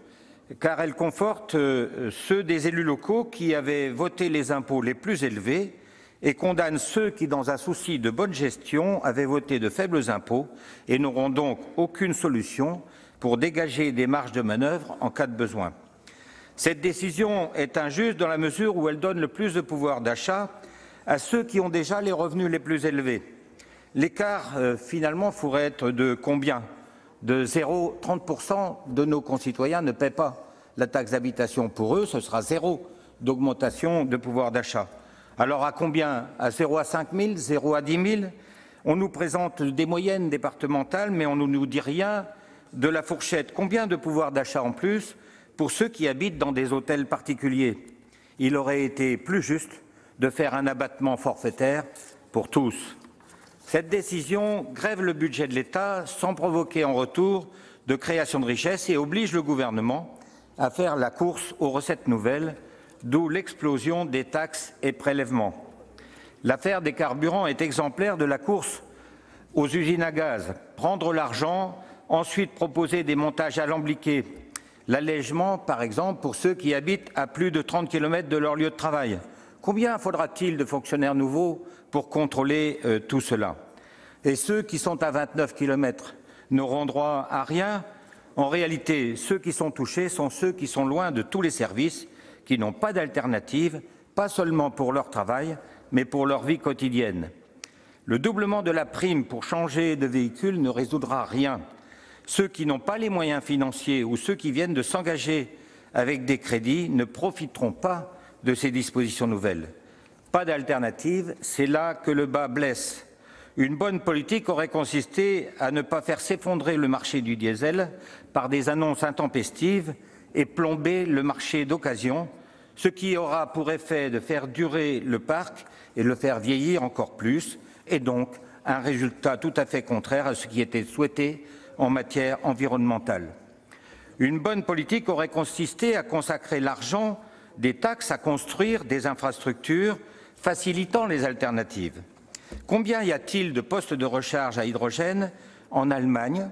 car elle conforte ceux des élus locaux qui avaient voté les impôts les plus élevés et condamne ceux qui, dans un souci de bonne gestion, avaient voté de faibles impôts et n'auront donc aucune solution pour dégager des marges de manœuvre en cas de besoin. Cette décision est injuste dans la mesure où elle donne le plus de pouvoir d'achat à ceux qui ont déjà les revenus les plus élevés. L'écart, finalement, pourrait être de combien? De 0,30% de nos concitoyens ne paient pas la taxe d'habitation. Pour eux, ce sera 0 d'augmentation de pouvoir d'achat. Alors à combien? À 0 à 5 000, 0 à 10 000? On nous présente des moyennes départementales, mais on ne nous dit rien de la fourchette. Combien de pouvoir d'achat en plus pour ceux qui habitent dans des hôtels particuliers? Il aurait été plus juste de faire un abattement forfaitaire pour tous. Cette décision grève le budget de l'État sans provoquer en retour de création de richesses et oblige le gouvernement à faire la course aux recettes nouvelles, d'où l'explosion des taxes et prélèvements. L'affaire des carburants est exemplaire de la course aux usines à gaz. Prendre l'argent, ensuite proposer des montages alambiqués. L'allègement, par exemple, pour ceux qui habitent à plus de 30 km de leur lieu de travail. Combien faudra-t-il de fonctionnaires nouveaux pour contrôler tout cela? Et ceux qui sont à 29 km n'auront droit à rien. En réalité, ceux qui sont touchés sont ceux qui sont loin de tous les services, qui n'ont pas d'alternative, pas seulement pour leur travail, mais pour leur vie quotidienne. Le doublement de la prime pour changer de véhicule ne résoudra rien. Ceux qui n'ont pas les moyens financiers ou ceux qui viennent de s'engager avec des crédits ne profiteront pas de ces dispositions nouvelles. Pas d'alternative, c'est là que le bât blesse. Une bonne politique aurait consisté à ne pas faire s'effondrer le marché du diesel par des annonces intempestives et plomber le marché d'occasion, ce qui aura pour effet de faire durer le parc et le faire vieillir encore plus, et donc un résultat tout à fait contraire à ce qui était souhaité en matière environnementale. Une bonne politique aurait consisté à consacrer l'argent des taxes à construire des infrastructures facilitant les alternatives. Combien y a-t-il de postes de recharge à hydrogène en Allemagne?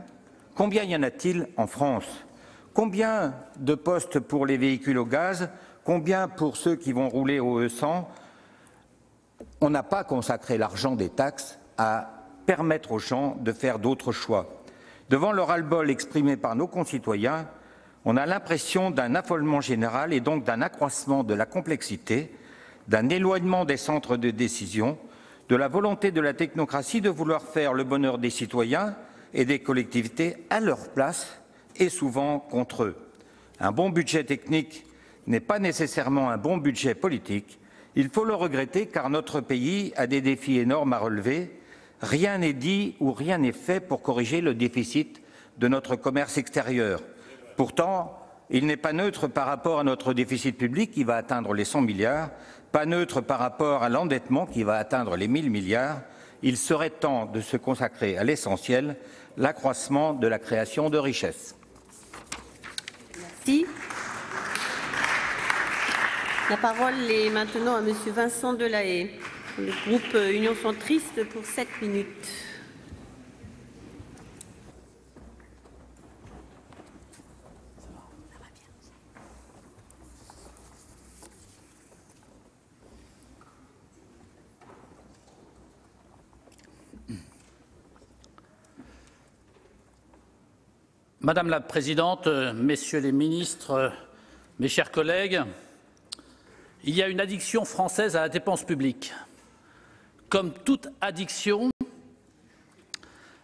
Combien y en a-t-il en France? Combien de postes pour les véhicules au gaz? Combien pour ceux qui vont rouler au E100? On n'a pas consacré l'argent des taxes à permettre aux gens de faire d'autres choix. Devant le ras-le-bol exprimé par nos concitoyens, on a l'impression d'un affolement général et donc d'un accroissement de la complexité, d'un éloignement des centres de décision, de la volonté de la technocratie de vouloir faire le bonheur des citoyens et des collectivités à leur place et souvent contre eux. Un bon budget technique n'est pas nécessairement un bon budget politique. Il faut le regretter car notre pays a des défis énormes à relever. Rien n'est dit ou rien n'est fait pour corriger le déficit de notre commerce extérieur. Pourtant, il n'est pas neutre par rapport à notre déficit public qui va atteindre les 100 milliards, pas neutre par rapport à l'endettement qui va atteindre les 1000 milliards. Il serait temps de se consacrer à l'essentiel, l'accroissement de la création de richesses. Merci. La parole est maintenant à Monsieur Vincent Delahaye, le groupe Union centriste pour 7 minutes. Madame la Présidente, Messieurs les ministres, mes chers collègues, il y a une addiction française à la dépense publique. Comme toute addiction,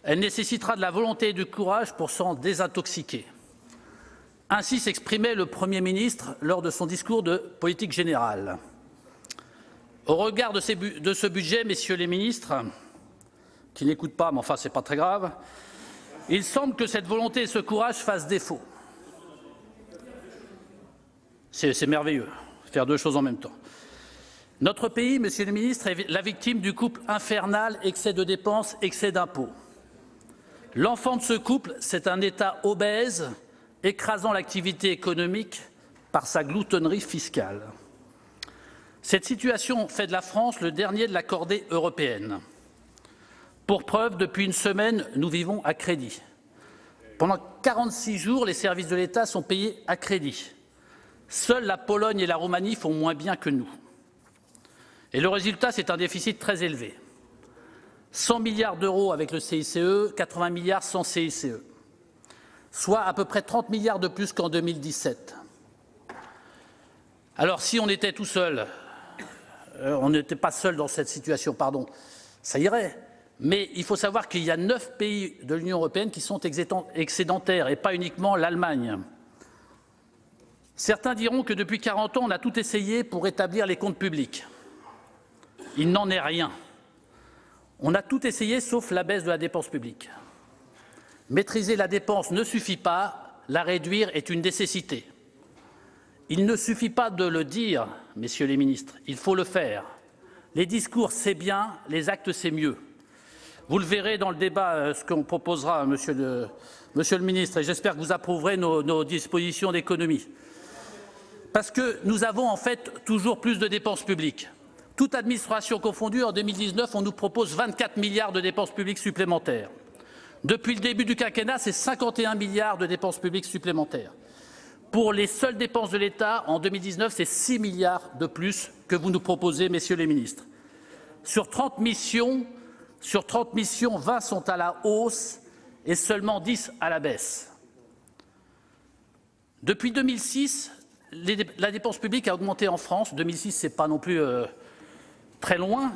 elle nécessitera de la volonté et du courage pour s'en désintoxiquer. Ainsi s'exprimait le Premier ministre lors de son discours de politique générale. Au regard de ce budget, messieurs les ministres, qui n'écoutent pas, mais enfin, ce n'est pas très grave, il semble que cette volonté et ce courage fassent défaut. C'est merveilleux, faire deux choses en même temps. Notre pays, monsieur le ministre, est la victime du couple infernal excès de dépenses, excès d'impôts. L'enfant de ce couple, c'est un État obèse, écrasant l'activité économique par sa gloutonnerie fiscale. Cette situation fait de la France le dernier de la cordée européenne. Pour preuve, depuis une semaine, nous vivons à crédit. Pendant 46 jours, les services de l'État sont payés à crédit. Seules la Pologne et la Roumanie font moins bien que nous. Et le résultat, c'est un déficit très élevé. 100 milliards d'euros avec le CICE, 80 milliards sans CICE. Soit à peu près 30 milliards de plus qu'en 2017. Alors si on était tout seul, on n'était pas seul dans cette situation, pardon, ça irait. Mais il faut savoir qu'il y a 9 pays de l'Union européenne qui sont excédentaires, et pas uniquement l'Allemagne. Certains diront que depuis 40 ans, on a tout essayé pour rétablir les comptes publics. Il n'en est rien. On a tout essayé sauf la baisse de la dépense publique. Maîtriser la dépense ne suffit pas, la réduire est une nécessité. Il ne suffit pas de le dire, messieurs les ministres, il faut le faire. Les discours, c'est bien, les actes, c'est mieux. Vous le verrez dans le débat, ce qu'on proposera, monsieur le ministre, et j'espère que vous approuverez nos dispositions d'économie. Parce que nous avons en fait toujours plus de dépenses publiques. Toute administration confondue, en 2019, on nous propose 24 milliards de dépenses publiques supplémentaires. Depuis le début du quinquennat, c'est 51 milliards de dépenses publiques supplémentaires. Pour les seules dépenses de l'État, en 2019, c'est 6 milliards de plus que vous nous proposez, messieurs les ministres. Sur 30 missions, 20 sont à la hausse et seulement 10 à la baisse. Depuis 2006, la dépense publique a augmenté en France. 2006, ce n'est pas non plus très loin.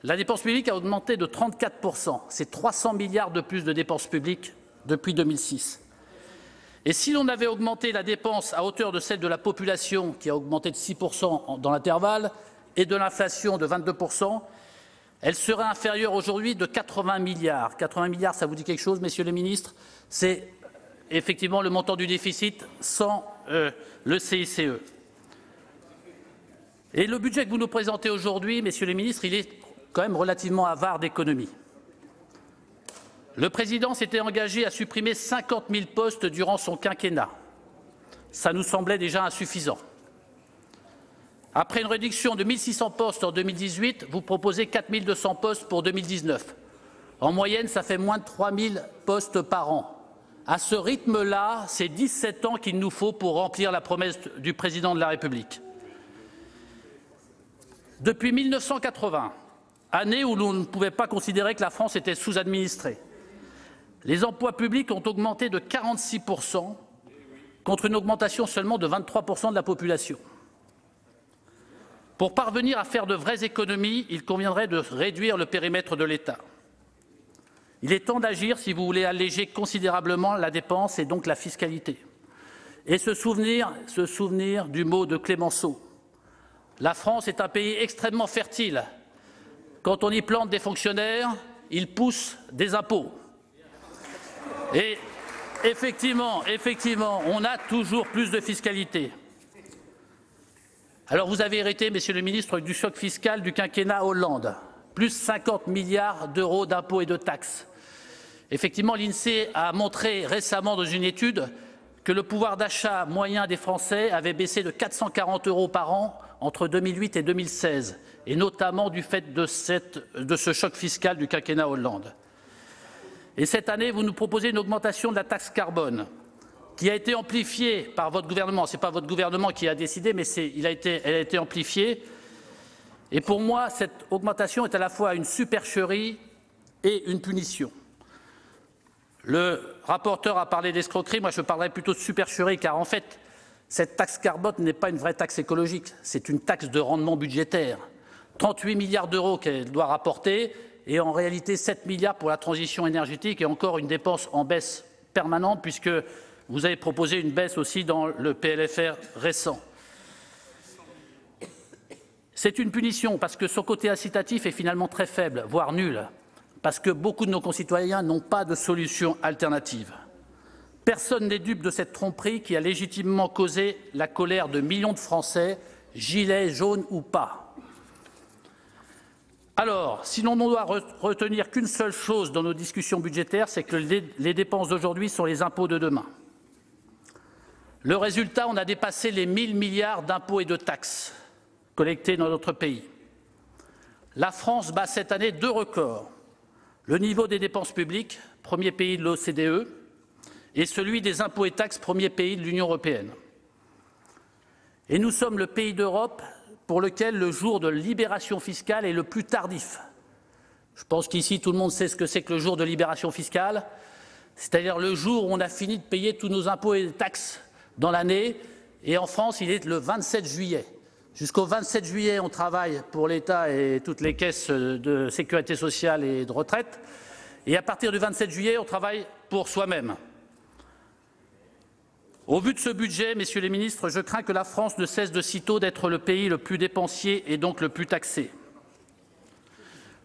La dépense publique a augmenté de 34%. C'est 300 milliards de plus de dépenses publiques depuis 2006. Et si l'on avait augmenté la dépense à hauteur de celle de la population, qui a augmenté de 6% dans l'intervalle, et de l'inflation de 22%, elle serait inférieure aujourd'hui de 80 milliards. 80 milliards, ça vous dit quelque chose, messieurs les ministres? C'est effectivement le montant du déficit sans le CICE. Et le budget que vous nous présentez aujourd'hui, messieurs les ministres, il est quand même relativement avare d'économies. Le président s'était engagé à supprimer 50 000 postes durant son quinquennat. Ça nous semblait déjà insuffisant. Après une réduction de 1 600 postes en 2018, vous proposez 4 200 postes pour 2019. En moyenne, ça fait moins de 3 000 postes par an. À ce rythme-là, c'est 17 ans qu'il nous faut pour remplir la promesse du président de la République. Depuis 1980, année où l'on ne pouvait pas considérer que la France était sous-administrée, les emplois publics ont augmenté de 46% contre une augmentation seulement de 23% de la population. Pour parvenir à faire de vraies économies, il conviendrait de réduire le périmètre de l'État. Il est temps d'agir si vous voulez alléger considérablement la dépense et donc la fiscalité. Et se souvenir du mot de Clémenceau. La France est un pays extrêmement fertile. Quand on y plante des fonctionnaires, ils poussent des impôts. Et effectivement, on a toujours plus de fiscalité. Alors vous avez hérité, Monsieur le ministre, du choc fiscal du quinquennat Hollande. Plus 50 milliards d'euros d'impôts et de taxes. Effectivement, l'INSEE a montré récemment dans une étude que le pouvoir d'achat moyen des Français avait baissé de 440 € par an entre 2008 et 2016, et notamment du fait de ce choc fiscal du quinquennat Hollande. Et cette année, vous nous proposez une augmentation de la taxe carbone, qui a été amplifiée par votre gouvernement. Ce n'est pas votre gouvernement qui a décidé, mais elle a été amplifiée. Et pour moi, cette augmentation est à la fois une supercherie et une punition. Le rapporteur a parlé d'escroquerie, moi je parlerai plutôt de supercherie, car en fait, cette taxe carbone n'est pas une vraie taxe écologique, c'est une taxe de rendement budgétaire. 38 milliards d'euros qu'elle doit rapporter, et en réalité 7 milliards pour la transition énergétique, et encore une dépense en baisse permanente, puisque vous avez proposé une baisse aussi dans le PLFR récent. C'est une punition, parce que son côté incitatif est finalement très faible, voire nul. Parce que beaucoup de nos concitoyens n'ont pas de solution alternative. Personne n'est dupe de cette tromperie qui a légitimement causé la colère de millions de Français, gilets jaunes ou pas. Alors, si l'on ne doit retenir qu'une seule chose dans nos discussions budgétaires, c'est que les dépenses d'aujourd'hui sont les impôts de demain. Le résultat, on a dépassé les 1 000 milliards d'impôts et de taxes collectés dans notre pays. La France bat cette année 2 records. Le niveau des dépenses publiques, premier pays de l'OCDE, et celui des impôts et taxes, premier pays de l'Union européenne. Et nous sommes le pays d'Europe pour lequel le jour de libération fiscale est le plus tardif. Je pense qu'ici, tout le monde sait ce que c'est que le jour de libération fiscale, c'est-à-dire le jour où on a fini de payer tous nos impôts et taxes dans l'année, et en France, il est le 27 juillet. Jusqu'au 27 juillet, on travaille pour l'État et toutes les caisses de sécurité sociale et de retraite. Et à partir du 27 juillet, on travaille pour soi-même. Au vu de ce budget, messieurs les ministres, je crains que la France ne cesse de sitôt d'être le pays le plus dépensier et donc le plus taxé.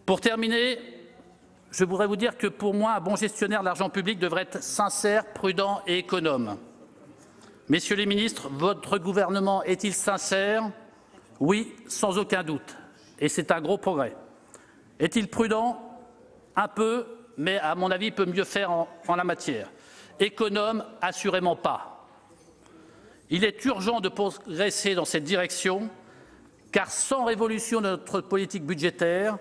Pour terminer, je voudrais vous dire que pour moi, un bon gestionnaire de l'argent public devrait être sincère, prudent et économe. Messieurs les ministres, votre gouvernement est-il sincère ? Oui, sans aucun doute, et c'est un gros progrès. Est-il prudent? Un peu, mais à mon avis, peut mieux faire en la matière. Économe? Assurément pas. Il est urgent de progresser dans cette direction, car sans révolution de notre politique budgétaire,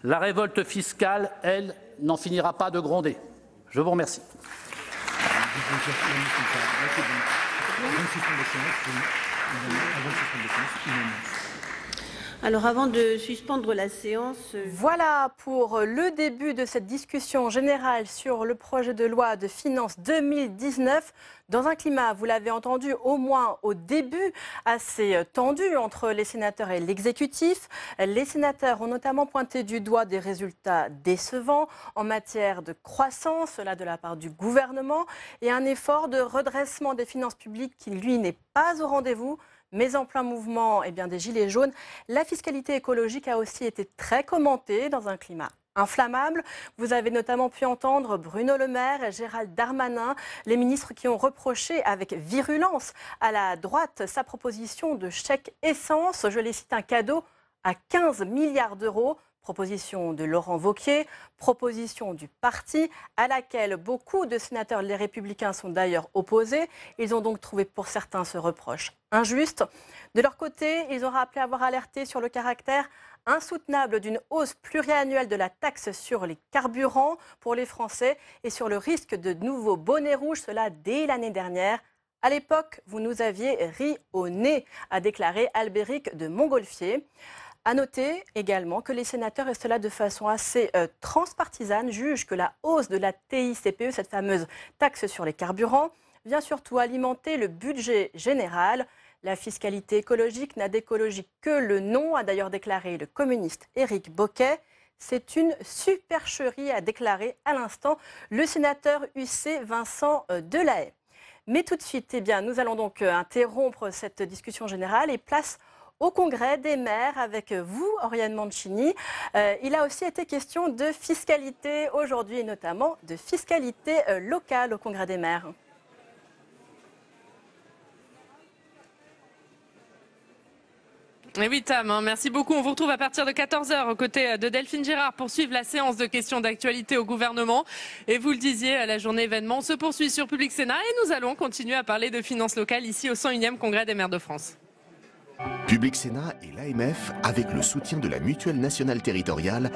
la révolte fiscale, elle, n'en finira pas de gronder. Je vous remercie. Alors avant de suspendre la séance... Voilà pour le début de cette discussion générale sur le projet de loi de finances 2019. Dans un climat, vous l'avez entendu, au moins au début, assez tendu entre les sénateurs et l'exécutif. Les sénateurs ont notamment pointé du doigt des résultats décevants en matière de croissance, cela de la part du gouvernement, et un effort de redressement des finances publiques qui, lui, n'est pas au rendez-vous. Mais en plein mouvement des Gilets jaunes, la fiscalité écologique a aussi été très commentée dans un climat inflammable. Vous avez notamment pu entendre Bruno Le Maire et Gérald Darmanin, les ministres qui ont reproché avec virulence à la droite sa proposition de chèque essence. Je les cite, un cadeau à 15 milliards d'euros. Proposition de Laurent Wauquiez, proposition du parti à laquelle beaucoup de sénateurs les Républicains sont d'ailleurs opposés. Ils ont donc trouvé pour certains ce reproche injuste. De leur côté, ils ont rappelé avoir alerté sur le caractère insoutenable d'une hausse pluriannuelle de la taxe sur les carburants pour les Français et sur le risque de nouveaux bonnets rouges, cela dès l'année dernière. À l'époque, vous nous aviez ri au nez, a déclaré Albéric de Montgolfier. À noter également que les sénateurs, et cela de façon assez transpartisane, jugent que la hausse de la TICPE, cette fameuse taxe sur les carburants, vient surtout alimenter le budget général. La fiscalité écologique n'a d'écologique que le nom, a d'ailleurs déclaré le communiste Éric Bocquet. C'est une supercherie, a déclaré à l'instant le sénateur UC Vincent Delahaye. Mais tout de suite, nous allons donc interrompre cette discussion générale et place au Congrès des maires avec vous, Oriane Mancini. Il a aussi été question de fiscalité aujourd'hui et notamment de fiscalité locale au Congrès des maires. Et oui Tam, merci beaucoup. On vous retrouve à partir de 14 h aux côtés de Delphine Girard pour suivre la séance de questions d'actualité au gouvernement. Et vous le disiez, la journée événement se poursuit sur Public Sénat et nous allons continuer à parler de finances locales ici au 101e Congrès des maires de France. Public Sénat et l'AMF, avec le soutien de la Mutuelle nationale territoriale,